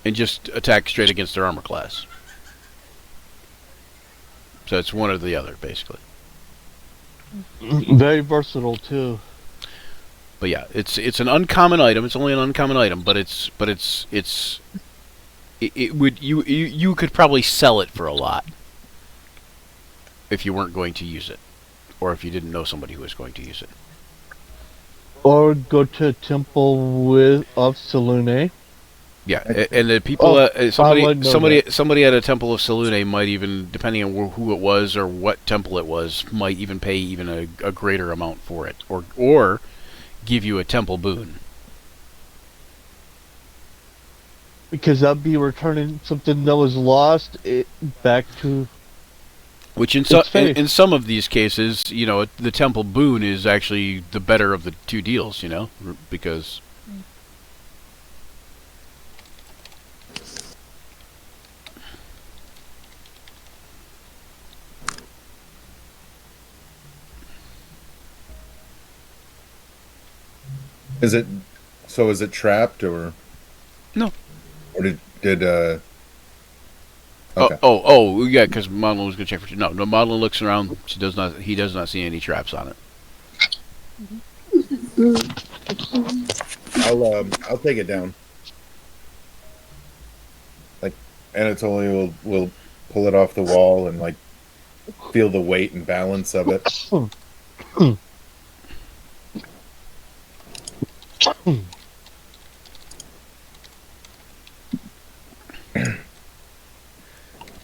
and just attack straight against their armor class. So it's one or the other, basically. Very versatile too. But yeah, it's an uncommon item. It's only an uncommon item, but it would you could probably sell it for a lot if you weren't going to use it, or if you didn't know somebody who was going to use it. Or go to a temple of Selune. Yeah, and the people, I wouldn't know somebody at a temple of Selune might even, depending on who it was or what temple it was, might even pay even a greater amount for it, or give you a temple boon. Because that'd be returning something that was lost back to. Which in It's faith. in some of these cases, you know, the temple boon is actually the better of the two deals, you know, because. Is it trapped or No. Or did okay. Oh, yeah, because Madeline was going to check for. No, Madeline looks around. He does not see any traps on it. I'll take it down. Like Anatoly will pull it off the wall and like feel the weight and balance of it.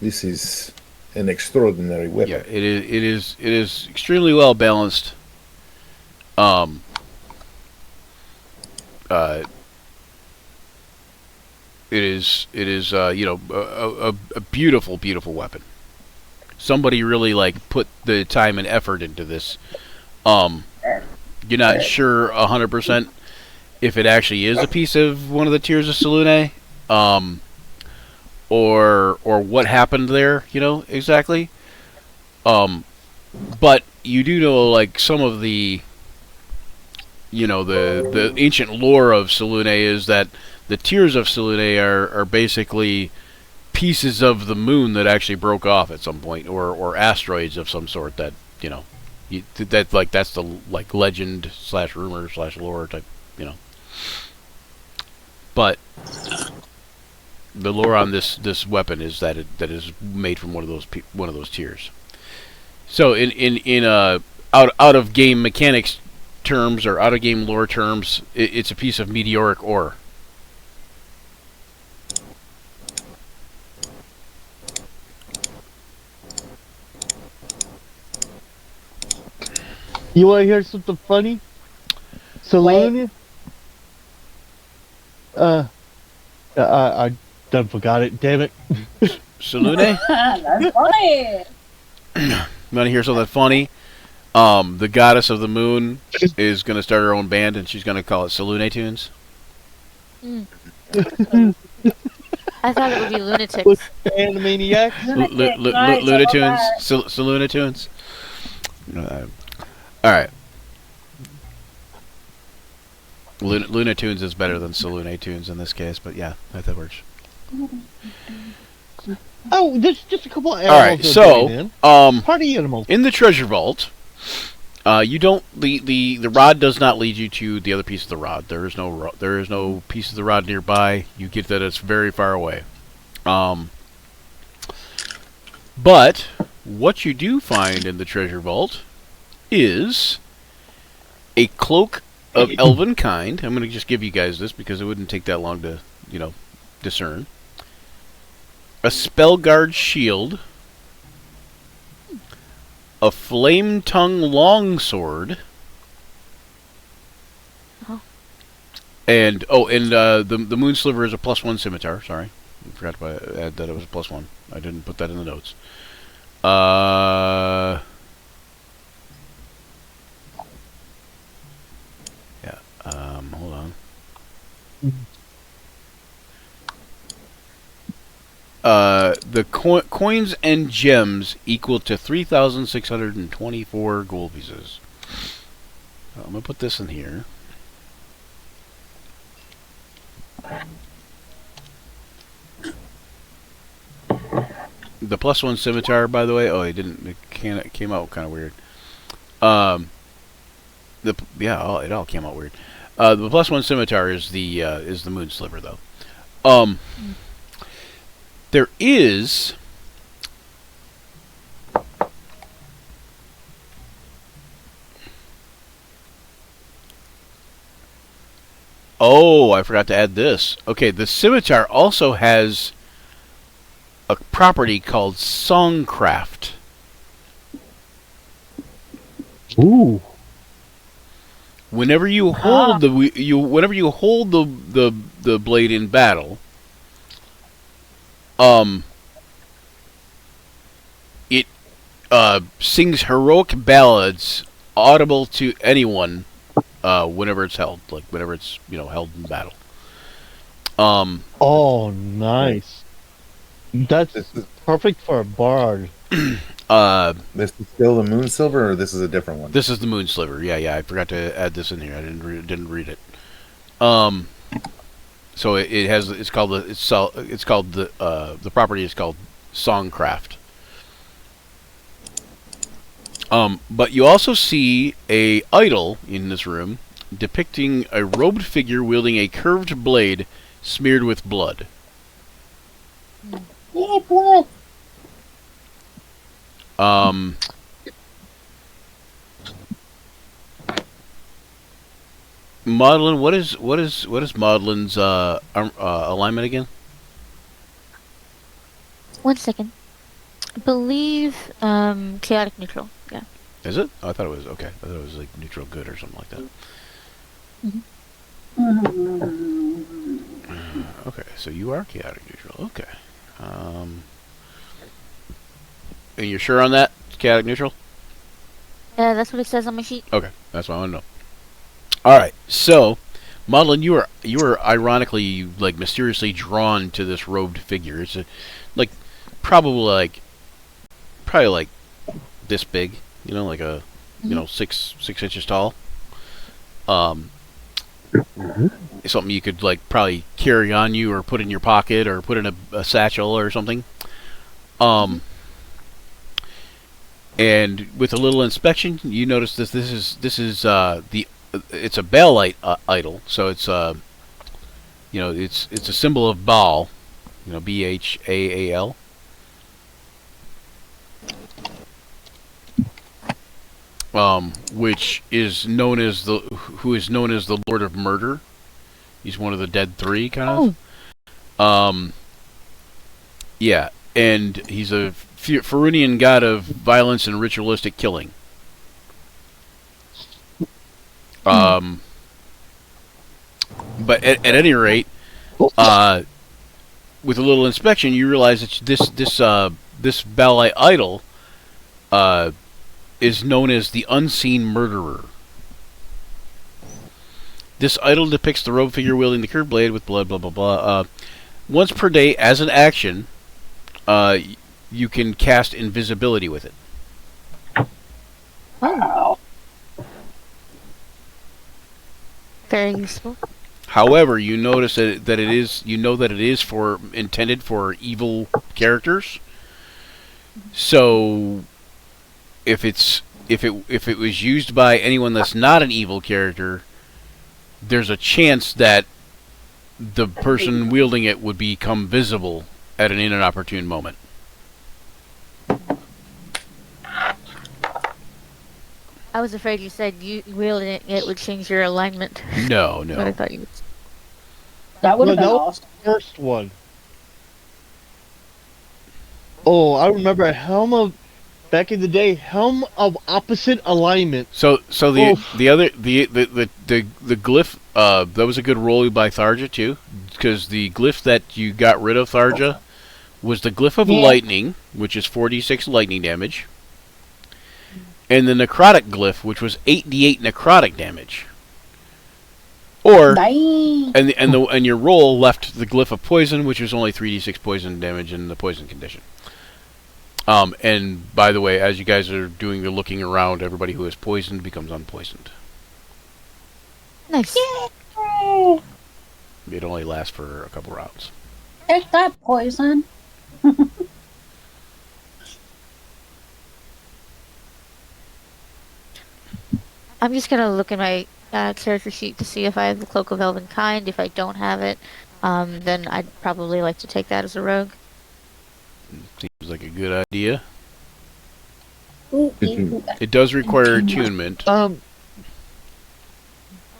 This is an extraordinary weapon. Yeah, it is extremely well balanced. It is you know, a beautiful weapon. Somebody really like put the time and effort into this. You're not sure 100% if it actually is a piece of one of the Tears of Selune, or what happened there, you know, exactly. But you do know, like, some of the, you know, the ancient lore of Selune is that the Tears of Selune are basically pieces of the moon that actually broke off at some point, or asteroids of some sort that, you know, that's the like legend / rumor / lore type, you know. But the lore on this weapon is that that is made from one of those tears. So in out of game mechanics terms, or out of game lore terms, it's a piece of meteoric ore. You want to hear something funny? Selune. I done forgot it. Damn it. Selune? That's funny. You want to hear something funny? The goddess of the moon is going to start her own band, and she's going to call it Selune Tunes. I thought it would be lunatics. With Animaniacs. Lunatunes? Selune Tunes? Alright. Lunatunes is better than Selune Tunes in this case, but yeah, that works. Oh, there's just a couple of Alright, animals. so, Party animals. in the treasure vault, you don't, the rod does not lead you to the other piece of the rod. There is no piece of the rod nearby. You get that it's very far away. But what you do find in the treasure vault is A cloak of elven kind. I'm going to just give you guys this because it wouldn't take that long to, discern. A spell guard shield. A flame tongue longsword. Oh. And the moon sliver is a +1 scimitar. Sorry, I forgot to add that it was a +1. I didn't put that in the notes. Yeah. Hold on. The coins and gems equal to 3,624 gold pieces. I'm gonna put this in here. The +1 scimitar, by the way. Oh, it didn't. It came out kind of weird. It all came out weird. The +1 scimitar is the moon sliver, though. There is I forgot to add this. Okay, the scimitar also has a property called Songcraft. Ooh. Whenever you hold the blade in battle, it sings heroic ballads audible to anyone whenever it's held, like whenever it's held in battle. Oh, nice. That's perfect for a bard. This is still the moon silver, or this is a different one? This is the moon sliver. Yeah. I forgot to add this in here. I didn't read it. So it has. It's called the property is called Songcraft. But you also see a idol in this room depicting a robed figure wielding a curved blade smeared with blood. Yeah, blood. Maudlin, what is Maudlin's alignment again? 1 second. I believe chaotic neutral. Yeah. Is it? Oh, I thought it was okay. I thought it was like neutral good or something like that. Okay, so you are chaotic neutral. Okay. And you're sure on that? Chaotic neutral? Yeah, that's what it says on my sheet. Okay, that's what I want to know. All right, so Maudlin, you were ironically, like, mysteriously drawn to this robed figure. It's probably like this big, like a 6 inches tall. Something you could probably carry on you or put in your pocket or put in a satchel or something. And with a little inspection, you notice this is it's a Baalite idol, so it's it's a symbol of Baal, Bhaal. Which is known as the Lord of Murder. He's one of the Dead Three, kind of. Yeah, and he's a Farunian god of violence and ritualistic killing. But at any rate, with a little inspection, you realize that this Baalite idol is known as the Unseen Murderer. This idol depicts the robed figure wielding the curved blade with blood, blah blah blah. Once per day, as an action, you can cast invisibility with it. Oh. Very useful. However, you notice that it is intended for evil characters. So, if it was used by anyone that's not an evil character, there's a chance that the person wielding it would become visible at an inopportune moment. I was afraid you said you wielding it would change your alignment. No, But I no. thought you would. That would have been No, awesome. First one. Oh, I remember a helm of back in the day, helm of opposite alignment. So the Oof. the other the glyph that was a good roll by Tharja too, because the glyph that you got rid of Tharja was the glyph of Yeah. lightning, which is 4d6 lightning damage, and the necrotic glyph, which was 8d8 necrotic damage. Or Dang. and your roll left the glyph of poison, which was only 3d6 poison damage in the poison condition. And by the way, as you guys are doing the looking around, everybody who is poisoned becomes unpoisoned. Nice. Yay. It only lasts for a couple rounds. Take that, poison. I'm just gonna look in my character sheet to see if I have the Cloak of Elven Kind. If I don't have it, then I'd probably like to take that as a rogue. Seems like a good idea. Ooh, Mhm. ooh. It does require attunement. Oh,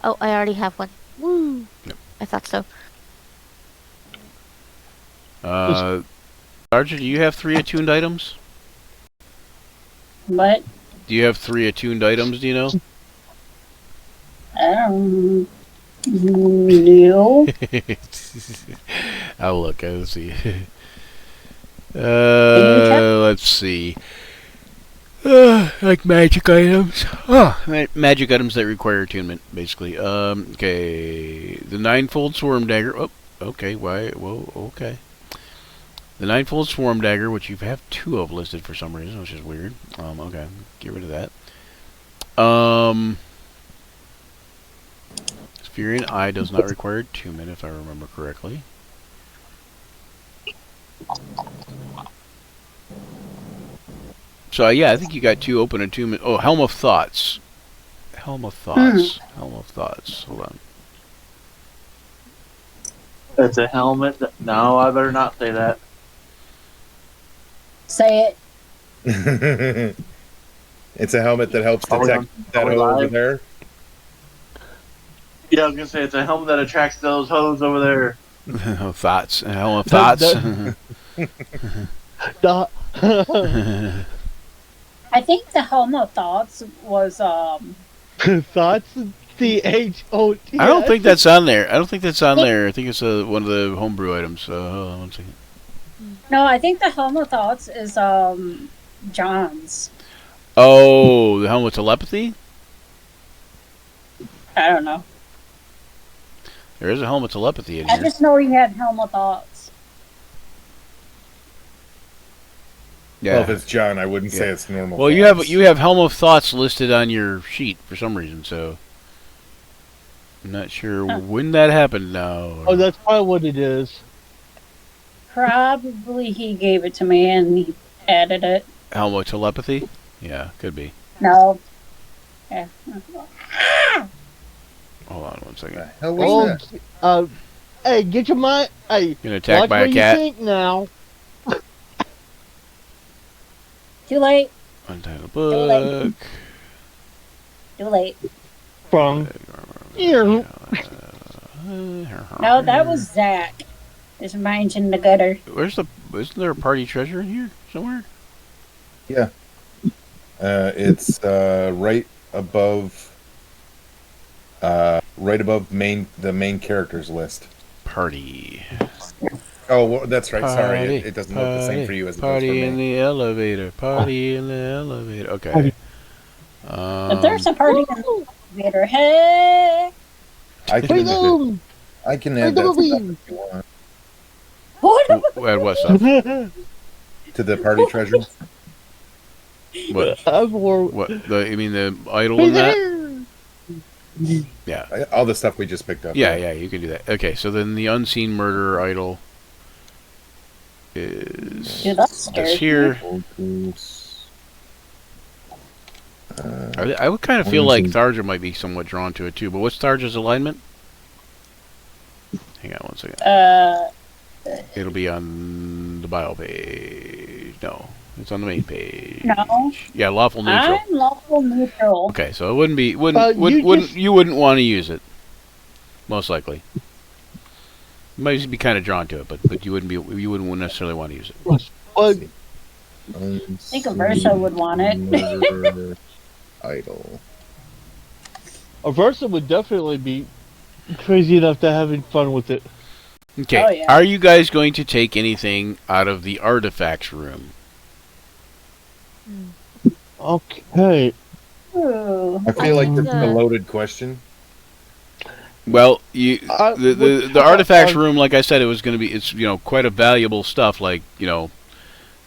I already have one. Woo! Yep. I thought so. Archer, do you have 3 attuned items? But Do you have 3 attuned items, do you know? no. I'll look, I'll see. you check? Let's see. Like magic items. Magic items that require attunement, basically. Okay. The Ninefold Swarm Dagger. Oh, okay. Why? Whoa, okay. The Ninefold Swarm Dagger, which you have 2 of listed for some reason, which is weird. Okay. Get rid of that. Spherian Eye does not require attunement, if I remember correctly. So, yeah, I think you got 2 open attunement. Oh, Helm of Thoughts. Helm of Thoughts. Helm of Thoughts. Hold on. It's a helmet. No, I better not say that. Say it. It's a helmet that helps Are we detect on- that are we hole over live? there. Yeah, I was gonna say it's a helmet that attracts those hoes over there. Thoughts. Helm of Thoughts. I think the Helm of Thoughts was Thoughts? THOT. I don't think that's on there. I don't think that's on there. I think it's one of the homebrew items. Hold on 1 second. no, I think the Helm of Thoughts is John's. Oh, the Helm of Telepathy? I don't know. There is a Helm of Telepathy in I here. just know he had Helm of Thoughts. Yeah. Well, if it's John, I wouldn't say Yeah. it's normal. Well, thoughts. you have Helm of Thoughts listed on your sheet for some reason, so I'm not sure when that happened now. Oh, that's probably what it is. Probably he gave it to me and he added it. Helm of Telepathy? Yeah, could be. No. Yeah. Hold on 1 second. What the hell was Oh, that? hey, get your mind. Hey, Been attacked watch by what a you cat. think now. Too late. Untitled late. book. Too late. From here. No, that was Zach. His mind's in the gutter. Isn't there a party treasure in here somewhere? It's right above the main characters list. Party. Oh, well, that's right. Sorry, Party, it doesn't look the same for you as it does for Party in me. the elevator. Party in the elevator. Okay. If there's a party in the elevator, hey! I can Freedom! I can add that Freedom! stuff if you want What? Add what stuff? to the party treasures. What? What? You mean the idol in that? Yeah. All the stuff we just picked up. Yeah, yeah, you can do that. Okay, so then the unseen murderer idol is Dude, that scares here. I would kind of feel like Tharja might be somewhat drawn to it too, but what's Tharja's alignment? Hang on 1 second. It'll be on the bio page. No. It's on the main page. No. Yeah, lawful neutral. I'm lawful neutral. Okay, so it wouldn't be you just- you wouldn't want to use it, most likely. You might just be kind of drawn to it, but you wouldn't necessarily want to use it. But I think Aversa would want it. Murder idol. Aversa would definitely be crazy enough to having fun with it. Okay, Oh, yeah. are you guys going to take anything out of the artifacts room? Okay. Ooh. I feel like this is a Uh, loaded question. Well, the artifacts uh, room, like I said, it's quite a valuable stuff, like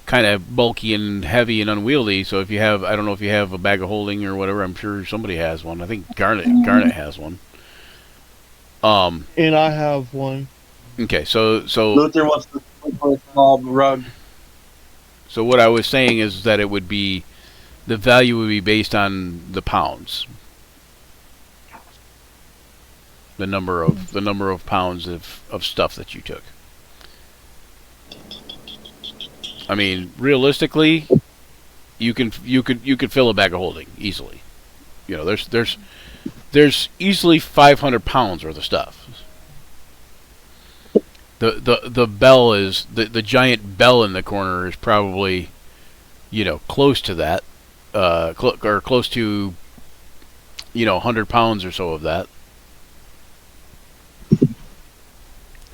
kind of bulky and heavy and unwieldy. So if you have, I don't know if you have a bag of holding or whatever, I'm sure somebody has one. I think Garnet has one. And I have one. Okay, so Luther wants to sleep on a small rug. so what I was saying is that the value would be based on the pounds. The number of pounds of stuff that you took. I mean, realistically, you could fill a bag of holding easily. There's easily 500 pounds worth of stuff. The bell is the giant bell in the corner is probably close to that, or close to 100 pounds or so of that.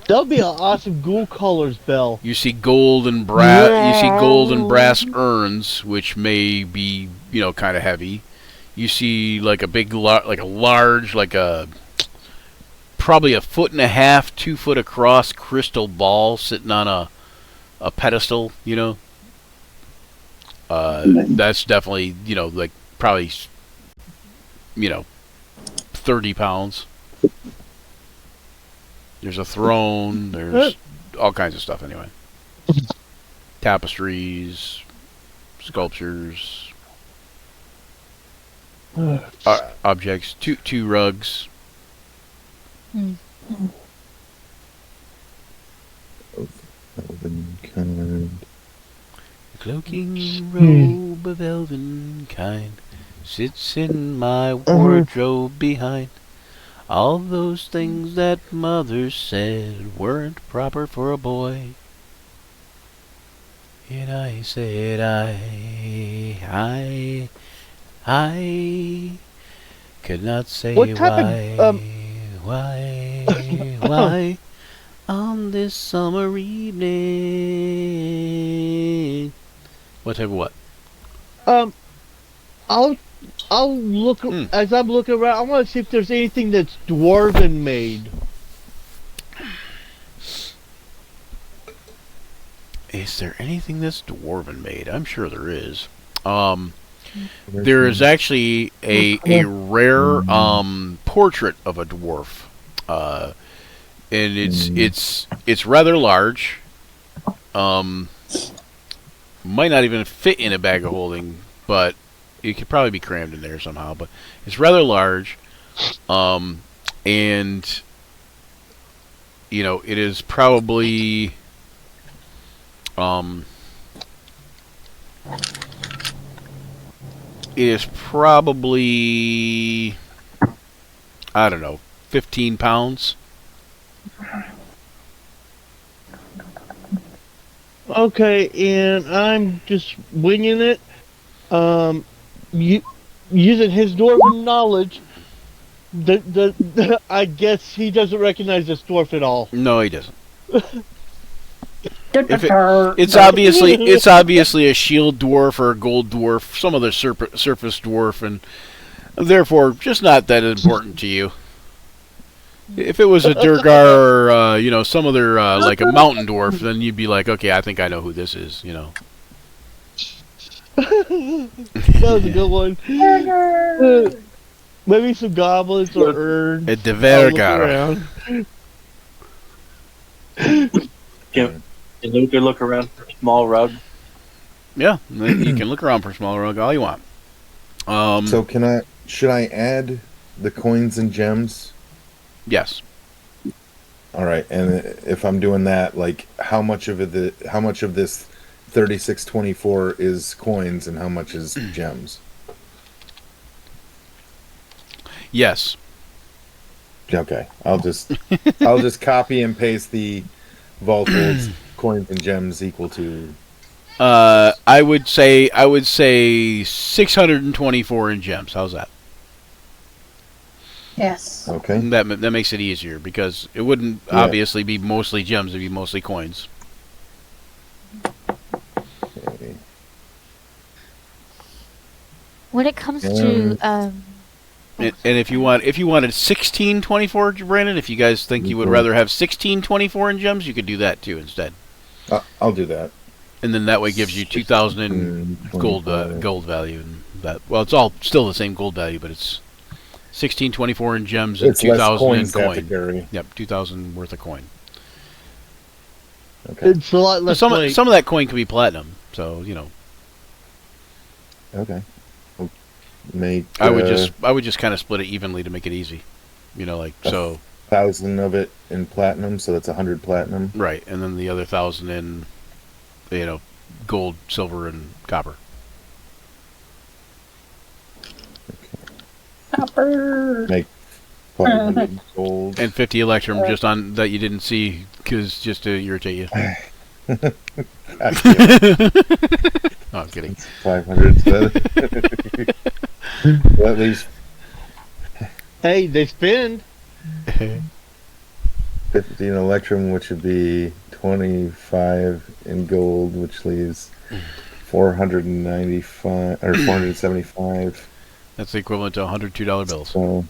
That would be an awesome Ghoul Colors bell. You see gold and brass urns, which may be kind of heavy. You see like a probably 1.5 feet, 2 foot across crystal ball sitting on a pedestal. That's definitely like probably 30 pounds. There's a throne. There's all kinds of stuff anyway. Tapestries, sculptures, objects. Two rugs. Elvenkind. Cloaking robe of elven kind sits in my wardrobe behind. All those things that mother said weren't proper for a boy. And I said I could not say What type of, why on this summer evening. What type of what? I'll look as I'm looking around. I want to see if there's anything that's dwarven made. Is there anything that's dwarven made? I'm sure there is. There is actually a rare portrait of a dwarf, and it's rather large. Might not even fit in a bag of holding, but it could probably be crammed in there somehow. But it's rather large, and it is probably I don't know, 15 pounds. Okay, and I'm just winging it. Using his dwarven knowledge, I guess he doesn't recognize this dwarf at all. No, he doesn't. It's obviously a shield dwarf or a gold dwarf, some other surface dwarf, and therefore just not that important to you. If it was a Durgar or some other like a mountain dwarf, then you'd be like, okay, I think I know who this is. That was a good one. Maybe some goblins or urns. A Devergar. Can Luther look around for a small rug? Yeah, you can look around for a small rug all you want. So should I add the coins and gems? Yes. All right, and if I'm doing that, like how much of this 3624 is coins and how much is gems? Yes. Okay, I'll just copy and paste the vault holds coins and gems equal to. I would say 624 in gems. How's that? Yes. Okay. That makes it easier because it wouldn't obviously be mostly gems; it'd be mostly coins. Okay. When it comes to And if you wanted 1624, Brandon, if you guys think you would rather have 1624 in gems, you could do that too instead. I'll do that. And then that way gives you 2,000 in gold value, and that. Well, it's all still the same gold value, but it's 1624 in gems and It's less 2,000 in coins to have to coin. carry. Yep, 2,000 worth of coin. Okay. It's a lot less Some weight. of that coin can be platinum, so you know. Okay. We'll make. I would just kind of split it evenly to make it easy, you know, like so. 1,000 of it in platinum, so that's 100 platinum. Right, and then the other 1,000 in, you know, gold, silver, and copper. Copper. Make 500 gold. And 50 electrum just on that you didn't see, because just to irritate you. God No, I'm kidding. 500. So well, at least Hey, they spin. 50 in electrum, which would be 25 in gold, which leaves 495 or 475. That's the equivalent to $102 bills. So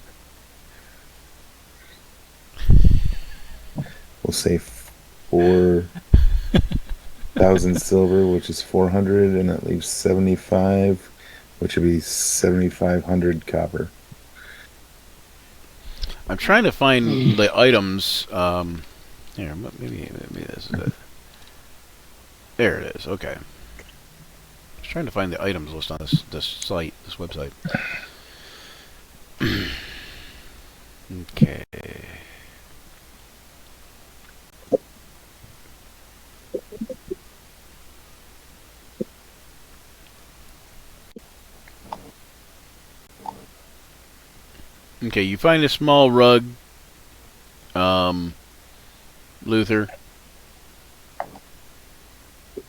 we'll say 4,000 silver, which is 400, and that leaves 75, which would be 7,500 copper. I'm trying to find the items. Here, maybe this is it. There it is. Okay. I was trying to find the items list on this site, this website. Okay. Okay, you find a small rug, Luther.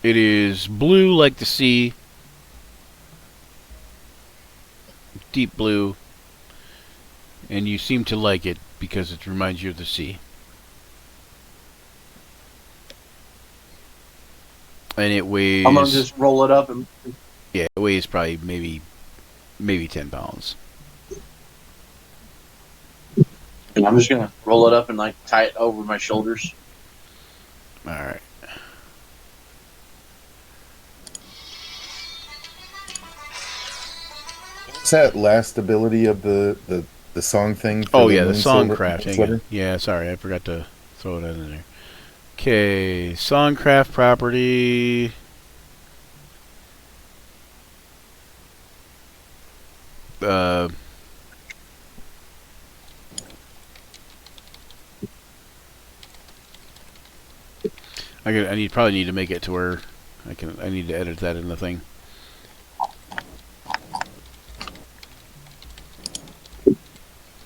It is blue like the sea, deep blue, and you seem to like it because it reminds you of the sea. And it weighs... I'm gonna just roll it up and. Yeah, it weighs probably maybe 10 pounds. And I'm just gonna roll it up and like tie it over my shoulders. All right. What's that last ability of the song thing? Oh the yeah, the moon song silver crafting. sweater? Yeah, sorry, I forgot to throw it in there. Okay, songcraft property. I probably need to make it to where I need to edit that in the thing.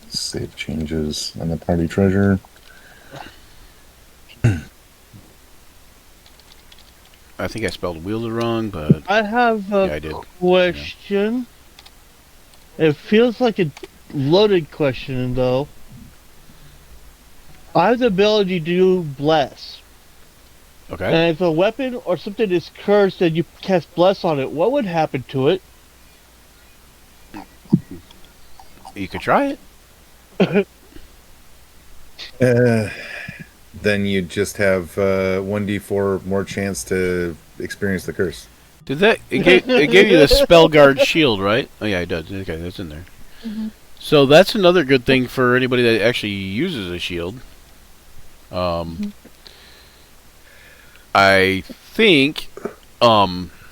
Save changes on the party treasure. I think I spelled wielder wrong, but I have a yeah, I did. question. It feels like a loaded question, though. I have the ability to do bless. Okay. And if a weapon or something is cursed and you cast bless on it, what would happen to it? You could try it. Then you just have 1d4 more chance to experience the curse. Did that? It gave you the spell guard shield, right? Oh yeah, it does. Okay, that's in there. Mhm. So that's another good thing for anybody that actually uses a shield. I think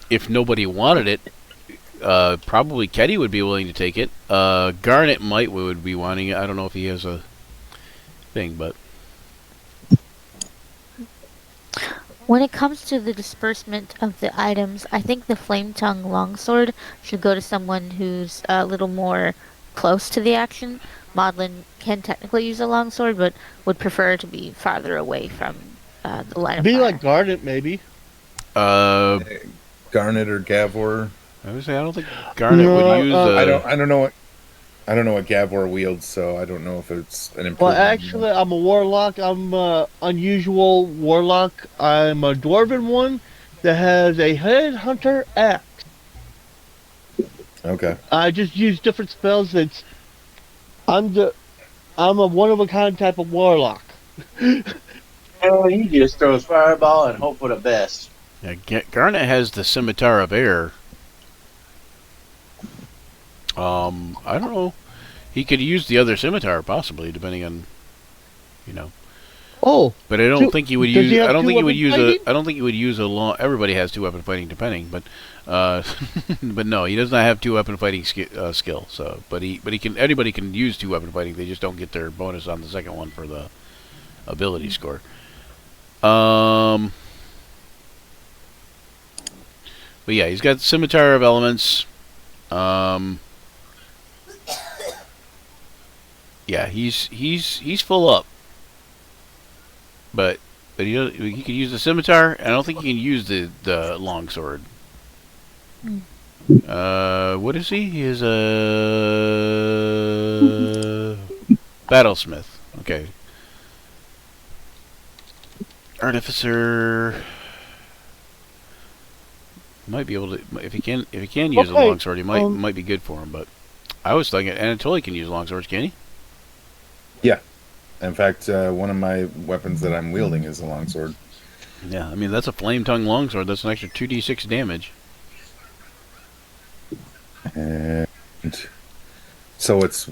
if nobody wanted it, probably Keddy would be willing to take it. Garnet would be wanting it. I don't know if he has a thing, but When it comes to the disbursement of the items, I think the Flame Tongue Longsword should go to someone who's a little more close to the action. Maudlin can technically use a longsword, but would prefer to be farther away from the line of Be fire. like Garnet, maybe. Garnet or Gavor. I would say I don't think Garnet No, would use. I don't know what Gavor wields, so I don't know if it's an improvement. Well, actually, I'm a warlock. I'm a unusual warlock. I'm a dwarven one that has a headhunter axe. Okay. I just use different spells. I'm a one of a kind type of warlock. Oh, he just throws fireball and hope for the best. Yeah, Garnet has the Scimitar of Air. I don't know. He could use the other scimitar, possibly, depending on, Oh, But I don't think he would does use. he have I don't think he two would use weapon a. fighting? I don't think he would use a long. Everybody has 2 weapon fighting, depending, but, but no, he does not have 2 weapon fighting skill. So, but he can. Anybody can use 2 weapon fighting. They just don't get their bonus on the second one for the ability score. But yeah, he's got Scimitar of Elements. Yeah, he's full up. But he could use the scimitar. I don't think he can use the longsword. What is he? He is a battlesmith. Okay. Artificer might be able to if he can use a longsword. He might be good for him. But I was thinking Anatoly can use longswords. Can he? Yeah. In fact, one of my weapons that I'm wielding is a longsword. Yeah, I mean that's a flame tongue longsword. That's an extra 2d6 damage. And so it's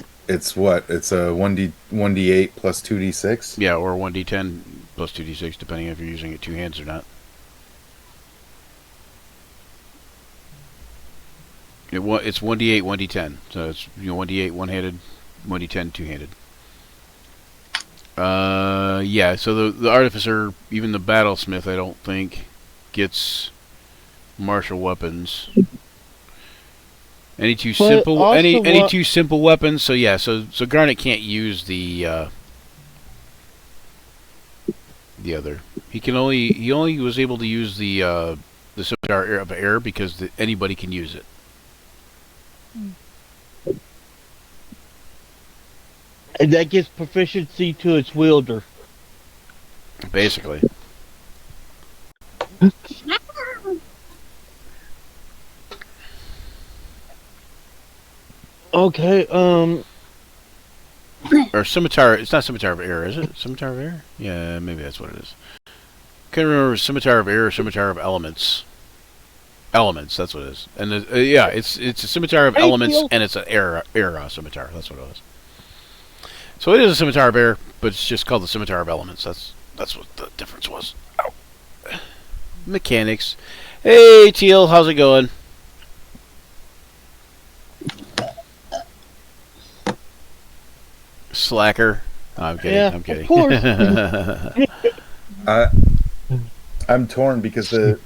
what? It's a 1d8 plus 2d6. Yeah, or 1d10 plus 2d6, depending if you're using it 2 hands or not. It's 1d8, 1d10. So it's 1d8 one-handed, 1d10 two-handed. Yeah. So the artificer, even the battlesmith, I don't think gets martial weapons. Any two simple weapons. So yeah. So Garnet can't use the other. He only was able to use the scimitar of air because anybody can use it. And that gives proficiency to its wielder. Basically. Okay, Or scimitar. It's not scimitar of air, is it? Scimitar of air? Yeah, maybe that's what it is. Can't remember scimitar of air or scimitar of elements. Elements, that's what it is. And yeah, it's a scimitar of elements, and it's an air scimitar. That's what it was. So it is a scimitar of air, but it's just called the scimitar of elements. That's what the difference was. Ow. Mechanics. Hey, Teal, how's it going? Slacker. Oh, I'm kidding. Yeah, I'm kidding. of I'm torn because the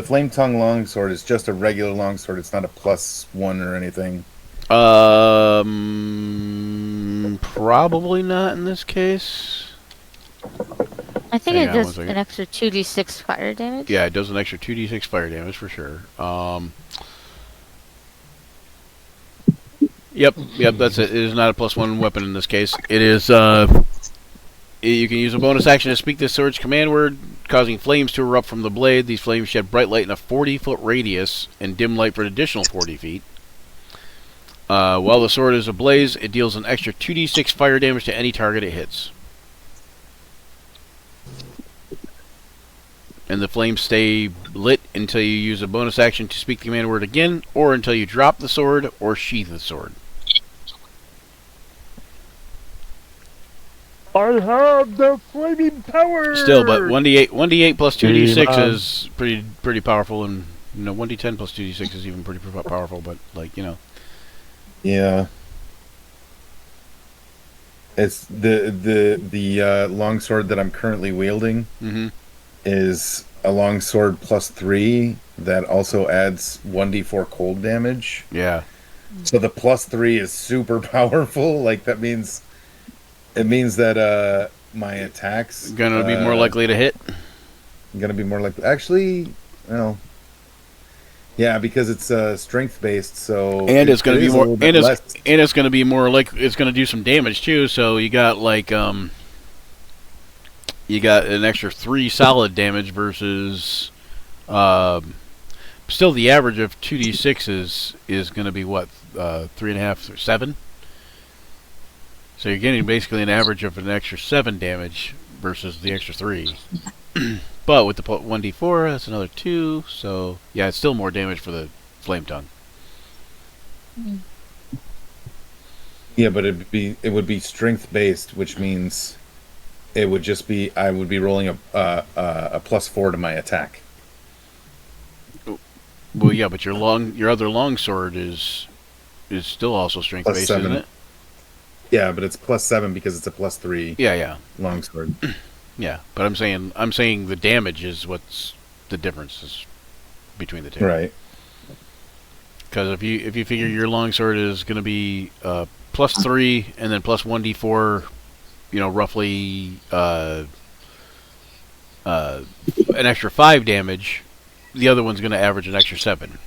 flame tongue longsword is just a regular longsword. It's not a +1 or anything. Probably not in this case. I think Hang it on does 1 second. an extra 2d6 fire damage. Yeah, it does an extra 2d6 fire damage for sure. Yep, that's it. It is not a +1 weapon in this case. It is, you can use a bonus action to speak this sword's command word, causing flames to erupt from the blade. These flames shed bright light in a 40-foot radius and dim light for an additional 40 feet. While the sword is ablaze, it deals an extra 2d6 fire damage to any target it hits. And the flames stay lit until you use a bonus action to speak the command word again, or until you drop the sword or sheath the sword. I have the flaming power. Still, but 1d8 plus 2d6 is pretty powerful, and 1d10 plus 2d6 is even pretty powerful. But Yeah. It's the longsword that I'm currently wielding. Mm-hmm. is a longsword +3 that also adds 1d4 cold damage. Yeah. So the +3 is super powerful. Like that means it means that my attacks Gonna be more likely to hit. gonna be more likely. Actually, well, yeah, because it's strength based. So And it's going to it be is a more, little bit and less. it's going to be more like it's going to do some damage too. So you got like you got an extra 3 solid damage versus still the average of 2d6 is going to be what 3.5 or 7. So you're getting basically an average of an extra 7 damage versus the extra 3. But with the 1d4, that's another 2. So yeah, it's still more damage for the flame tongue. Yeah, but it would be strength based, which means it would just be I would be rolling a +4 to my attack. Well, yeah, but your other longsword is still also strength based, +7. isn't it? Yeah, but it's +7 because it's a +3 Yeah. longsword. Yeah, but I'm saying the damage is what's the difference is between the two. Right. Because if you figure your longsword is going to be +3 and then +1d4, roughly an extra 5 damage, the other one's going to average an extra 7.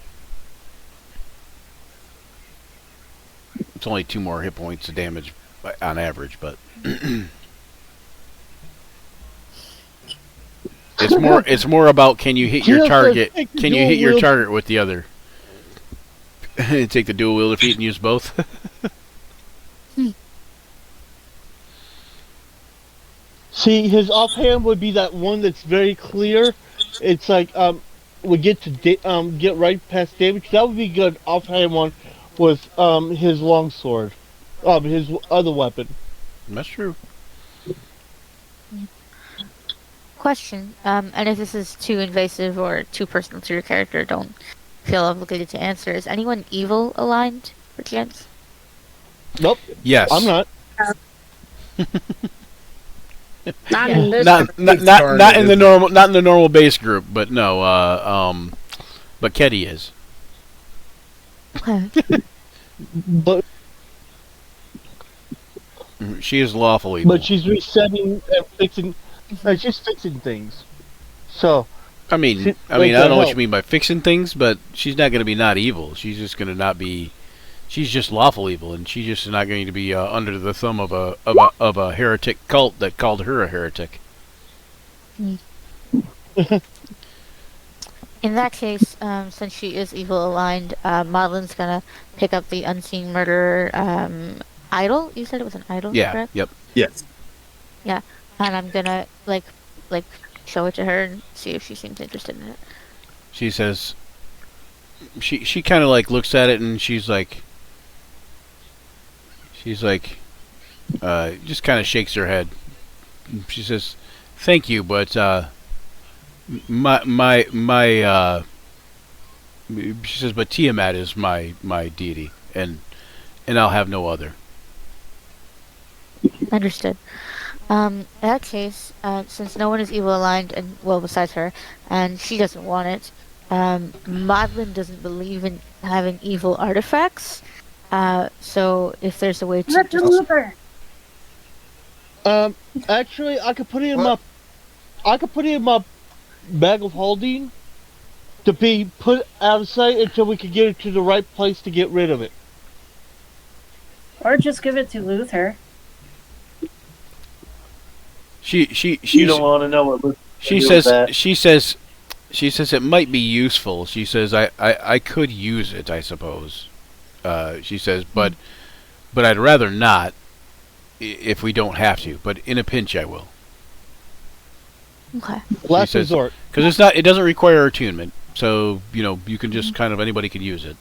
It's only 2 more hit points of damage on average, but it's more about can you hit your target? Can you hit your target with the other? Take the dual wielder feat and use both. See, his offhand would be that one that's very clear. It's like would get to get right past damage. That would be good offhand one with his longsword, his other weapon. That's true. Question, and if this is too invasive or too personal to your character, don't feel obligated to answer. Is anyone evil aligned, for chance? Nope. Yes. I'm not. Not in this. Not in the normal base group, but no. But Ketty is. Okay. But She is lawful evil. but she's resetting and fixing. She's fixing things. So I mean, I don't know what you mean by fixing things, but she's not going to be not evil. She's just going to not be. She's just lawful evil, and she's just not going to be under the thumb of a heretic cult that called her a heretic. In that case, since she is evil aligned, Maudlin's gonna pick up the unseen murderer idol. You said it was an idol, Yeah. correct? Yep. Yes. Yeah, and I'm gonna like show it to her and see if she seems interested in it. She says. She kind of like looks at it and she's like, just kind of shakes her head. She says, "Thank you, but my she says, but Tiamat is my deity, and I'll have no other." Understood. In that case, since no one is evil aligned, and well, besides her, and she doesn't want it, Maudlin doesn't believe in having evil artifacts. So if there's a way to Not to Luther. actually, I could put it in my bag of holding to be put out of sight until we can get it to the right place to get rid of it. Or just give it to Luther. You don't want to know what Luther she do says with that. she says it might be useful. She says I could use it, I suppose. She says, but I'd rather not if we don't have to. But in a pinch, I will. Okay. Last says- resort. Because it doesn't require attunement, so you can just kind of anybody can use it.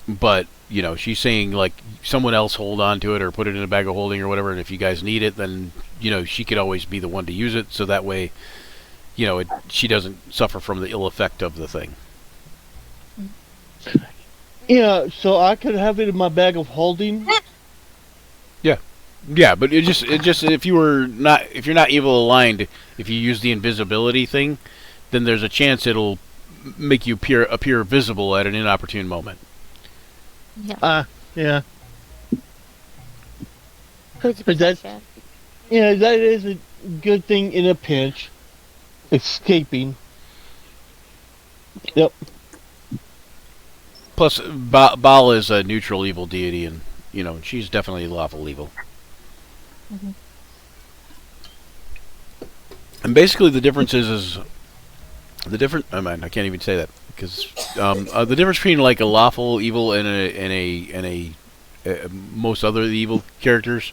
But she's saying like someone else hold on to it or put it in a bag of holding or whatever, and if you guys need it, then she could always be the one to use it, so that way, she doesn't suffer from the ill effect of the thing. Yeah, so I could have it in my bag of holding. Yeah. Yeah, but it just if you're not evil aligned, if you use the invisibility thing, then there's a chance it'll make you appear visible at an inopportune moment. Yeah. Yeah. 50% But that's- chance. Yeah, that is a good thing in a pinch. Escaping. Yep. Plus, Baal is a neutral evil deity, and she's definitely lawful evil. Mhm. And basically, the difference is the different. I mean, I can't even say that because the difference between like a lawful evil and a most other evil characters.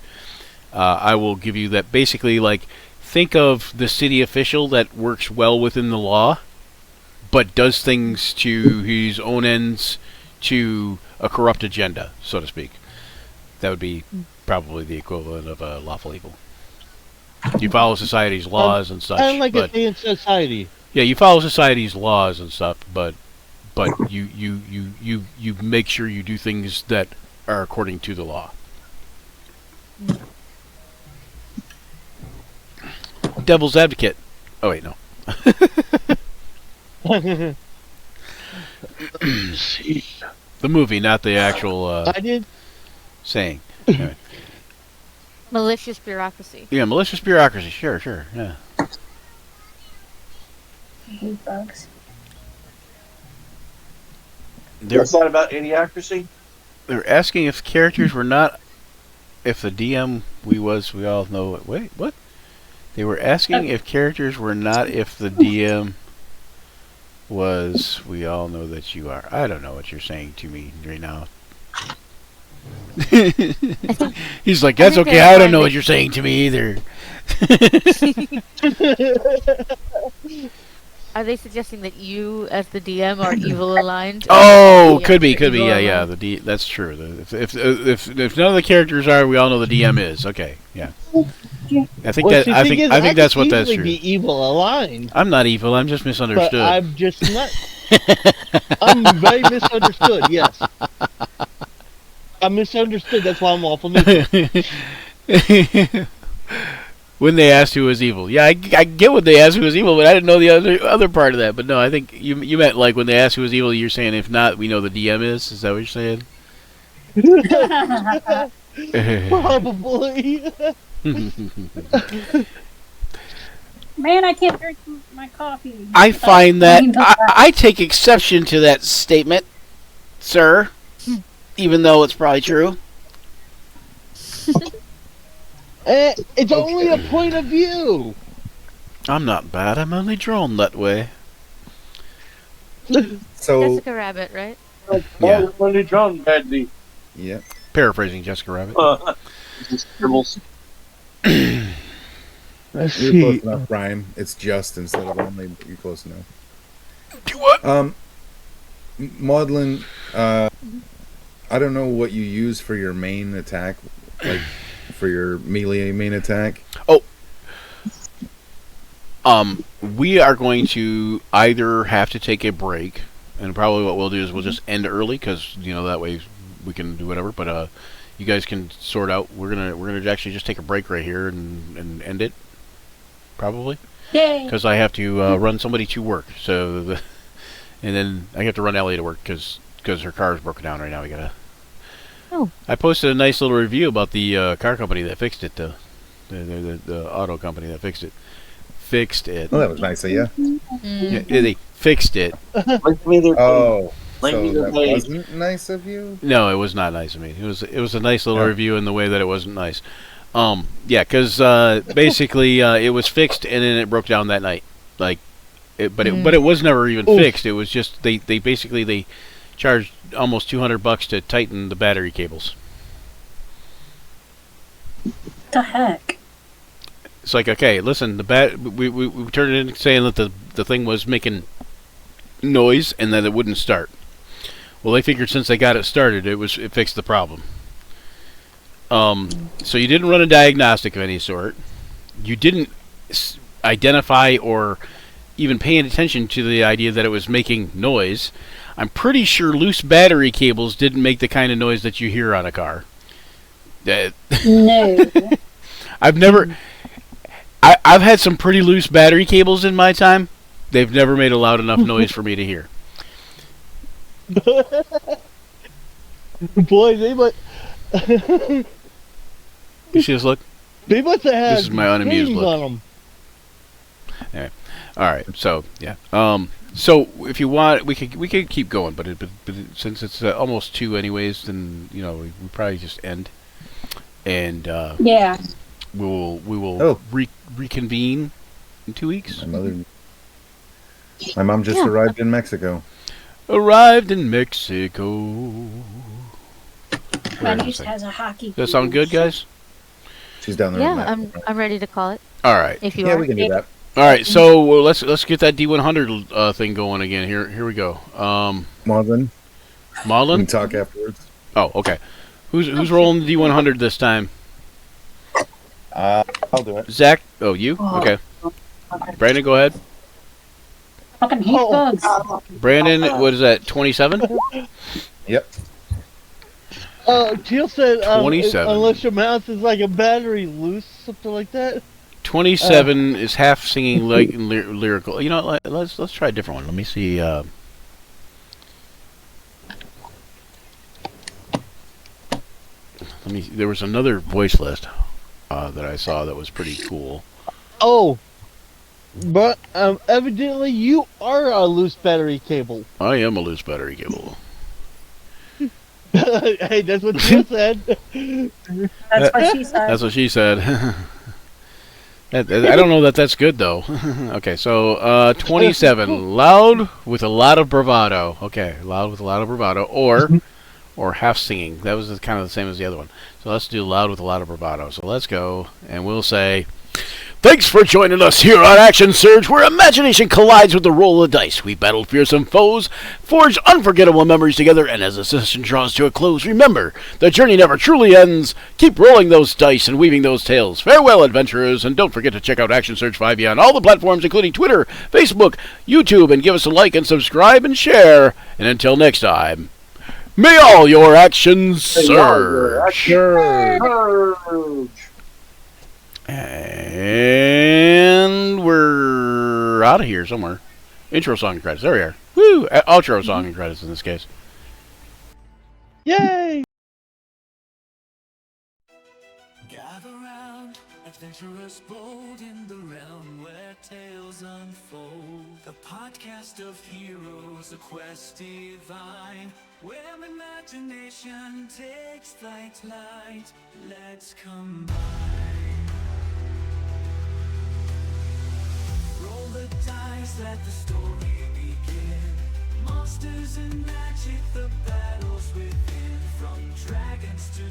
I will give you that. Basically, like think of the city official that works well within the law, but does things to his own ends, to a corrupt agenda, so to speak. That would be probably the equivalent of a lawful evil. You follow society's laws and such. I don't like but, a day in society. yeah, you follow society's laws and stuff, but you make sure you do things that are according to the law. Devil's advocate. Oh wait, no. The movie, not the actual I did. saying. Anyway. Malicious bureaucracy. Yeah, malicious bureaucracy. Sure, yeah. I hate bugs. That's not about idiocracy. They're asking if characters were not, if the DM we all know. Wait, what? They were asking if characters were not if the DM was. We all know that you are. I don't know what you're saying to me right now. He's like, that's okay. I don't know what you're saying to me either. Are they suggesting that you, as the DM, are evil aligned? Oh, Yeah, could be. evil Yeah. aligned? That's true. If none of the characters are, we all know the DM is. Okay, yeah. I think Well, that see, I thing think is, I think that's could what that's easily true. be evil aligned, I'm not evil. I'm just but misunderstood. I'm just not. I'm very misunderstood. Yes, I'm misunderstood. That's why I'm lawful neutral. When they asked who was evil, yeah, I get what they asked who was evil, but I didn't know the other part of that. But no, I think you meant like when they asked who was evil, you're saying if not, we know the DM is. Is that what you're saying? Probably. Man, I can't drink my coffee. I find that I take exception to that statement, sir, even though it's probably true. It's only a point of view. I'm not bad. I'm only drawn that way. So Jessica Rabbit, right? Yeah. When they drawn badly. yeah, Paraphrasing Jessica Rabbit. Just scribbles. Let's you're see. close enough, Brian. It's just instead of only. But you're close enough. What? Maudlin, I don't know what you use for your main attack, like for your melee main attack. We are going to either have to take a break, and probably what we'll do is we'll just end early because that way we can do whatever. But you guys can sort out. We're gonna actually just take a break right here and end it, probably. Yay! Because I have to run somebody to work. And then I have to run Ellie to work because her car is broken down right now. We gotta. Oh. I posted a nice little review about the car company that fixed it. The auto company that fixed it. Oh, that was nice of you. Yeah, they fixed it. Link me their Oh, Link me so their that page. wasn't nice of you. No, it was not nice of me. It was a nice little Yeah. review in the way that it wasn't nice. Yeah, because basically it was fixed and then it broke down that night. But it was never even fixed. It was just they basically charged almost $200 to tighten the battery cables. The heck? It's like, okay, listen, we turned it in saying that the thing was making noise and that it wouldn't start. Well, they figured since they got it started, it fixed the problem. So you didn't run a diagnostic of any sort. You didn't identify or even pay attention to the idea that it was making noise. I'm pretty sure loose battery cables didn't make the kind of noise that you hear on a car. Uh, No. I've never. I've had some pretty loose battery cables in my time. They've never made a loud enough noise for me to hear. Boy, they must. You see this look? They must have had. This is my unamused strings look. on them. All right. So yeah. So if you want, we could keep going, but since it's almost 2 anyways, then we probably just end, and Yeah. we will Oh. reconvene in 2 weeks. My mom just Yeah. arrived in Mexico. Arrived in Mexico. Ron just has a hockey. Does that sound good, guys? She's down there. Yeah, I'm ready to call it. All right. If you Yeah, are. we can do that. All right. So let's get that D100 thing going again. Here we go. Marlon, we can Marlon. talk afterwards. Oh, okay. Who's rolling the D100 this time? I'll do it. Zach. Oh, you. Okay. Brandon, go ahead. Fucking hate bugs. Brandon, what is that? 27. Yep. Teal said 27. unless your mouth is like a battery loose, something like that. 27 is half singing like lyrical. You know, let's try a different one. Let me see. There was another voice list that I saw that was pretty cool. Oh, but evidently you are a loose battery cable. I am a loose battery cable. Hey, that's what Teal said. That's what she said. That's what she said. I don't know that that's good though. Okay, so 27, loud with a lot of bravado. Okay, loud with a lot of bravado, or half singing. That was kind of the same as the other one. So let's do loud with a lot of bravado. So let's go, and we'll say, thanks for joining us here on Action Surge, where imagination collides with the roll of dice. We battled fearsome foes, forged unforgettable memories together, and as the session draws to a close, remember, the journey never truly ends. Keep rolling those dice and weaving those tales. Farewell, adventurers, and don't forget to check out Action Surge 5e on all the platforms, including Twitter, Facebook, YouTube, and give us a like and subscribe and share. And until next time, may all your actions surge. And we're out of here somewhere. Intro song and credits. There we are. Woo! Outro song and credits in this case. Yay! Gather round, adventurers bold in the realm where tales unfold. The podcast of heroes, a quest divine, where imagination takes flight. Let's combine. Roll the dice, let the story begin. Monsters and magic, the battles within. From dragons to